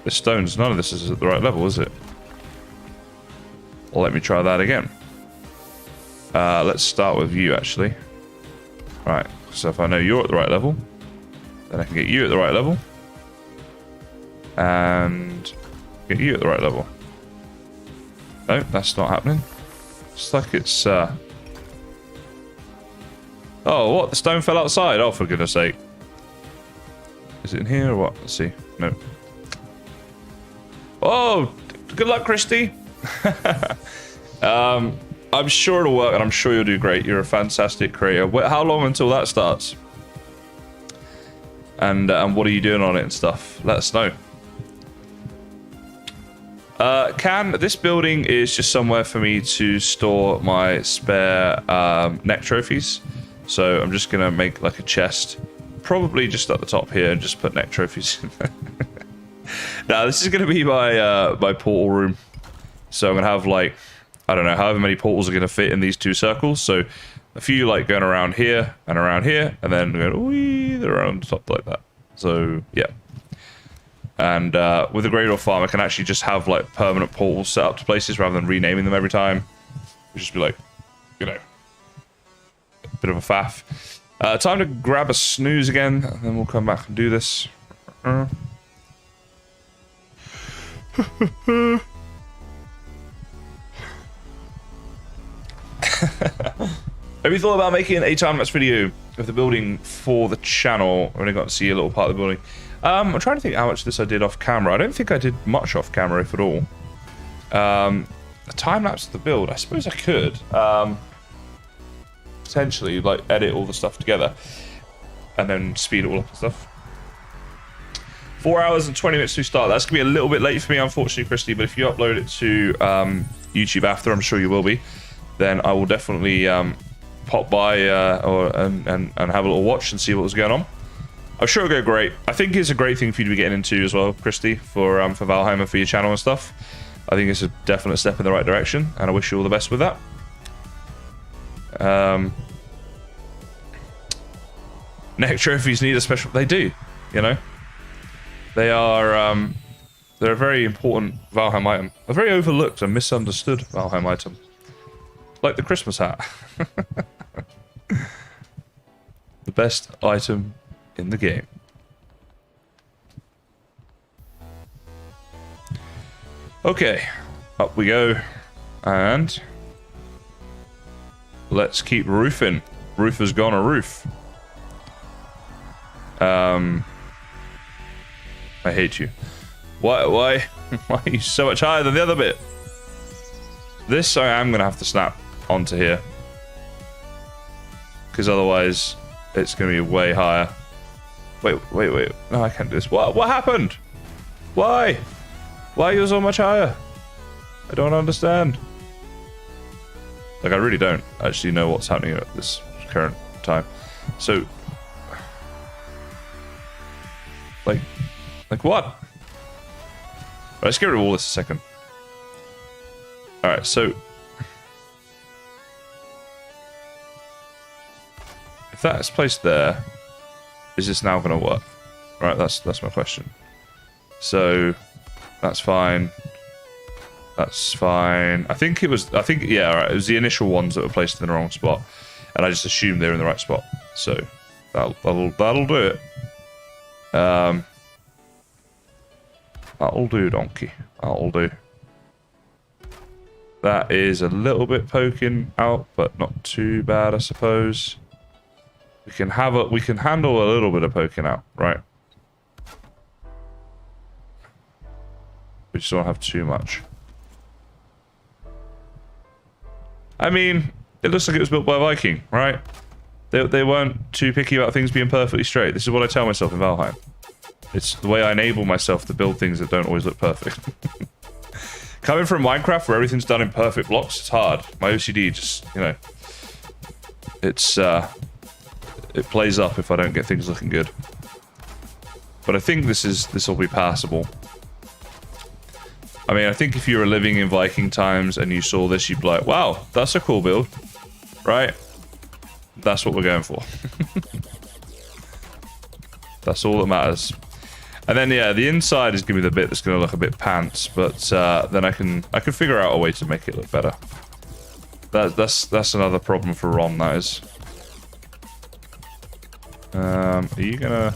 This stone's, none of this is at the right level, is it? Well, let me try that again. Let's start with you, actually. Right, so if I know you're at the right level, then I can get you at the right level. And get you at the right level. No, that's not happening. It's like it's, Oh, what? The stone fell outside? Oh, for goodness sake. Is it in here or what? Let's see. No. Oh, good luck, Christy. I'm sure it'll work, and I'm sure you'll do great. You're a fantastic creator. How long until that starts? And what are you doing on it and stuff? Let us know. This building is just somewhere for me to store my spare neck trophies. So I'm just gonna make like a chest, probably just at the top here, and just put neck trophies in there. Now this is gonna be my my portal room. So I'm gonna have like, I don't know, however many portals are going to fit in these two circles. So a few like going around here, and then going wee around the top like that. So yeah. And with the Greydwarf farm, I can actually just have like permanent portals set up to places rather than renaming them every time. It'll just be like, you know, a bit of a faff. Time to grab a snooze again, and then we'll come back and do this. Have you thought about making a time-lapse video of the building for the channel? I've only got to see a little part of the building. I'm trying to think how much of this I did off camera. I don't think I did much off camera, if at all. A time-lapse of the build, I suppose I could. Potentially, like, edit all the stuff together. And then speed it all up and stuff. 4 hours and 20 minutes to start. That's going to be a little bit late for me, unfortunately, Christy. But if you upload it to YouTube after, I'm sure you will be, then I will definitely pop by and have a little watch and see what was going on. I'm sure it'll go great. I think it's a great thing for you to be getting into as well, Christy, for Valheim and for your channel and stuff. I think it's a definite step in the right direction, and I wish you all the best with that. Neck trophies need a special... They do, you know? They are... they're a very important Valheim item. A very overlooked and misunderstood Valheim item. Like the Christmas hat. The best item in the game. Okay, up we go. And let's keep roofing. Roofer's gone a roof. I hate you. Why are you so much higher than the other bit? This I am gonna have to snap onto here, because otherwise it's gonna be way higher. Wait. No, I can't do this. What happened? Why are you so much higher? I don't understand. Like, I really don't actually know what's happening at this current time. So, like what? Right, let's get rid of all this a second. Alright, so if that is placed there, is this now going to work? Right, that's my question. So that's fine. That's fine. I think yeah, alright, it was the initial ones that were placed in the wrong spot, and I just assumed they were in the right spot. So that'll do it. That'll do, donkey. That'll do. That is a little bit poking out, but not too bad, I suppose. We can handle a little bit of poking out, right? We just don't have too much. I mean, it looks like it was built by a Viking, right? They weren't too picky about things being perfectly straight. This is what I tell myself in Valheim. It's the way I enable myself to build things that don't always look perfect. Coming from Minecraft where everything's done in perfect blocks, it's hard. My OCD just, you know, it plays up if I don't get things looking good. But I think this will be passable. I mean, I think if you were living in Viking times and you saw this, you'd be like, wow, that's a cool build, right? That's what we're going for. That's all that matters. And then, yeah, the inside is going to be the bit that's going to look a bit pants, but then I can figure out a way to make it look better. That's another problem for Ron, that is. Are you gonna...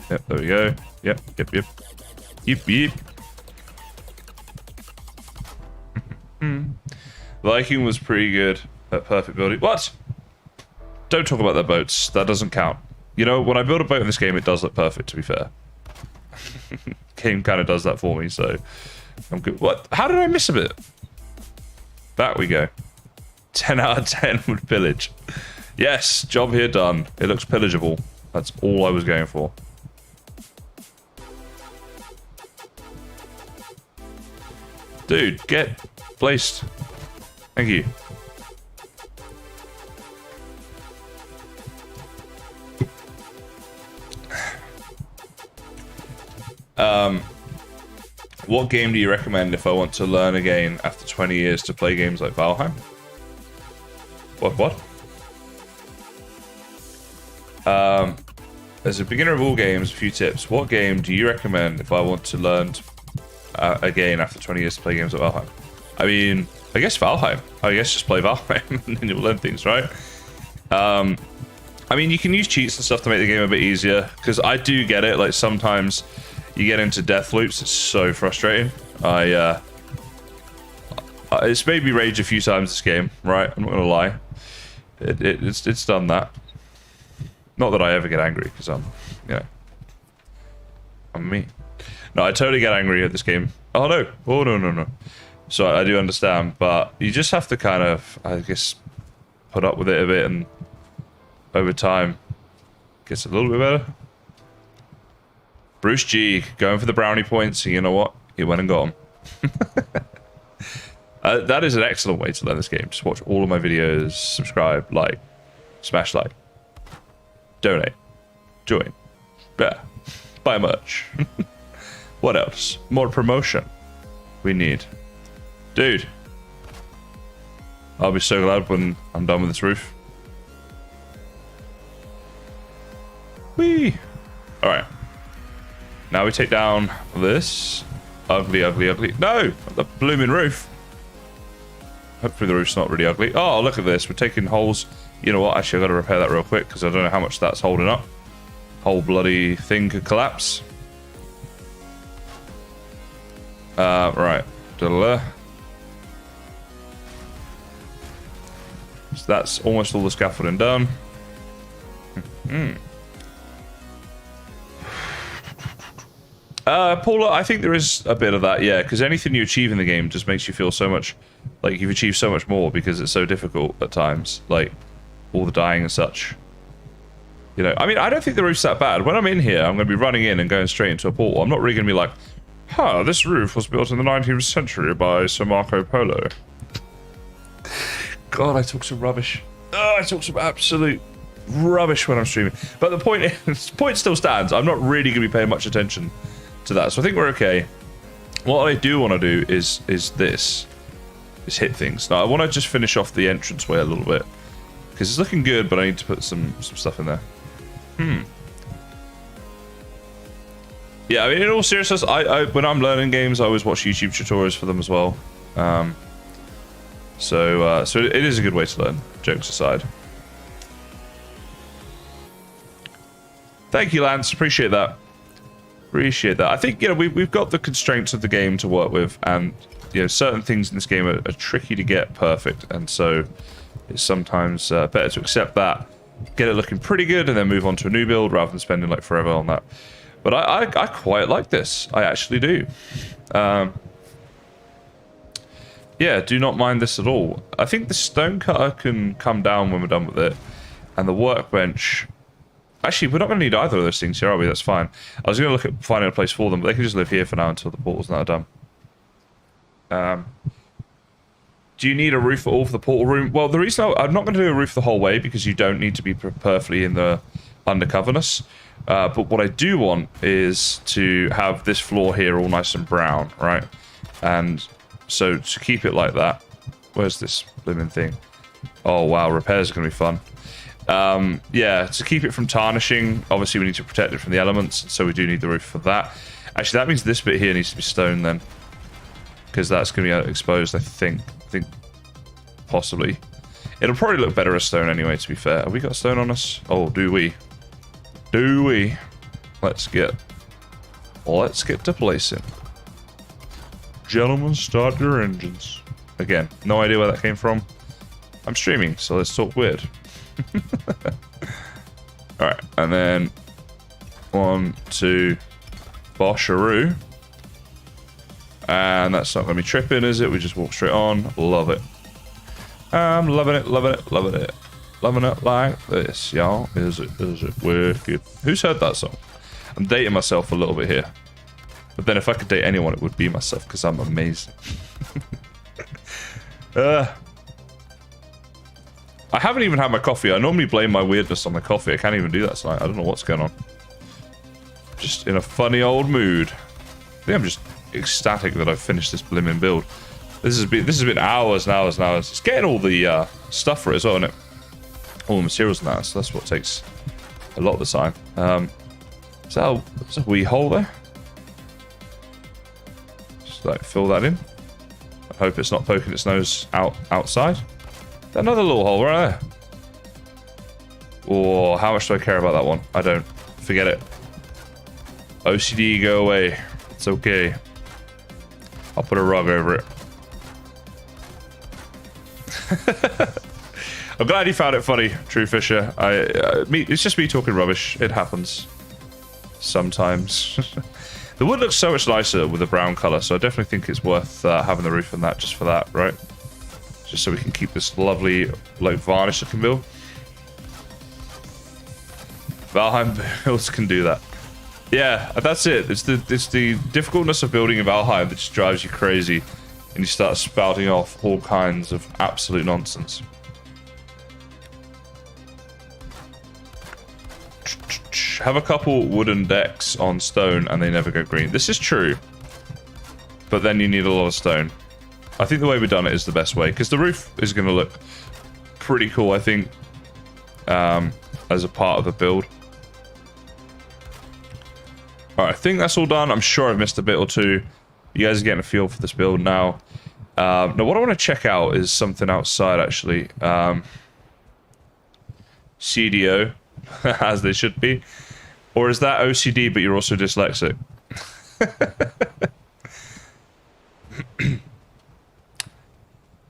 Yep, there we go. Yep. Yep. Viking was pretty good at perfect building. What? Don't talk about their boats. That doesn't count. You know, when I build a boat in this game, it does look perfect, to be fair. Game kind of does that for me, so I'm good. What? How did I miss a bit? Back we go. 10 out of 10 with pillage. Yes, job here done. It looks pillageable. That's all I was going for. Dude, get placed. Thank you. What game do you recommend if I want to learn again after 20 years to play games like Valheim? What? As a beginner of all games, a few tips. What game do you recommend if I want to learn again after 20 years to play games like Valheim? I mean, I guess Valheim. I guess just play Valheim and then you'll learn things, right? I mean, you can use cheats and stuff to make the game a bit easier, because I do get it. Like, sometimes you get into death loops. It's so frustrating. It's made me rage a few times this game, right? I'm not gonna lie. It's done that. Not that I ever get angry, because I'm me. No, I totally get angry at this game. Oh no! Oh no! So I do understand, but you just have to kind of, I guess, put up with it a bit, and over time, it gets a little bit better. Bruce G going for the brownie points, and you know what? He went and got them. That is an excellent way to learn this game. Just watch all of my videos, subscribe, like, smash like, donate, join, buy merch. What else? More promotion. We need. Dude. I'll be so glad when I'm done with this roof. Whee! Alright. Now we take down this. Ugly. No! The blooming roof. Hopefully the roof's not really ugly. Oh, look at this. We're taking holes. You know what? Actually, I've got to repair that real quick, because I don't know how much that's holding up. Whole bloody thing could collapse. Right. So that's almost all the scaffolding done. Paula, I think there is a bit of that, yeah, because anything you achieve in the game just makes you feel so much like you've achieved so much more, because it's so difficult at times, like all the dying and such. You know, I mean, I don't think the roof's that bad. When I'm in here, I'm going to be running in and going straight into a portal. I'm not really going to be like, huh, this roof was built in the 19th century by Sir Marco Polo. God, I talk some rubbish. Oh, I talk some absolute rubbish when I'm streaming. But the point still stands. I'm not really going to be paying much attention to that, so I think we're okay. What I do want to do is hit things. Now I want to just finish off the entranceway a little bit, because it's looking good, but I need to put some stuff in there. Yeah, I mean, in all seriousness, I when I'm learning games, I always watch YouTube tutorials for them as well. So it is a good way to learn, jokes aside. Thank you, Lance. Appreciate that. I think, you know, we've got the constraints of the game to work with, and, you know, certain things in this game are tricky to get perfect, and so it's sometimes better to accept that, get it looking pretty good, and then move on to a new build rather than spending like forever on that. But I quite like this. I actually do. Yeah, do not mind this at all. I think the stone cutter can come down when we're done with it, and the workbench Actually, we're not going to need either of those things here, are we? That's fine. I was going to look at finding a place for them, but they can just live here for now until the portal's not done. Do you need a roof at all for the portal room? Well, the reason I'm not going to do a roof the whole way, because you don't need to be perfectly in the undercoverness. But what I do want is to have this floor here all nice and brown, right? And so to keep it like that, where's this blooming thing? Oh wow, repairs are going to be fun. Yeah, to keep it from tarnishing, obviously we need to protect it from the elements, so we do need the roof for that. Actually, that means this bit here needs to be stone then, because that's going to be exposed, I think. Possibly. It'll probably look better as stone anyway, to be fair. Have we got stone on us? Oh, do we? Do we? Let's get to placing. Gentlemen, start your engines. Again, no idea where that came from. I'm streaming, so let's talk weird. Alright, and then 1, 2, bosharoo. And that's not going to be tripping, is it? We just walk straight on. Love it. I'm loving it, loving it, loving it. Loving it like this, y'all. Is it wicked? Who's heard that song? I'm dating myself a little bit here. But then if I could date anyone, it would be myself, because I'm amazing. I haven't even had my coffee. I normally blame my weirdness on my coffee. I can't even do that tonight. I don't know what's going on. Just in a funny old mood. I think I'm just ecstatic that I've finished this blimmin' build. This has been hours and hours and hours. It's getting all the stuff for it as well, isn't it? All the materials and that. So that's what takes a lot of the time. Is that a wee hole there? Just like fill that in. I hope it's not poking its nose outside. Another little hole right there. Oh, how much do I care about that one? I don't. Forget it. OCD, go away. It's okay. I'll put a rug over it. I'm glad you found it funny, True Fisher. It's just me talking rubbish. It happens. Sometimes. The wood looks so much nicer with a brown colour, so I definitely think it's worth having the roof on that just for that, right? Just so we can keep this lovely, like, varnish looking build. Valheim builds can do that. Yeah, that's it. It's the difficultness of building in Valheim that just drives you crazy, and you start spouting off all kinds of absolute nonsense. Have a couple wooden decks on stone and they never go green. This is true, but then you need a lot of stone. I think the way we've done it is the best way, because the roof is going to look pretty cool, I think, as a part of the build. Alright, I think that's all done. I'm sure I've missed a bit or two. You guys are getting a feel for this build now. Now, what I want to check out is something outside, actually. CDO, as they should be. Or is that OCD, but you're also dyslexic?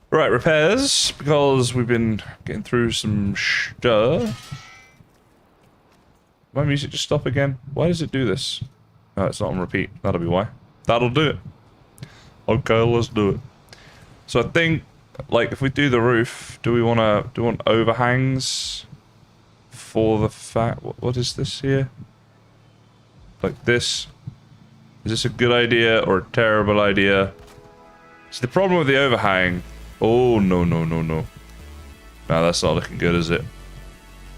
Right, repairs, because we've been getting through some stuff. My music just stop again? Why does it do this? No, it's not on repeat. That'll be why. That'll do it. Okay, let's do it. So I think, like, if we do the roof, do we want overhangs for the fact? What is this here? Like this? Is this a good idea or a terrible idea? See, the problem with the overhang. Oh, no, no, no, no. No, that's not looking good, is it?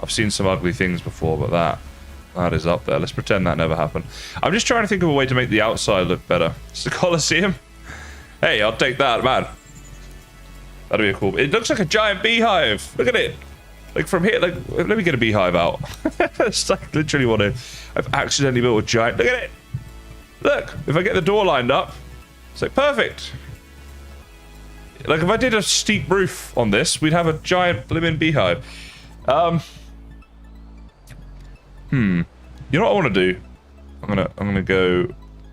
I've seen some ugly things before, but that is up there. Let's pretend that never happened. I'm just trying to think of a way to make the outside look better. It's the Colosseum. Hey, I'll take that, man. That'd be a cool. It looks like a giant beehive. Look at it. Like from here, like, let me get a beehive out. It's like literally what I've accidentally built a giant. Look at it. Look, if I get the door lined up, it's like perfect. Like if I did a steep roof on this, we'd have a giant blimmin' beehive. You know what I want to do? I'm gonna go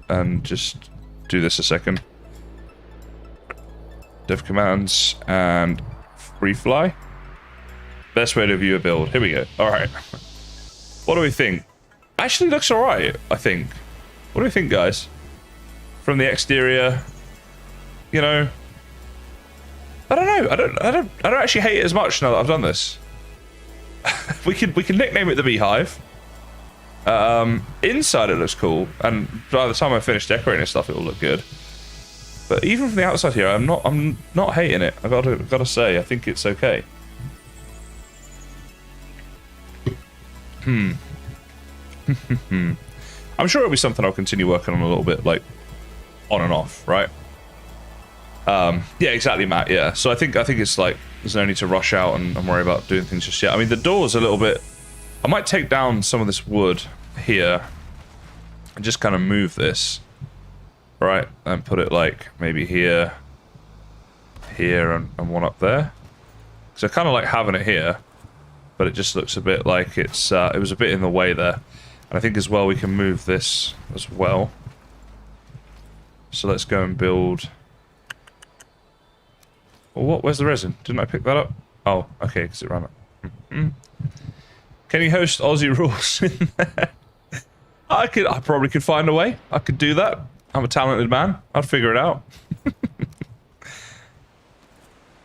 and just do this a second. Dev commands and free fly. Best way to view a build. Here we go. All right. What do we think? Actually, looks all right. I think. What do we think, guys? From the exterior, you know. I don't know. I don't actually hate it as much now that I've done this. we can nickname it the Beehive. Inside it looks cool, and by the time I finish decorating stuff, it will look good. But even from the outside here, I'm not hating it. I gotta say, I think it's okay. I'm sure it'll be something I'll continue working on a little bit, like on and off, right? Yeah, exactly, Matt. Yeah, so I think it's like there's no need to rush out and worry about doing things just yet. I mean, the door's a little bit. I might take down some of this wood here and just kind of move this, right, and put it like maybe here, and one up there. So I kind of like having it here, but it just looks a bit like it was a bit in the way there. And I think as well we can move this as well. So let's go and build. Well, what? Where's the resin? Didn't I pick that up? Oh, okay, because it ran up. Can you host Aussie rules in there? I probably could find a way. I could do that. I'm a talented man. I'd figure it out.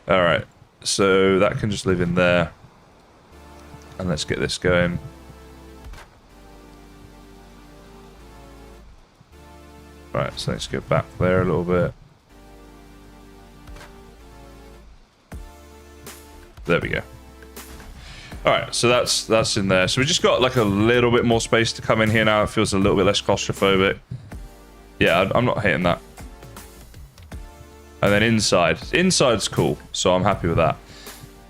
All right, so that can just live in there. And let's get this going. Right, so let's get back there a little bit. There we go. Alright, so that's in there. So we just got like a little bit more space to come in here now. It feels a little bit less claustrophobic. Yeah, I'm not hating that. And then inside's cool, so I'm happy with that.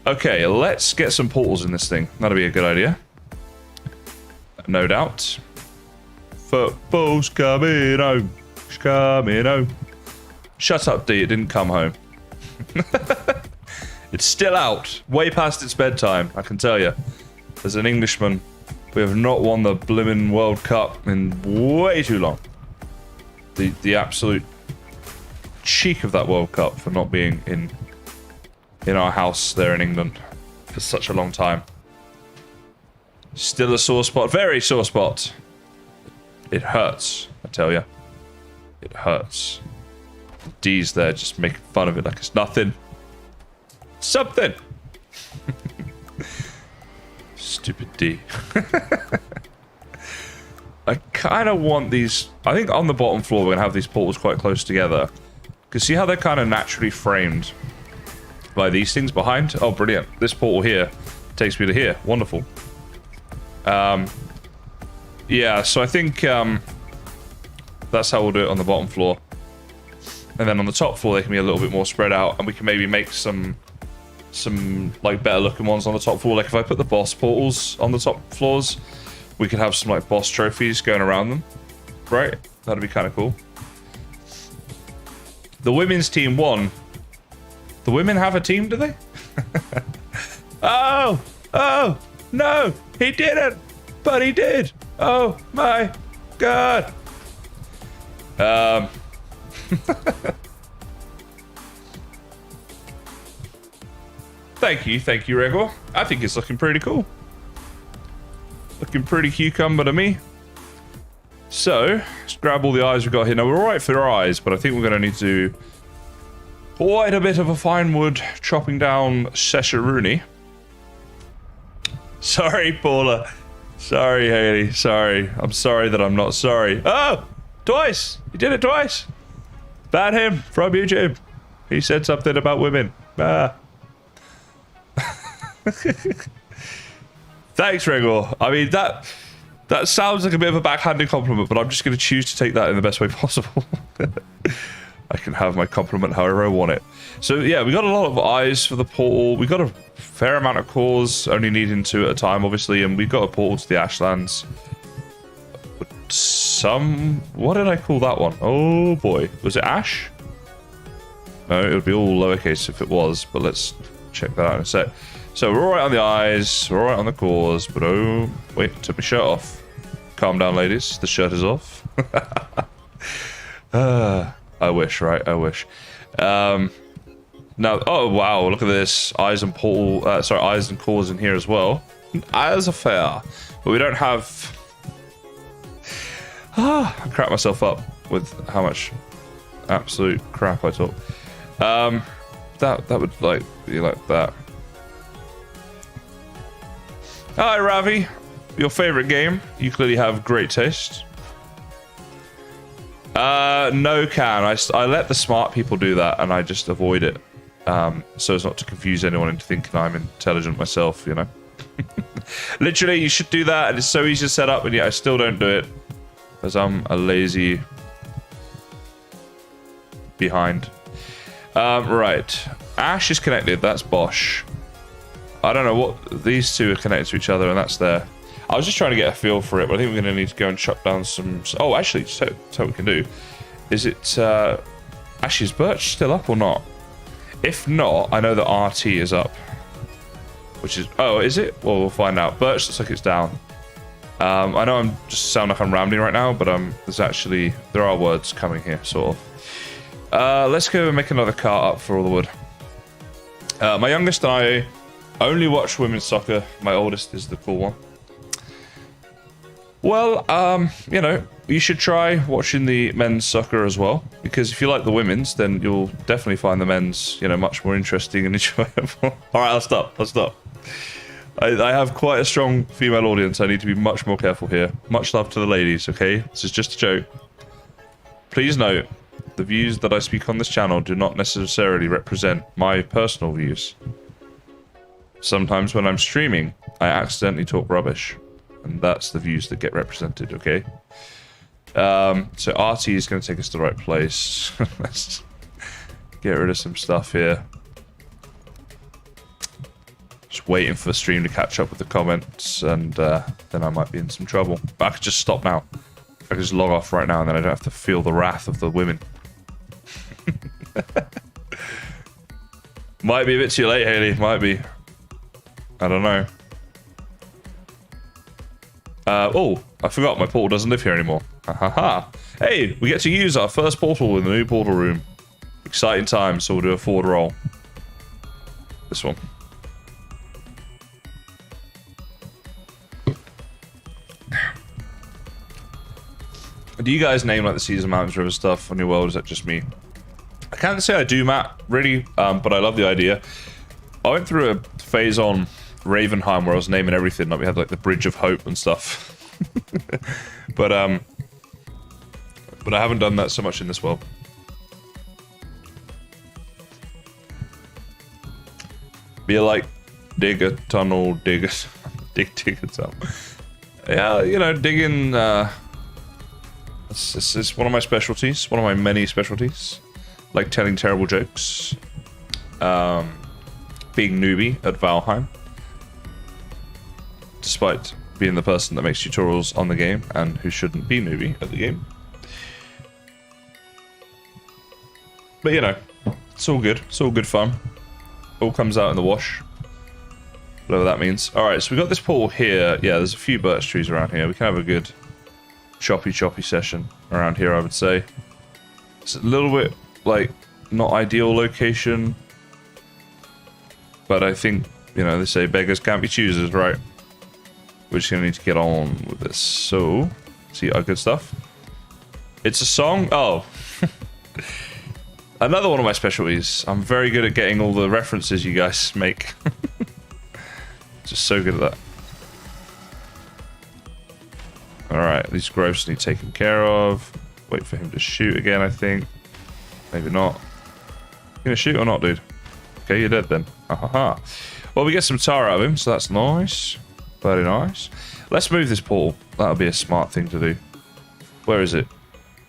Okay, let's get some portals in this thing. That'll be a good idea. No doubt. Football's coming home. It's coming home. Shut up, D. It didn't come home. It's still out. Way past its bedtime, I can tell you. As an Englishman, we have not won the blimmin' World Cup in way too long. The absolute cheek of that World Cup for not being in our house there in England for such a long time. Still a sore spot. Very sore spot. It hurts, I tell you. It hurts. The D's there just making fun of it like it's nothing. Something. Stupid D. I kind of want these. I think on the bottom floor we're going to have these portals quite close together. Because see how they're kind of naturally framed by these things behind? Oh, brilliant. This portal here takes me to here. Wonderful. Yeah, so I think that's how we'll do it on the bottom floor. And then on the top floor they can be a little bit more spread out, and we can maybe make some like better looking ones on the top floor. Like if I put the boss portals on the top floors, we could have some like boss trophies going around them, right? That'd be kind of cool. The women's team won. The women have a team, do they? Oh no, he didn't, but he did. Oh my god. Thank you, Regor. I think it's looking pretty cool. Looking pretty cucumber to me. So, let's grab all the eyes we've got here. Now, we're alright for our eyes, but I think we're going to need to do quite a bit of a fine wood chopping down Sesharuni. Sorry, Paula. Sorry, Haley. Sorry. I'm sorry that I'm not sorry. Oh! Twice! You did it twice! Ban him from YouTube. He said something about women. Ah. Thanks, Regor. I mean, that sounds like a bit of a backhanded compliment, but I'm just going to choose to take that in the best way possible. I can have my compliment however I want it. So, yeah, we got a lot of eyes for the portal. We got a fair amount of cores, only needing 2 at a time, obviously, and we got a portal to the Ashlands. What did I call that one? Oh, boy. Was it Ash? No, it would be all lowercase if it was, but let's check that out in a sec. So we're alright on the eyes, we're alright on the cores, but oh, wait, took my shirt off. Calm down, ladies, the shirt is off. I wish, right? I wish. Now, oh wow, look at this. Eyes and eyes and cores in here as well. As a fair. But we don't have... I crap myself up with how much absolute crap I talk. That would like be like that. Hi, Ravi. your favorite game. You clearly have great taste. No can. I let the smart people do that, and I just avoid it. So as not to confuse anyone into thinking I'm intelligent myself, you know. Literally, you should do that, and it's so easy to set up, and yet I still don't do it. Because I'm a lazy... behind. Right. Ash is connected, that's Bosch. I don't know what... These two are connected to each other, and that's there. I was just trying to get a feel for it, but I think we're going to need to go and chop down some... Oh, actually, so what we can do. Is it... Actually, is Birch still up or not? If not, I know that RT is up. Which is... Oh, is it? Well, we'll find out. Birch looks like it's down. I know I'm just sound like I'm rambling right now, but there's actually... There are words coming here, sort of. Let's go and make another cart up for all the wood. My youngest and I only watch women's soccer. My oldest is the cool one. Well, you know, you should try watching the men's soccer as well, because if you like the women's, then you'll definitely find the men's, you know, much more interesting and enjoyable. All right, I'll stop. I have quite a strong female audience. I need to be much more careful here. Much love to the ladies, okay? This is just a joke. Please note, the views that I speak on this channel do not necessarily represent my personal views. Sometimes when I'm streaming, I accidentally talk rubbish. And that's the views that get represented, okay? So RT is going to take us to the right place. Let's get rid of some stuff here. Just waiting for the stream to catch up with the comments, and then I might be in some trouble. But I could just stop now. I could just log off right now, and then I don't have to feel the wrath of the women. Might be a bit too late, Haley. Might be. I don't know. Oh, I forgot my portal doesn't live here anymore. Ha ha ha. Hey, we get to use our first portal in the new portal room. Exciting time, so we'll do a forward roll. This one. Do you guys name like the seas and mountains, river stuff on your world? Is that just me? I can't say I do, Matt, really, but I love the idea. I went through a phase on Ravenheim where I was naming everything, like we had like the Bridge of Hope and stuff. but I haven't done that so much in this world. Be like dig a tunnel, dig a tunnel. Yeah, you know, digging. It's one of my specialties, one of my many specialties. Like telling terrible jokes. Being newbie at Valheim. Despite being the person that makes tutorials on the game and who shouldn't be newbie at the game. But you know, it's all good. It's all good fun. All comes out in the wash. Whatever that means. Alright, so we got this portal here. Yeah, there's a few birch trees around here. We can have a good choppy session around here, I would say. It's a little bit, like, not ideal location. But I think, you know, they say beggars can't be choosers, right? We're just going to need to get on with this. So, see our good stuff. It's a song. Oh. Another one of my specialties. I'm very good at getting all the references you guys make. Just so good at that. Alright, these growths need taken care of. Wait for him to shoot again, I think. Maybe not. You gonna shoot or not, dude? Okay, you're dead then. Ha ha ha. Well, we get some tar out of him, so that's nice. Very nice. Let's move this portal. That'll be a smart thing to do. Where is it?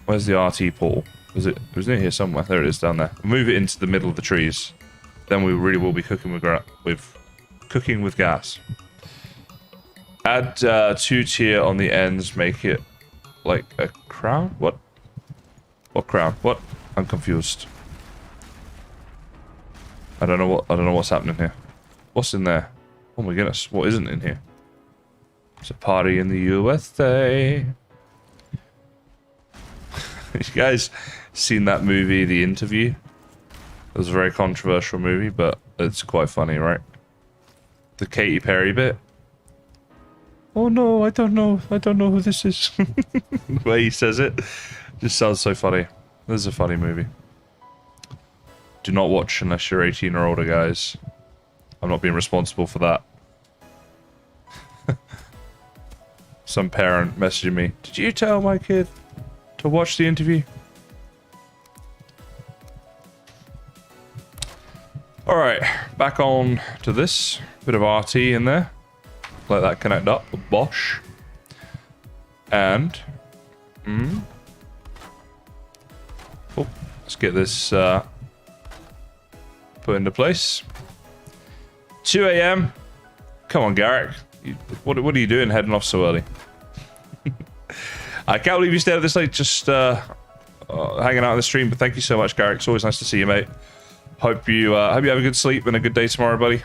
Where's the RT portal? It was near here somewhere. There it is, down there. Move it into the middle of the trees. Then we really will be cooking with gas. Add 2-tier on the ends. Make it like a crown. What? What crown? What? I'm confused. I don't know what's happening here. What's in there? Oh my goodness! What isn't in here? It's a party in the USA. You guys seen that movie, The Interview? It was a very controversial movie, but it's quite funny, right? The Katy Perry bit. Oh no, I don't know who this is. The way he says it just sounds so funny. This is a funny movie. Do not watch unless you're 18 or older, guys. I'm not being responsible for that. some parent messaging me, did you tell my kid to watch the interview? All right, back on to this. Bit of RT in there. Let that connect up with Bosch. And... Oh, let's get this put into place. 2 a.m. Come on, Garrick. What are you doing heading off so early? I can't believe you stayed up this late just hanging out on the stream, but thank you so much, Garrick. It's always nice to see you, mate. Hope you have a good sleep and a good day tomorrow, buddy.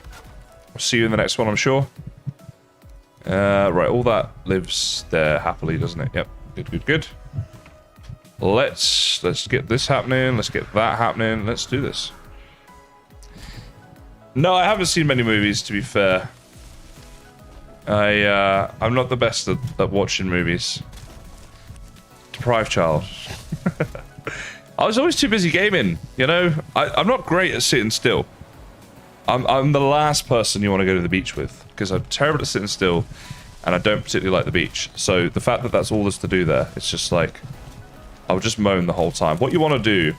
I'll see you in the next one, I'm sure. Right, all that lives there happily, doesn't it? Yep. Good. Let's get this happening. Let's get that happening. Let's do this. No, I haven't seen many movies, to be fair. I'm not the best at watching movies. Deprived child. I was always too busy gaming, you know? I'm not great at sitting still. I'm the last person you want to go to the beach with, because I'm terrible at sitting still, and I don't particularly like the beach. So the fact that that's all there's to do there, it's just like, I'll just moan the whole time. What you want to do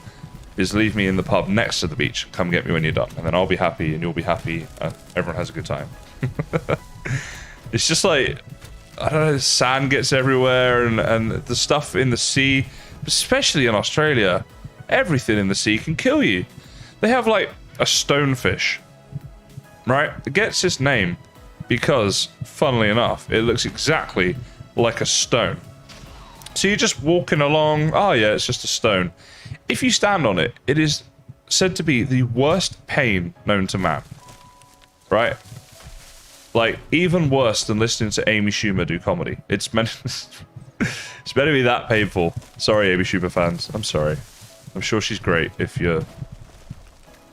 is leave me in the pub next to the beach. Come get me when you're done, and then I'll be happy, and you'll be happy, and everyone has a good time. It's just like, I don't know, the sand gets everywhere, and the stuff in the sea, especially in Australia, everything in the sea can kill you. They have like a stonefish, right? It gets its name because, funnily enough, it looks exactly like a stone. So you're just walking along, oh yeah, it's just a stone. If you stand on it, it is said to be the worst pain known to man, right? Like, even worse than listening to Amy Schumer do comedy. It's meant to be that painful. Sorry, Amy Schumer fans. I'm sorry. I'm sure she's great if you're,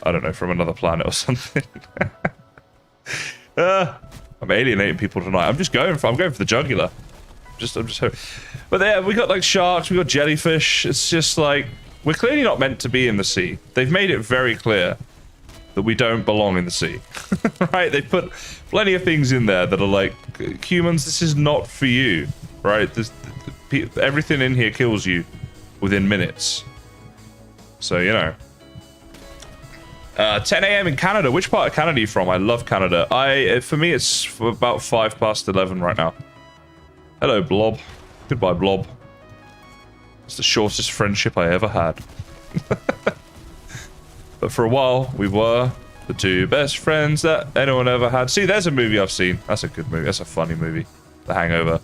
I don't know, from another planet or something. I'm alienating people tonight. I'm going for the jugular. I'm just hoping. But there, we got like sharks, we got jellyfish. It's just like, we're clearly not meant to be in the sea. They've made it very clear that we don't belong in the sea. Right? They put plenty of things in there that are like, humans, this is not for you. Right? Everything in here kills you within minutes. So, you know. 10 a.m. in Canada. Which part of Canada are you from? I love Canada. For me, it's about 11:05 right now. Hello, Blob. Goodbye, Blob. It's the shortest friendship I ever had. But for a while, we were the two best friends that anyone ever had. See, there's a movie I've seen. That's a good movie. That's a funny movie. The Hangover.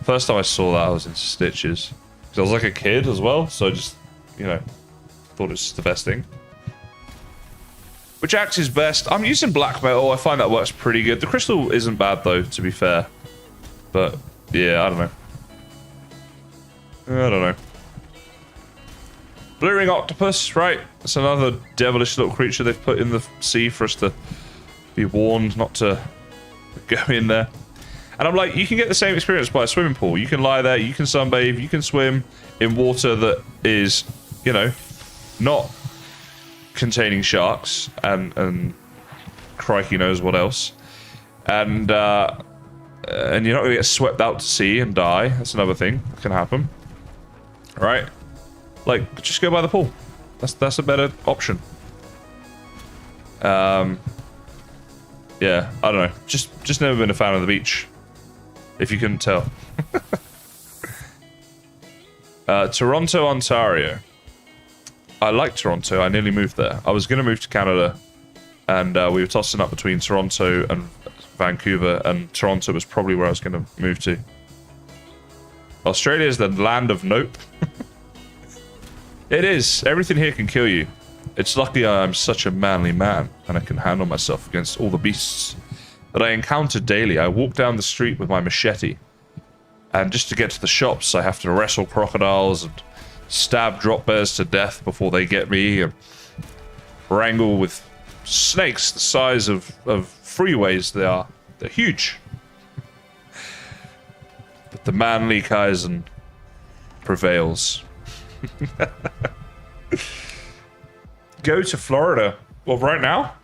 First time I saw that, I was in stitches. Because I was like a kid as well, so I just, you know, thought it was the best thing. Which axe is best? I'm using black metal. I find that works pretty good. The crystal isn't bad, though, to be fair. But, yeah, I don't know. I don't know. Blue ring octopus, right? It's another devilish little creature they've put in the sea for us to be warned not to go in there. And I'm like, you can get the same experience by a swimming pool. You can lie there, you can sunbathe, you can swim in water that is, you know, not containing sharks and crikey knows what else. And you're not going to get swept out to sea and die. That's another thing that can happen. Right? Like, just go by the pool. That's a better option. Yeah, I don't know. Just never been a fan of the beach. If you couldn't tell. Toronto, Ontario. I like Toronto. I nearly moved there. I was going to move to Canada, and we were tossing up between Toronto and Vancouver, and Toronto was probably where I was going to move to. Australia is the land of nope. It is. Everything here can kill you. It's lucky I'm such a manly man, and I can handle myself against all the beasts that I encounter daily. I walk down the street with my machete, and just to get to the shops, I have to wrestle crocodiles and stab drop bears to death before they get me, and wrangle with snakes the size of freeways. They're huge. But the manly Kaizen prevails. Go to Florida. Well, right now,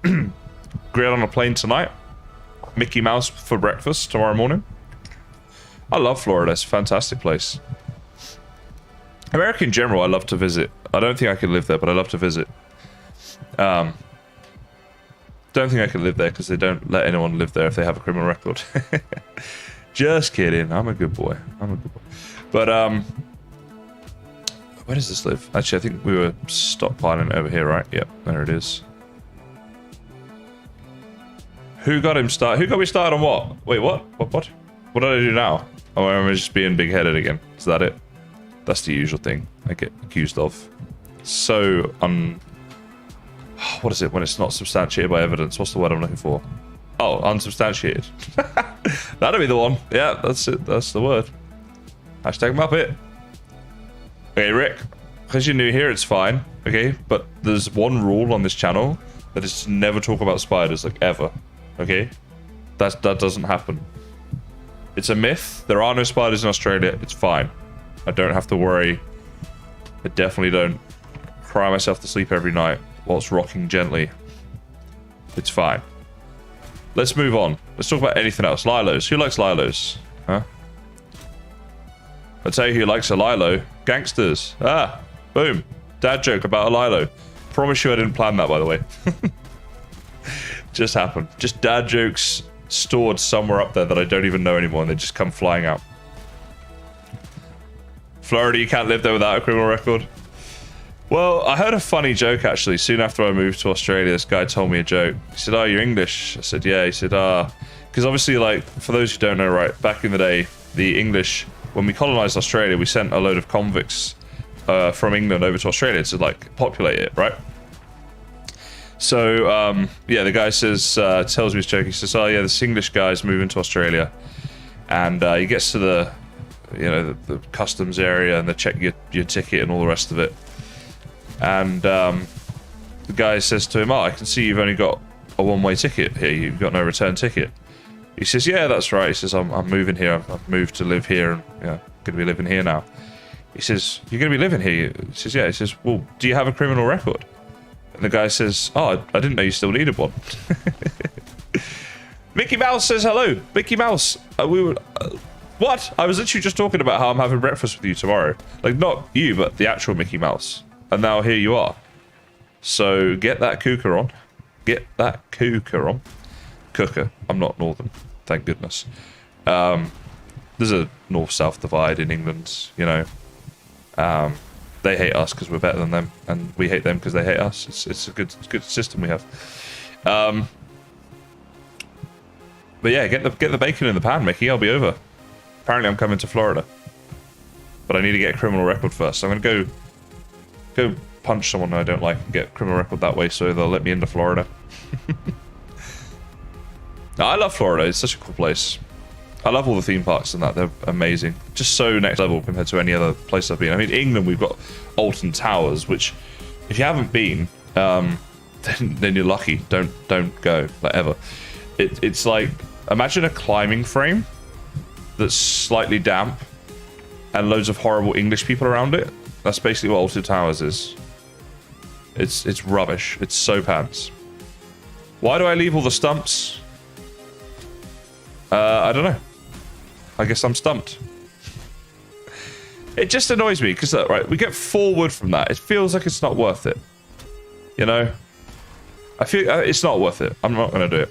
get on a plane tonight. Mickey Mouse for breakfast tomorrow morning. I love Florida. It's a fantastic place. America in general, I love to visit. I don't think I could live there, but I love to visit. Don't think I could live there because they don't let anyone live there if they have a criminal record. Just kidding. I'm a good boy. I'm a good boy. But, where does this live? Actually, I think we were stockpiling it over here, right? Yep, there it is. Who got him started? Who got me started on what? Wait, what? What did I do now? Oh, am I just being big-headed again? Is that it? That's the usual thing I get accused of. So, what is it when it's not substantiated by evidence? What's the word I'm looking for? Oh, unsubstantiated. That'll be the one. Yeah, that's it. That's the word. Hashtag Muppet. Okay, Rick. Because you're new here, it's fine. Okay, but there's one rule on this channel that is to never talk about spiders, like, ever. Okay? That doesn't happen. It's a myth. There are no spiders in Australia. It's fine. I don't have to worry. I definitely don't cry myself to sleep every night whilst rocking gently. It's fine. Let's move on. Let's talk about anything else. Lilos. Who likes Lilos? Huh? I'll tell you who likes a Lilo. Gangsters. Ah, boom. Dad joke about a Lilo. Promise you I didn't plan that, by the way. Just happened. Just dad jokes stored somewhere up there that I don't even know anymore, and they just come flying out. Florida, you can't live there without a criminal record. Well, I heard a funny joke, actually. Soon after I moved to Australia, this guy told me a joke. He said, oh, you're English? I said, yeah. He said, because obviously, like, for those who don't know, right, back in the day, the English, when we colonized Australia, we sent a load of convicts from England over to Australia to, like, populate it, right? So, yeah, the guy says, tells me his joke. He says, oh, yeah, this English guy's moving to Australia. And he gets to the, you know, the customs area, and they check your ticket and all the rest of it. And the guy says to him, oh, I can see you've only got a one-way ticket here. You've got no return ticket. He says, yeah, that's right. He says, I'm moving here. I've moved to live here, and you know, going to be living here now. He says, you're going to be living here? He says, yeah. He says, well, do you have a criminal record? And the guy says, oh, I didn't know you still needed one. Mickey Mouse says hello. Mickey Mouse. What? I was literally just talking about how I'm having breakfast with you tomorrow. Like, not you, but the actual Mickey Mouse. And now here you are. So get that cooker on. Get that cooker on. Cooker. I'm not northern. Thank goodness. There's a north-south divide in England, you know. They hate us because we're better than them, and we hate them because they hate us. It's a good system we have. But yeah, get the bacon in the pan, Mickey. I'll be over. Apparently, I'm coming to Florida, but I need to get a criminal record first. So I'm gonna go punch someone I don't like and get a criminal record that way, so they'll let me into Florida. No, I love Florida. It's such a cool place. I love all the theme parks and that. They're amazing. Just so next level compared to any other place I've been. I mean, England, we've got Alton Towers, which, if you haven't been, then you're lucky. Don't go, like, ever. It's like, imagine a climbing frame that's slightly damp and loads of horrible English people around it. That's basically what Alton Towers is. It's rubbish. It's so pants. Why do I leave all the stumps? I don't know. I guess I'm stumped. It just annoys me because, right, we get 4 wood from that. It feels like it's not worth it. You know? I feel it's not worth it. I'm not going to do it.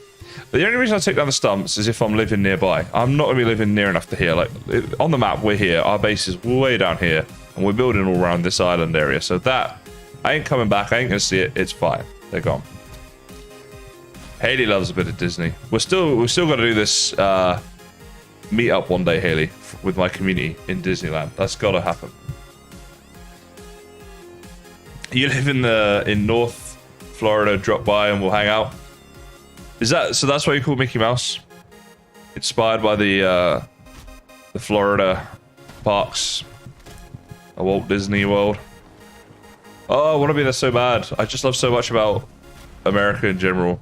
But the only reason I take down the stumps is if I'm living nearby. I'm not going to be living near enough to here. Like, on the map, we're here. Our base is way down here. And we're building all around this island area. So that, I ain't coming back. I ain't going to see it. It's fine. They're gone. Haley loves a bit of Disney. We're still got to do this meet up one day, Haley, with my community in Disneyland. That's got to happen. You live in North Florida. Drop by and we'll hang out. Is that so? That's why you call Mickey Mouse? Inspired by the Florida parks, a Walt Disney World. Oh, I want to be there so bad. I just love so much about America in general.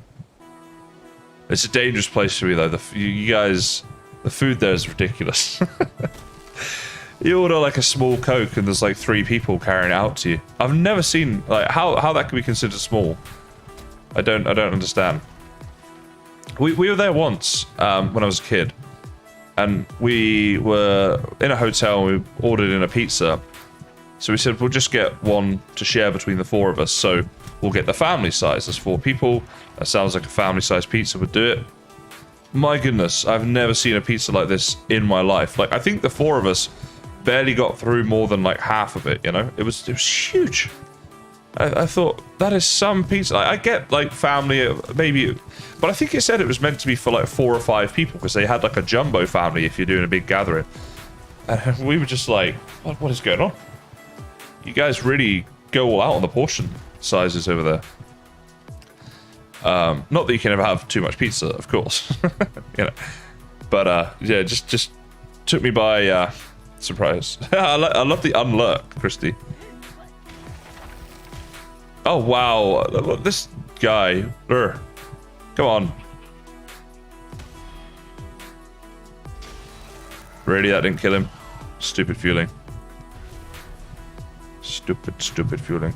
It's a dangerous place to be, though. You guys, the food there is ridiculous. You order like a small Coke and there's like 3 people carrying it out to you. I've never seen like how that could be considered small. I don't understand. We were there once when I was a kid, and we were in a hotel. And we ordered in a pizza, so we said we'll just get one to share between the 4 of us. So we'll get the family size. There's 4 people. That sounds like a family size pizza would do it. My goodness, I've never seen a pizza like this in my life. Like, I think the 4 of us barely got through more than like half of it. You know, it was huge. I thought, that is some pizza. I get like family, maybe, but I think it said it was meant to be for like 4 or 5 people because they had like a jumbo family if you're doing a big gathering. And we were just like, what is going on? You guys really go all out on the portion sizes over there. Not that you can ever have too much pizza, of course, you know. But yeah, just took me by surprise. I love the unlurk, Christy. Oh wow, this guy. Come on. Really, that didn't kill him? Stupid fueling. Stupid fueling.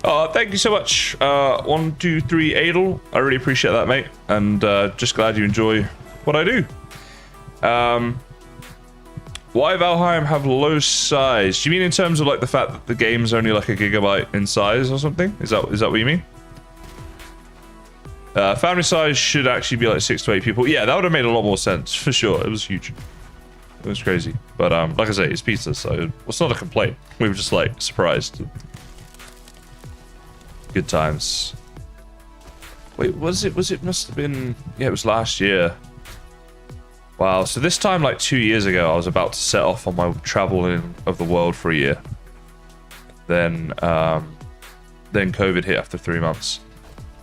Oh, thank you so much. 1, 2, 3, Adel. I really appreciate that, mate. And just glad you enjoy what I do. Why Valheim have low size? Do you mean in terms of like the fact that the game's only like a gigabyte in size or something? Is that what you mean? Family size should actually be like 6 to 8 people. Yeah, that would have made a lot more sense for sure. It was huge. It was crazy. But like I say, it's pizza, so it's not a complaint. We were just like surprised. Good times. Wait, was it must have been, yeah, it was last year. Wow, so this time like 2 years ago, I was about to set off on my traveling of the world for a year. Then COVID hit after 3 months.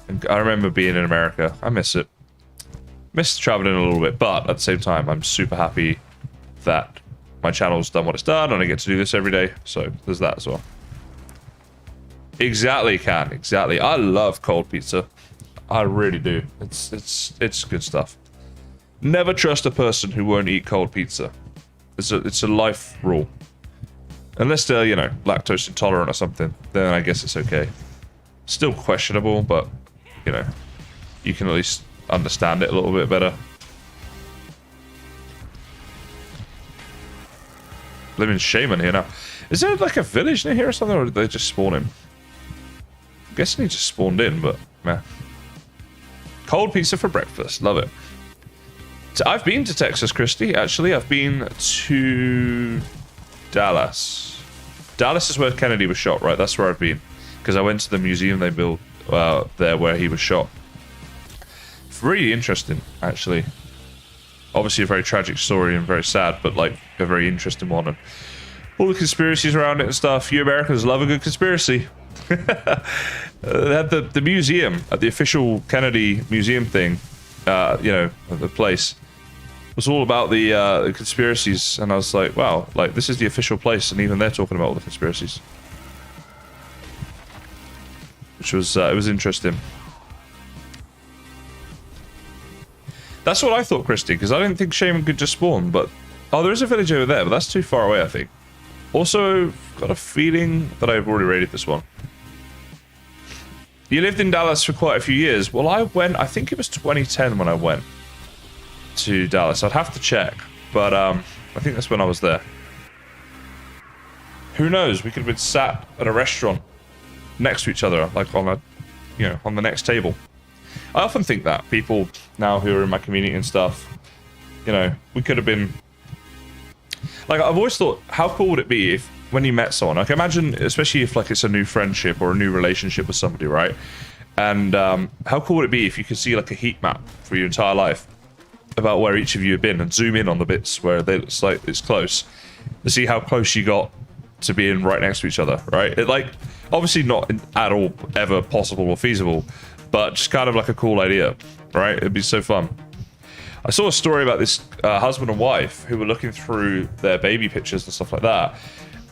And I remember being in America. I miss it. Miss traveling a little bit, but at the same time, I'm super happy that my channel's done what it's done and I get to do this every day. So there's that as well. Exactly, Can. Exactly. I love cold pizza. I really do. It's good stuff. Never trust a person who won't eat cold pizza. It's a life rule. Unless they're, you know, lactose intolerant or something, then I guess it's okay. Still questionable, but, you know, you can at least understand it a little bit better. Living shaman here now. Is there like a village near here or something, or did they just spawn him? I'm guessing he just spawned in, but meh. Cold pizza for breakfast. Love it. So I've been to Texas, Christy. Actually, I've been to Dallas. Dallas is where Kennedy was shot, right? That's where I've been. Because I went to the museum they built there where he was shot. Really interesting, actually. Obviously a very tragic story and very sad, but like a very interesting one. And all the conspiracies around it and stuff. You Americans love a good conspiracy. They had the museum at the official Kennedy museum thing, you know, the place. It was all about the conspiracies, and I was like, wow, like this is the official place, and even they're talking about all the conspiracies. Which was, it was interesting. That's what I thought, Christy, because I didn't think Shaman could just spawn, but... Oh, there is a village over there, but that's too far away, I think. Also, got a feeling that I've already raided this one. You lived in Dallas for quite a few years. Well, I think it was 2010 when I went to Dallas. I'd have to check, but I think that's when I was there. Who knows? We could have been sat at a restaurant next to each other, like on a, you know, on the next table. I often think that people now who are in my community and stuff, you know, we could have been, like, I've always thought, how cool would it be if when you met someone, like imagine, especially if like it's a new friendship or a new relationship with somebody, right? And how cool would it be if you could see like a heat map for your entire life about where each of you have been and zoom in on the bits where it's like it's close to see how close you got to being right next to each other, right? It, like, obviously not at all ever possible or feasible, but just kind of like a cool idea, right? It'd be so fun. I saw a story about this husband and wife who were looking through their baby pictures and stuff like that,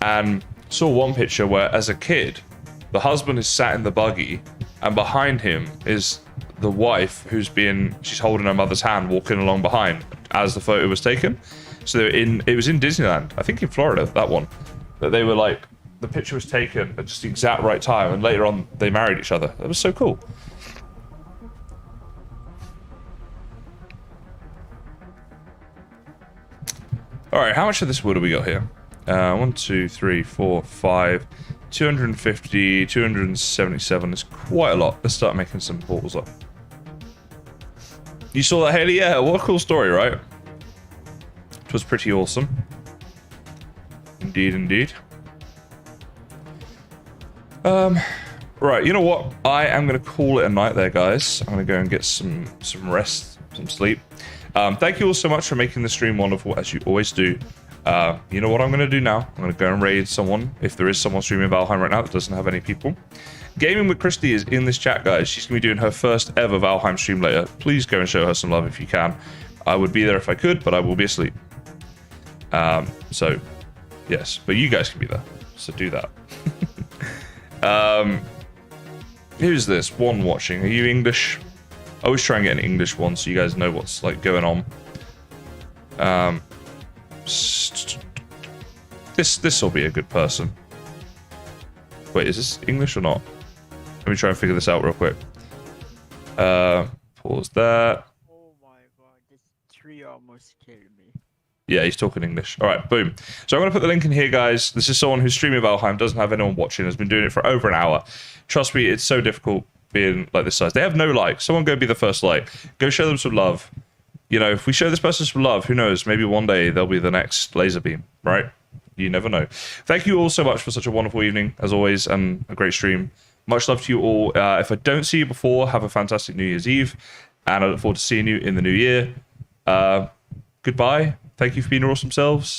and saw one picture where, as a kid, the husband is sat in the buggy, and behind him is the wife she's holding her mother's hand, walking along behind as the photo was taken. So it was in Disneyland, I think in Florida, that one, that they were like, the picture was taken at just the exact right time, and later on they married each other. That was so cool. All right, how much of this wood do we got here? 1, 2, 3, 4, 5, 250, 277. It's quite a lot. Let's start making some portals up. You saw that, Haley? Yeah, what a cool story, right? It was pretty awesome. Indeed, indeed. Right, you know what? I am going to call it a night there, guys. I'm going to go and get some rest, some sleep. Thank you all so much for making the stream wonderful, as you always do. You know what I'm going to do now? I'm going to go and raid someone, if there is someone streaming Valheim right now that doesn't have any people. Gaming with Christy is in this chat, guys. She's going to be doing her first ever Valheim stream later. Please go and show her some love if you can. I would be there if I could, but I will be asleep. So, yes. But you guys can be there. So do that. Who's this? One watching. Are you English? I always try and get an English one so you guys know what's like going on. This will be a good person. Wait, is this English or not? Let me try and figure this out real quick. Pause that. Oh my god, this tree almost killed me. Yeah, he's talking English. All right, boom. So I'm going to put the link in here, guys. This is someone who's streaming Valheim, doesn't have anyone watching, has been doing it for over an hour. Trust me, it's so difficult being like this size. They have no like. Someone go be the first like. Go show them some love. You know, if we show this person some love, who knows? Maybe one day they'll be the next laser beam, right? You never know. Thank you all so much for such a wonderful evening, as always, and a great stream. Much love to you all. If I don't see you before, have a fantastic New Year's Eve, and I look forward to seeing you in the new year. Goodbye. Thank you for being your awesome selves.